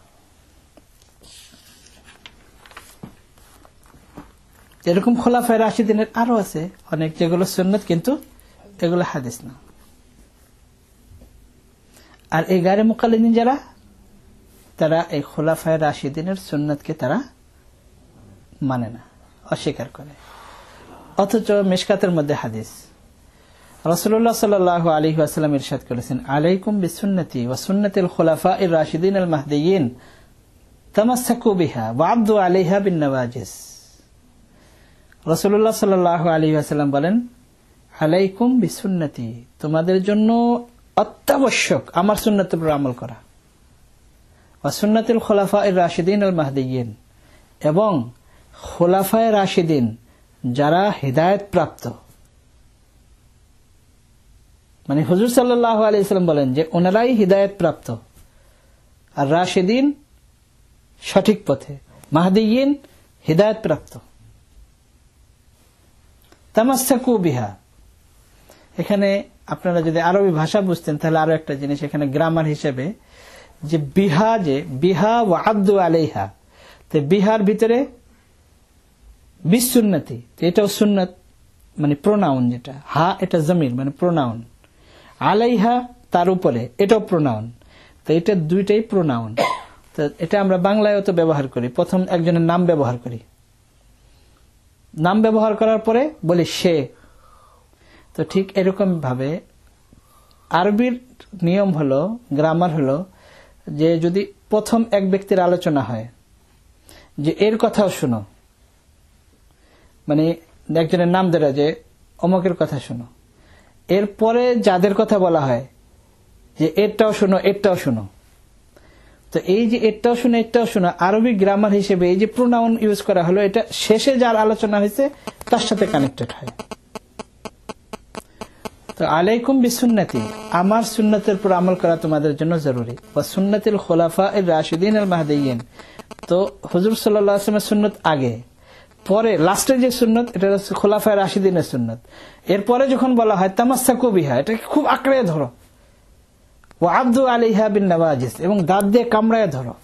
এরকম খোলাফায়ে রাশিদিনের আরো আছে অনেক, যেগুলো সুন্নাত কিন্তু এগুলো হাদিস না। আর এই গায়রে মুকাল্লিদিন যারা, তারা এই খোলাফায়ে রাশিদিনের সুন্নাতকে তারা মানে না, অস্বীকার করে। অথচ মিশকাতের মধ্যে হাদিস, রাসূলুল্লাহ সাল্লাল্লাহু আলাইহি ওয়াসাল্লাম ইরশাদ করেছেন, আলাইকুম বিসুন্নতি ওয়া সুন্নাতিল খুলাফাইর রাশিদিন আল মাহদিয়িন তামাসসাকু বিহা ওয়া আদু আলাইহা বিন নওয়াজিস। রাসূলুল্লাহ সাল্লাল্লাহু আলাইহি ওয়াসাল্লাম বলেন, আলাইকুম বিসুন্নতি, তোমাদের জন্য অত্যাবশ্যক আমার সুন্নাতের উপর আমল করা, ওয়া সুন্নাতিল খুলাফাইর রাশিদিন আল মাহদিয়িন, এবং খুলাফায়ে রাশিদিন যারা হিদায়াত প্রাপ্ত, মানে হুজুর সাল্লাল্লাহু আলাইহি ওয়াসাল্লাম বলেন যে ওনারাই হিদায়াত প্রাপ্ত, আর রাশিদিন সঠিক পথে, মাহদিয়িন হিদায়াত প্রাপ্ত। তামাসসাকু বিহা, এখানে আপনারা যদি আরবি ভাষা বুঝতেন তাহলে আরো একটা জিনিস এখানে গ্রামার হিসেবে, যে বিহা, যে বিহা ওয়া আদু আলাইহা, তো বিহার ভিতরে বিসুন্নতি, এটাও সুন্নাত মানে প্রোনাউন, যেটা হা এটা জমির মানে প্রোনাউন, আলাইহা তার উপরে এটাও প্রোনাউন। তো এটা দুইটাই প্রোনাউন। তো এটা আমরা বাংলায়ও তো ব্যবহার করি, প্রথম একজনের নাম ব্যবহার করি, নাম ব্যবহার করার পরে বলি সে। তো ঠিক এরকম ভাবে আরবির নিয়ম হলো, গ্রামার হলো, যে যদি প্রথম এক ব্যক্তির আলোচনা হয় যে এর কথাও শুনো, মানে একজনের নাম ধরে যে অমকের কথা শুনো, এরপরে যাদের কথা বলা হয় যে এরটাও শুনো এরটাও শুনো, তো এই যে এরটাও শুনো এরটাও শুনো আরবি গ্রামার হিসেবে এই যে প্রোনাউন ইউজ করা হলো, এটা শেষে যার আলোচনা হয়েছে তার সাথে কানেক্টেড হয়। তো আলাইকুম বিসুন্নতি, আমার সুন্নতের উপর আমল করা তোমাদের জন্য জরুরি, ওয়া সুন্নাতিল খুলাফাইর রাশিদিন আল মাহদিয়িন। তো হুজুর সাল্লাল্লাহু আলাইহি ওয়াসাল্লামের সুন্নত আগে, পরে লাস্টে যে সুন্নত এটা হচ্ছে খুলাফায়ে রাশিদিনের সুন্নত। এরপরে যখন বলা হয় তামাসসাকু বিহা, এটাকে খুব আঁকড়ে ধরো, ওয়া আদু আলাইহা বিন নওয়াজিস, এবং দাঁত দিয়ে কামড়ায় ধরো।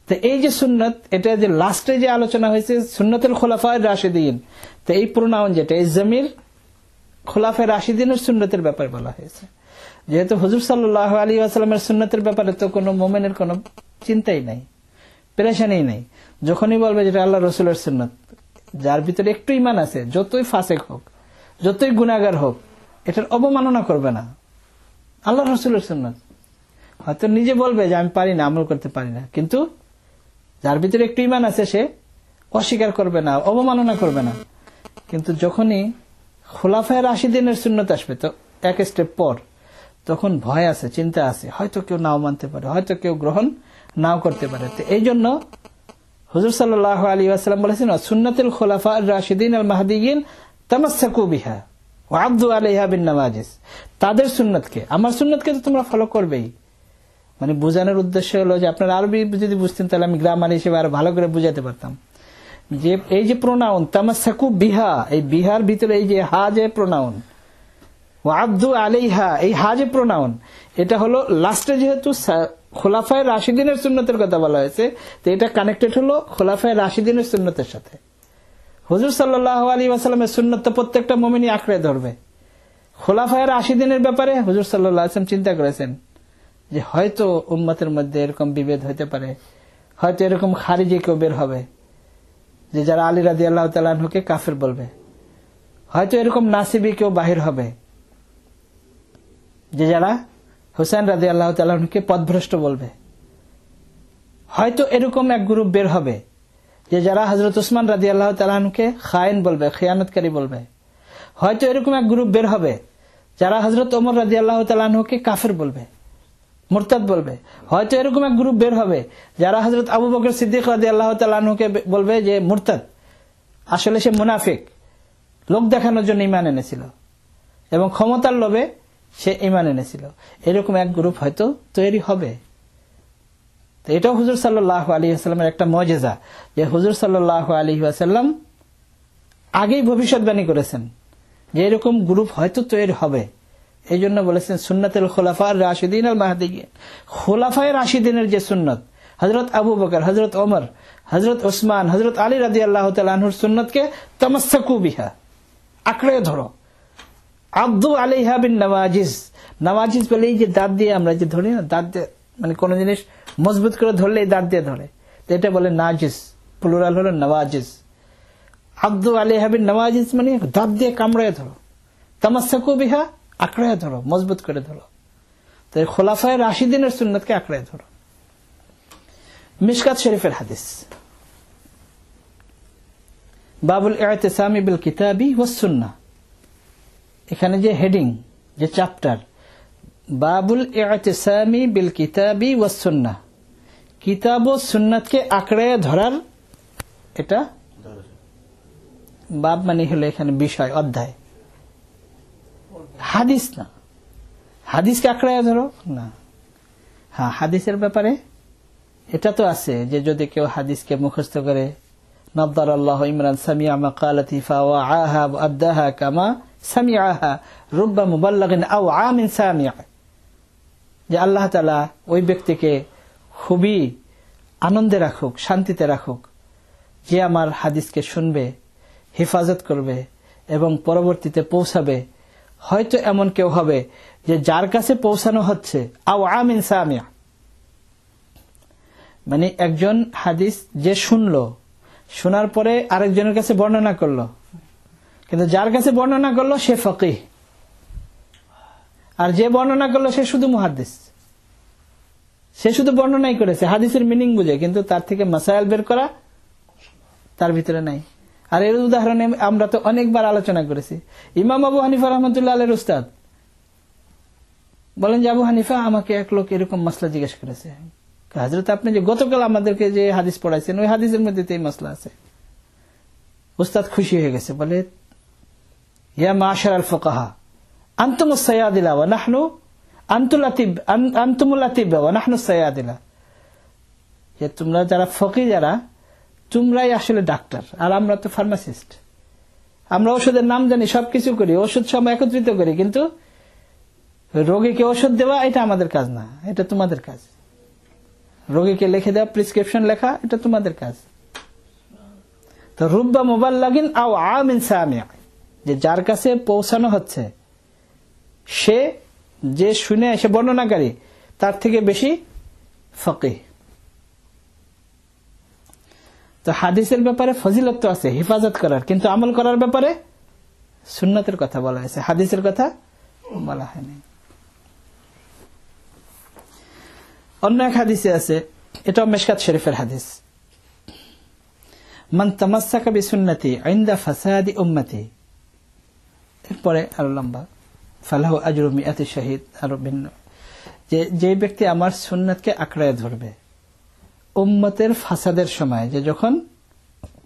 তো এই যে সুন্নত, এটা যে লাস্টে যে আলোচনা হয়েছে সুন্নতুল খুলাফায়ে রাশিদিন, তো এই প্রোনাউন যেটা, এই জমির খুলাফায়ে রাশিদিনের সুন্নতের ব্যাপারে বলা হয়েছে। যেহেতু হুজুর সাল্লাল্লাহু আলাইহি ওয়াসাল্লামের সুন্নতের ব্যাপারে তো কোনো মুমিনের কোনো চিন্তাই নাই, পেরেশানি নাই। যখনই বলবে যেটা আল্লাহ রসুলের সুন্নত, যার ভিতরে একটু ঈমান আছে, যতই ফাসেক হোক, যতই গুনাহগার হোক, এটার অবমাননা করবে না। আল্লাহ রসুলের সুন্নত, হয়তো নিজে বলবে যে আমি পারি না, আমল করতে পারি না, কিন্তু যার ভিতরে একটু ঈমান আছে সে অস্বীকার করবে না, অবমাননা করবে না। কিন্তু যখনই খুলাফায়ে রাশিদিনের সুন্নত আসবে, তো এক স্টেপ পর, তখন ভয় আছে, চিন্তা আছে, হয়তো কেউ নাও মানতে পারে, হয়তো কেউ গ্রহণ নাও করতে পারে। তো এই জন্য হুজুর সাল্লাল্লাহু আলাইহি ওয়াসাল্লাম বলেছেন, সুন্নাতুল খুলাফায়ে রাশিদিন আল মাহদিয়িন তামাসসাকু বিহা ওয়া আদু আলাইহা বিন নওয়াজিস, তাদের সুন্নতকে, আমার সুন্নতকে তো তোমরা ফলো করবেই। মানে বোঝানোর উদ্দেশ্য হলো যে আপনারা আরবি যদি বুঝতেন তাহলে আমি গ্রামার হিসেবে আরো ভালো করে বুঝাতে পারতাম, যে এই যে প্রোনাউন তামাসসাকু বিহা, এই বিহার ভিতরে এই যে হা যে প্রোনাউন, ওয়া আদু আলাইহা এই হা যে প্রোনাউন, এটা হলো লাস্টে যেহেতু খুলাফায়ে রাশিদিনের সুন্নতের কথা বলা হয়েছে, তো এটা কানেক্টেড হলো খুলাফায়ে রাশিদিনের সুন্নতের সাথে। হুজুর সাল্লাল্লাহু আলাইহি ওয়াসাল্লামের সুন্নত তো প্রত্যেকটা মুমিনই আঁকড়ে ধরবে। খুলাফায়ে রাশিদিনের ব্যাপারে হুজুর সাল্লাল্লাহু আলাইহি ওয়াসাল্লাম চিন্তা করেছেন যে হয়তো উম্মতের মধ্যে এরকম বিভেদ হতে পারে, হয়তো এরকম খারিজি কেউ বের হবে যে যারা আলী রাদিয়াল্লাহু তাআলা আনহুকে কাফের বলবে। হয়তো এরকম নাসিবী কেউ বাহির হবে যে যারা হুসাইন রাদিয়াল্লাহু তাআলা আনহুকে পথভ্রষ্ট বলবে। হয়তো এরকম এক গ্রুপ বের হবে যে যারা হযরত উসমান রাদিয়াল্লাহু তাআলা আনহুকে খায়েন বলবে, খেয়ানতকারী বলবে। হয়তো এরকম এক গ্রুপ বের হবে যারা হযরত ওমর রাদিয়াল্লাহু তাআলা আনহুকে কাফের বলবে, মুরতাদ বলবে। হয়তো এরকম এক গ্রুপ বের হবে যারা হযরত আবু বকর সিদ্দিক রাদিয়াল্লাহু তাআলা আনহুকে বলবে যে মুরতাদ, আসলে সে মুনাফিক, লোক দেখানোর জন্য ঈমান এনেছিল এবং ক্ষমতার লোভে সে ঈমান এনেছিল। এরকম এক গ্রুপ হয়তো তৈরি হবে। তো এটাও হুজুর সাল্লাল্লাহু আলাইহি ওয়াসাল্লামের একটা মুজিজা যে হুজুর সাল্লাল্লাহু আলাইহি ওয়াসাল্লাম আগেই ভবিষ্যৎবাণী করেছেন যে এরকম গ্রুপ হয়তো তৈরি হবে। এই জন্য বলেছেন সুন্নাতুল খুলাফা রাশিদিন আল মাহদিয়িন, খুলাফায়ে রাশিদিনের যে সুন্নত, হযরত আবু বকর, হযরত ওমর, হযরত ওসমান, হযরত আলী রাদিয়াল্লাহু তাআলা আনহুর সুন্নতকে তামাসসাকু বিহা, আঁকড়ে ধরো। আব্দু আলাইহা বিন নওয়াজিজ, নওয়াজিজ বলে এই যে দাঁত দিয়ে আমরা যে ধরি না, দাঁত দিয়ে মানে কোন জিনিস মজবুত করে ধরলে দাঁত দিয়ে ধরে, তো এটা বলে নাজিস, প্লুরাল হলো নওয়াজিজ। আব্দু আলাইহা বিন নওয়াজিজ মানে দাঁত দিয়ে কামড়ে ধরো, তামাসসাকু বিহা, আঁকড়ে ধরো, মজবুত করে ধরো। তো খুলাফায়ে রাশিদিনের সুন্নতকে আঁকড়ে ধরো। মিশকাত শরীফের হাদিস, বাবুল ইতিসামি বিল কিতাবি ওয়াস সুন্নাহ, এখানে যে হেডিং, যে চ্যাপ্টার, বাবুল ইতিসামি বিল কিতাবি ওয়াস সুন্নাহ, কিতাব ও সুন্নাতকে আঁকড়ে ধরার, এটা বাব মানে হলো এখানে বিষয়, অধ্যায়, হাদিস না। হাদিসকে আঁকড়ে ধরো না। হ্যাঁ, হাদিসের ব্যাপারে এটা তো আছে যে যদি কেউ হাদিসকে মুখস্থ করে, নাদ্দারাল্লাহু ইমরান সামিআ মাকালাতি ফাওয়াআহা ওয়া আদ্দাহা কামা সামিআহা রুব্বা মুবাল্লিগিন আও আমিন সামিআ, যে আল্লাহ তাআলা ওই ব্যক্তিকে খুবই আনন্দে রাখুক, শান্তিতে রাখুক, যে আমার হাদিসকে শুনবে, হেফাজত করবে এবং পরবর্তীতে পৌঁছাবে। হয়তো এমন কেউ হবে যে যার কাছে পৌঁছানো হচ্ছে, আও আমিন সামিআ মানে একজন হাদিস যে শুনলো, শোনার পরে আরেকজনের কাছে বর্ণনা করলো, কিন্তু যার কাছে বর্ণনা করলো সে ফকিহ, আর যে বর্ণনা করলো সে শুধু মুহাদ্দিস, সে শুধু বর্ণনাই করেছে, হাদিসের মিনিং বুঝে, কিন্তু তার থেকে মাসাইল বের করা তার ভিতরে নাই। আর এর উদাহরণে আমরা তো অনেকবার আলোচনা করেছি। ইমাম আবু হানিফা রাহমাতুল্লাহ আলাইহির উস্তাদ বলেন যে আবু হানিফা আমাকে এক লোক এরকম মাসলা জিজ্ঞেস করেছে, হযরত আপনি যে গতকাল আমাদেরকে যে হাদিস পড়াইছেন ওই হাদিসের মধ্যে তো এই মাসলা আছে। উস্তাদ খুশি হয়ে গেছে, বলে ইয়া মাশারাল ফুকাহা আনতুমুস সায়াদিলা ওয়া নাহনু আনতুমুল আতিবা ওয়া নাহনু সায়াদিলা, যে তোমরা যারা ফকিহ, যারা তোমরাই আসলে ডাক্তার আর আমরা তো ফার্মাসিস্ট। আমরা ওষুধের নাম জানি, সবকিছু করি, ওষুধ সব একত্রিত করি, কিন্তু রোগীকে ওষুধ দেওয়া এটা আমাদের কাজ না, এটা তোমাদের কাজ। রোগীকে লিখে দেওয়া, প্রেসক্রিপশন লেখা, এটা তোমাদের কাজ। তো রুব্বা মুবাল্লিগিন আও আমিন সামিআ, যে যার কাছে পৌঁছানো হচ্ছে, সে যে শুনে এসে বর্ণনাকারী তার থেকে বেশি ফকিহ। তো হাদিসের ব্যাপারে ফজিলত তো আছে হেফাজত করার, কিন্তু আমল করার ব্যাপারে সুন্নতের কথা বলা হয়েছে, হাদিসের কথা বলা হয়নি। অন্য এক হাদিসে আছে, এটাও মিশকাত শরীফের হাদিস, মান তামাসসাকা বিসুন্নতি ইনদা ফাসাদি উম্মতি, এরপরে আরো লম্বা, ফালাহু আজরু মিআতি শাহিদ, আরো ভিন্ন, যে ব্যক্তি আমার সুন্নতকে আঁকড়ে ধরবে উম্মতের ফাসাদের সময়, যে যখন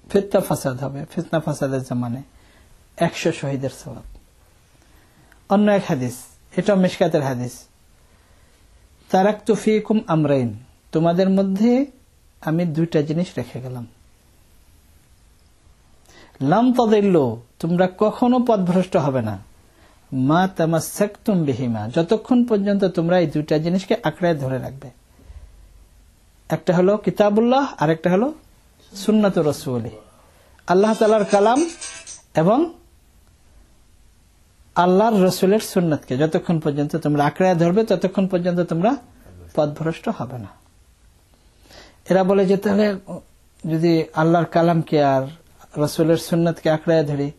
ফিতনা ফাসাদ হবে, ফিতনা ফাসাদের জামানে 100 শহীদের সওয়াব। অন্য এক হাদিস, এটাও মিশকাতের হাদিস, তারাকতু ফীকুম আমরাইন, তোমাদের মধ্যে আমি দুইটা জিনিস রেখে গেলাম, লাম তাদিল্লু, তোমরা কখনো পথভ্রষ্ট হবে না, মা তামাসসাকতুম বিহিমা, যতক্ষণ পর্যন্ত তোমরা এই দুইটা জিনিসকে আঁকড়ে ধরে রাখবে। একটা হলো কিতাবুল্লাহ, আর একটা হলো সুন্নাতুর রাসূল, আল্লাহ তাআলার কালাম এবং আল্লাহর রাসূলের সুন্নাতকে যতক্ষণ পর্যন্ত তোমরা আঁকড়ে ধরবে ততক্ষণ পর্যন্ত তোমরা পথভ্রষ্ট হবে না। এরা বলে যে তাহলে যদি আল্লাহর কালামকে আর রসুলের সুন্নাতকে আঁকড়ায় ধরি,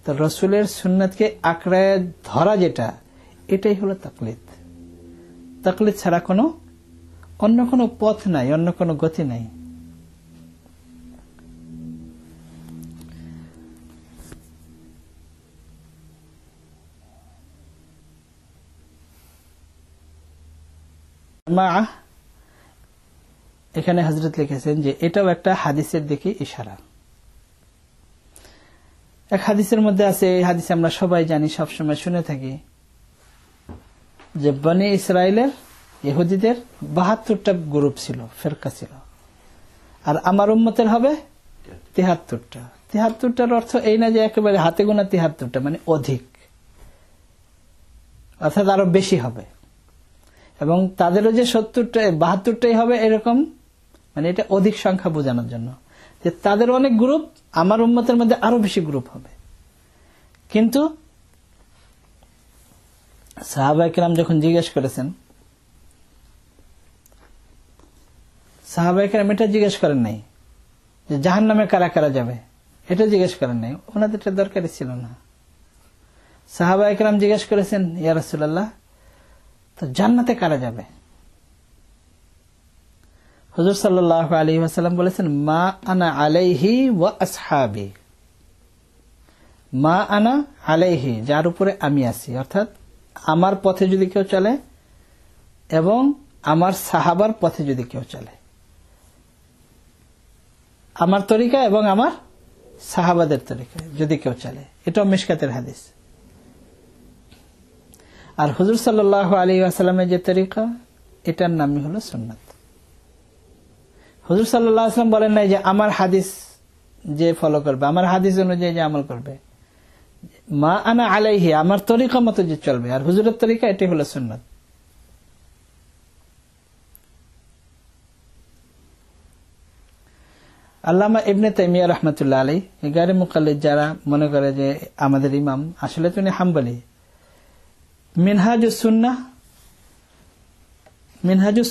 তো রসুলের সুন্নাতকে আঁকড়ায় ধরা যেটা, এটাই হলো তাকলিদ। তাকলিদ ছাড়া অন্য কোনো পথ নাই, অন্য কোনো গতি নাই। এখানে হযরত লিখেছেন যে এটাও একটা হাদিসের দিকে ইশারা। এক হাদিসের মধ্যে আছে, এই হাদিস আমরা সবাই জানি, সবসময় শুনে থাকি, যে বনি ইসরায়েলের ইহুদিদের 72টা গ্রুপ ছিল, ফেরকা ছিল, আর আমার উম্মতের হবে 73টা। 73টার অর্থ এই না যে একেবারে হাতে গোনা 73টা, মানে অধিক, অর্থাৎ আরো বেশি হবে। এবং তাদেরও যে 72টাই হবে এরকম, মানে এটা অধিক সংখ্যা বোঝানোর জন্য, যে তাদের অনেক গ্রুপ, আমার উম্মতের মধ্যে আরো বেশি গ্রুপ হবে। কিন্তু সাহাবায়ে কেরাম যখন জিজ্ঞেস করেছেন, সাহাবায়ে কেরাম এটা জিজ্ঞেস করেন নাই যে জাহান্নামে কারা কারা যাবে, এটা জিজ্ঞেস করেন নাই, ওনাদের এটা দরকারই ছিল না। সাহাবায়ে কেরাম জিজ্ঞেস করেছেন, ইয়া রাসূলুল্লাহ, তো জান্নাতে কারা যাবে? হুজুর সাল্লাল্লাহু আলাইহি ওয়াসাল্লাম বলেছেন, মা আনা আলাইহি ওয়া আসহাবি। মা আনা আলাইহি, যার উপরে আমি আছি, অর্থাৎ আমার পথে যদি কেউ চলে এবং আমার সাহাবার পথে যদি কেউ চলে, আমার তরিকা এবং আমার সাহাবাদের তরিকায় যদি কেউ চলে, এটাও মিশকাতের হাদিস। আর হুজুর সাল্লাল্লাহু আলাইহি ওয়াসাল্লামের যে তরিকা, এটার নামই হলো সুন্নাত। হুজুর সাল্লাল্লাহু আলাইহি ওয়াসাল্লাম বলেন নাই যে আমার হাদিস যে ফলো করবে, আমার হাদিস অনুযায়ী যে আমল করবে, মা আনা আলাইহি, আমার তরিকা মতো যে চলবে, আর হুজুরের তরিকা, এটাই হলো সুন্নাত। আল্লামা ইবনে তাইমিয়া রাহমাতুল্লাহ আলাইহি, গায়রে মুকাল্লিদ যারা মনে করে যে আমাদের ইমাম, আসলে তিনি হাম্বলি, মিনহাজুস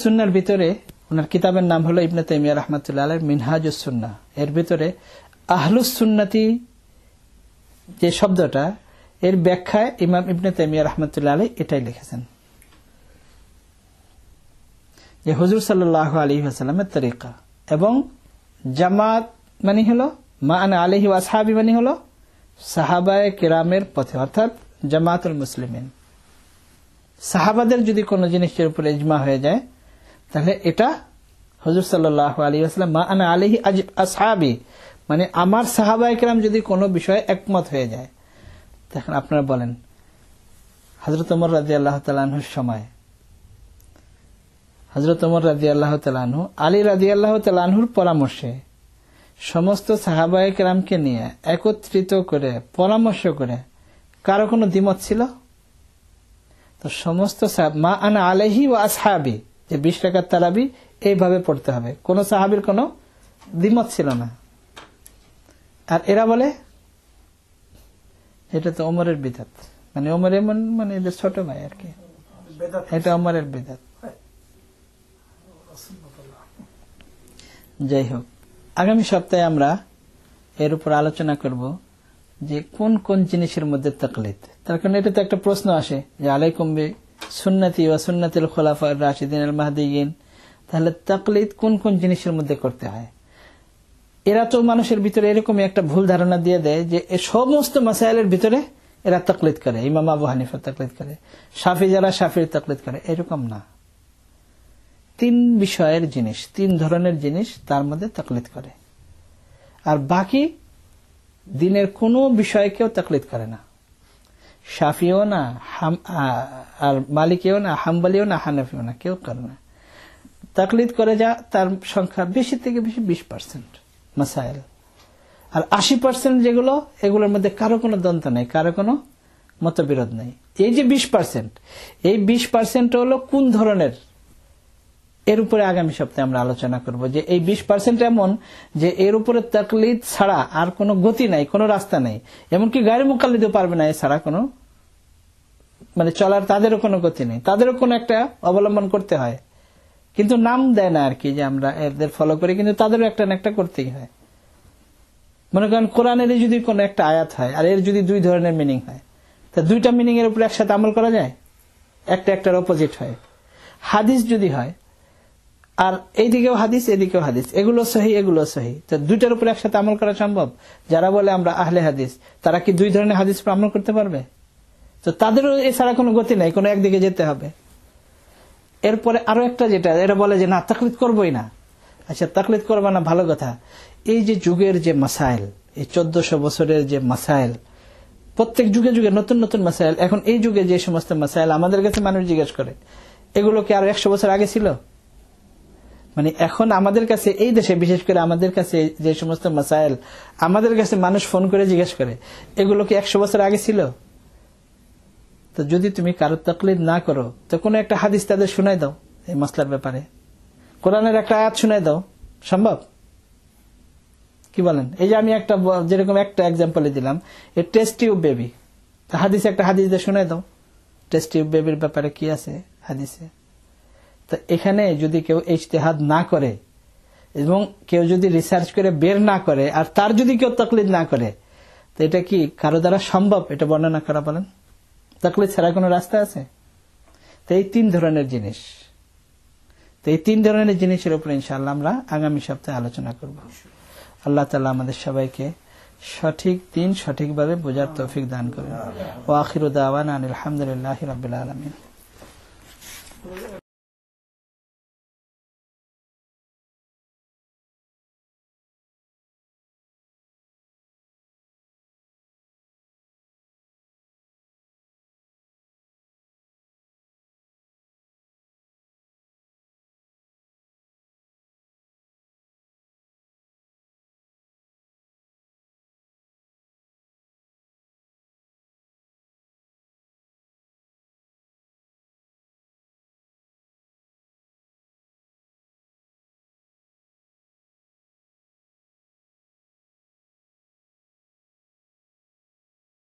সুন্নাহর ভিতরে, ওনার কিতাবের নাম হলো ইবনে তাইমিয়া রাহমাতুল্লাহ আলাইহি মিনহাজুস সুন্নাহ, এর ভিতরে আহলুস সুন্নাতি যে শব্দটা, এর ব্যাখ্যায় ইমাম ইবনে তাইমিয়া রাহমাতুল্লাহ আলাইহি এটাই লিখেছেন, যে হুজুর সাল্লাল্লাহু আলাইহি ওয়াসাল্লামের তরিকা এবং জামাত মানে হলো, মা আনা আলাইহি ওয়া আসহাবি মানে হলো সাহাবায়ে কেরামের পথে, অর্থাৎ জামাতুল মুসলিমিন। সাহাবাদের যদি কোনো জিনিসের উপরে ইজমা হয়ে যায়, তাহলে এটা হুজুর সাল্লাল্লাহু আলাইহি ওয়াসাল্লাম, মা আনা আলাইহি আসহাবি মানে আমার সাহাবায়ে কেরাম যদি কোনো বিষয়ে একমত হয়ে যায়, তখন আপনারা বলেন, হযরত ওমর রাদিয়াল্লাহু তাআলা আনহুর সময়, হযরত ওমর রাদিয়াল্লাহু তাআলা আনহু আলী রাদিয়াল্লাহু তাআলা আনহুর পরামর্শে সমস্ত সাহাবায়ে কেরামকে নিয়ে একত্রিত করে পরামর্শ করে, কারো কোনো দ্বিমত ছিল? তো সমস্ত মা আনা আলাইহি ওয়া আসহাবি, যে 20 রাকাত তারাবি এইভাবে পড়তে হবে, কোন সাহাবীর কোনো দ্বিমত ছিল না। আর এরা বলে এটা তো ওমরের বিদআত, মানে ওমর এমন, মানে এদের ছোট ভাই আর কি, এটা ওমরের বিদআত। যাই হোক, আগামী সপ্তাহে আমরা এর উপর আলোচনা করব যে কোন কোন জিনিসের মধ্যে তাকলিদ। তার কারণে এটা তো একটা প্রশ্ন আসে যে আলাইকুম বি সুন্নতি ওয়া সুন্নাতিল খুলাফায়ে রাশিদিন আল মাহদিয়িন, তাহলে তাকলিদ কোন কোন জিনিসের মধ্যে করতে হয়? এরা তো মানুষের ভিতরে এরকমই একটা ভুল ধারণা দিয়ে দেয় যে এই সমস্ত মাসাইলের ভিতরে এরা তাকলিদ করে, ইমাম আবু হানিফা তাকলিদ করে, শাফি যারা শাফির তাকলিদ করে, এরকম না। 3 বিষয়ের জিনিস, 3 ধরনের জিনিস তার মধ্যে তাকলিদ করে, আর বাকি দিনের কোন বিষয়ে কেউ তাকলিদ করে না। শাফিও না, আর মালিকিও না, হাম্বলিও না, হানাফিও না, কেউ করে না। তাকলিদ করে যা, তার সংখ্যা বেশি থেকে বেশি 20% মাসাইল, আর 80% যেগুলো, এগুলোর মধ্যে কারো কোনো দ্বন্দ্ব নেই, কারো কোনো মতবিরোধ নেই। এই যে 20%, এই 20% হলো কোন ধরনের, এর উপরে আগামী সপ্তাহে আমরা আলোচনা করব যে এই 20% এমন যে এর উপরে তাকলিদ ছাড়া আর কোনো গতি নাই, কোনো রাস্তা নেই, এমনকি গায়রে মুকাল্লিদও পারবে না এছাড়া কোনো, মানে চলার তাদেরও কোনো গতি নেই, তাদেরও কোনো একটা অবলম্বন করতে হয়, কিন্তু নাম দেয় না আর কি, যে আমরা এদের ফলো করি, কিন্তু তাদেরও একটা না একটা করতেই হয়। মনে করেন কোরআনের যদি কোনো একটা আয়াত হয় আর এর যদি দুই ধরনের মিনিং হয়, তা দুইটা মিনিং এর উপর একসাথে আমল করা যায়? একটা একটার অপোজিট হয়। হাদিস যদি হয় আর এইদিকেও হাদিস এদিকেও হাদিস, এগুলো সহি এগুলো সহি, তো দুইটার উপর একসাথে আমল করা সম্ভব? যারা বলে আমরা আহলে হাদিস, তারা কি দুই ধরনের হাদিস উপর আমল করতে পারবে? তো তাদেরও এছাড়া কোনো গতি নাই, কোনো একদিকে যেতে হবে। এরপরে আরো একটা যেটা এরা বলে যে না তাকলিদ করবোই না। আচ্ছা তাকলিদ করবা না, ভালো কথা। এই যে যুগের যে মাসাইল, এই 1400 বছরের যে মাসাইল, প্রত্যেক যুগে যুগে নতুন নতুন মাসাইল, এখন এই যুগে যে সমস্ত মাসাইল আমাদের কাছে মানুষ জিজ্ঞেস করে, এগুলো কি আরো 100 বছর আগে ছিল? মানে এখন আমাদের কাছে এই দেশে বিশেষ করে আমাদের কাছে যে সমস্ত মাসাইল আমাদের কাছে মানুষ ফোন করে জিজ্ঞেস করে, এগুলো কি 100 বছর আগে ছিল? তো যদি তুমি কারো তাকলিদ না করো, তো কোনো একটা হাদিস তাদের শুনাই দাও এই মাসলার ব্যাপারে, কোরআনের একটা আয়াত শুনাই দাও, সম্ভব? কি বলেন? এই যে আমি একটা যেরকম একটা এক্সাম্পল দিলাম, এই টেস্ট টিউব বেবি, হাদিসে একটা হাদিস দিয়ে শুনাই দাও টেস্ট টিউব বেবির ব্যাপারে কি আছে হাদিসে। তো এখানে যদি কেউ ইজতিহাদ না করে এবং কেউ যদি রিসার্চ করে বের না করে, আর তার যদি কেউ তাকলিদ না করে, তো এটা কি কারো দ্বারা সম্ভব এটা বর্ণনা করা? বলেন, তাকলিদ ছাড়া কোনো রাস্তা আছে? তো এই 3 ধরনের জিনিস, তো এই 3 ধরনের জিনিসের উপর ইনশাআল্লাহ আমরা আগামী সপ্তাহে আলোচনা করব। আল্লাহ তাআলা আমাদের সবাইকে সঠিক দিন সঠিকভাবে বোঝার তৌফিক দান করুন। ওয়া আখিরু দাওয়ানা আলহামদুলিল্লাহি রাব্বিল আলামিন।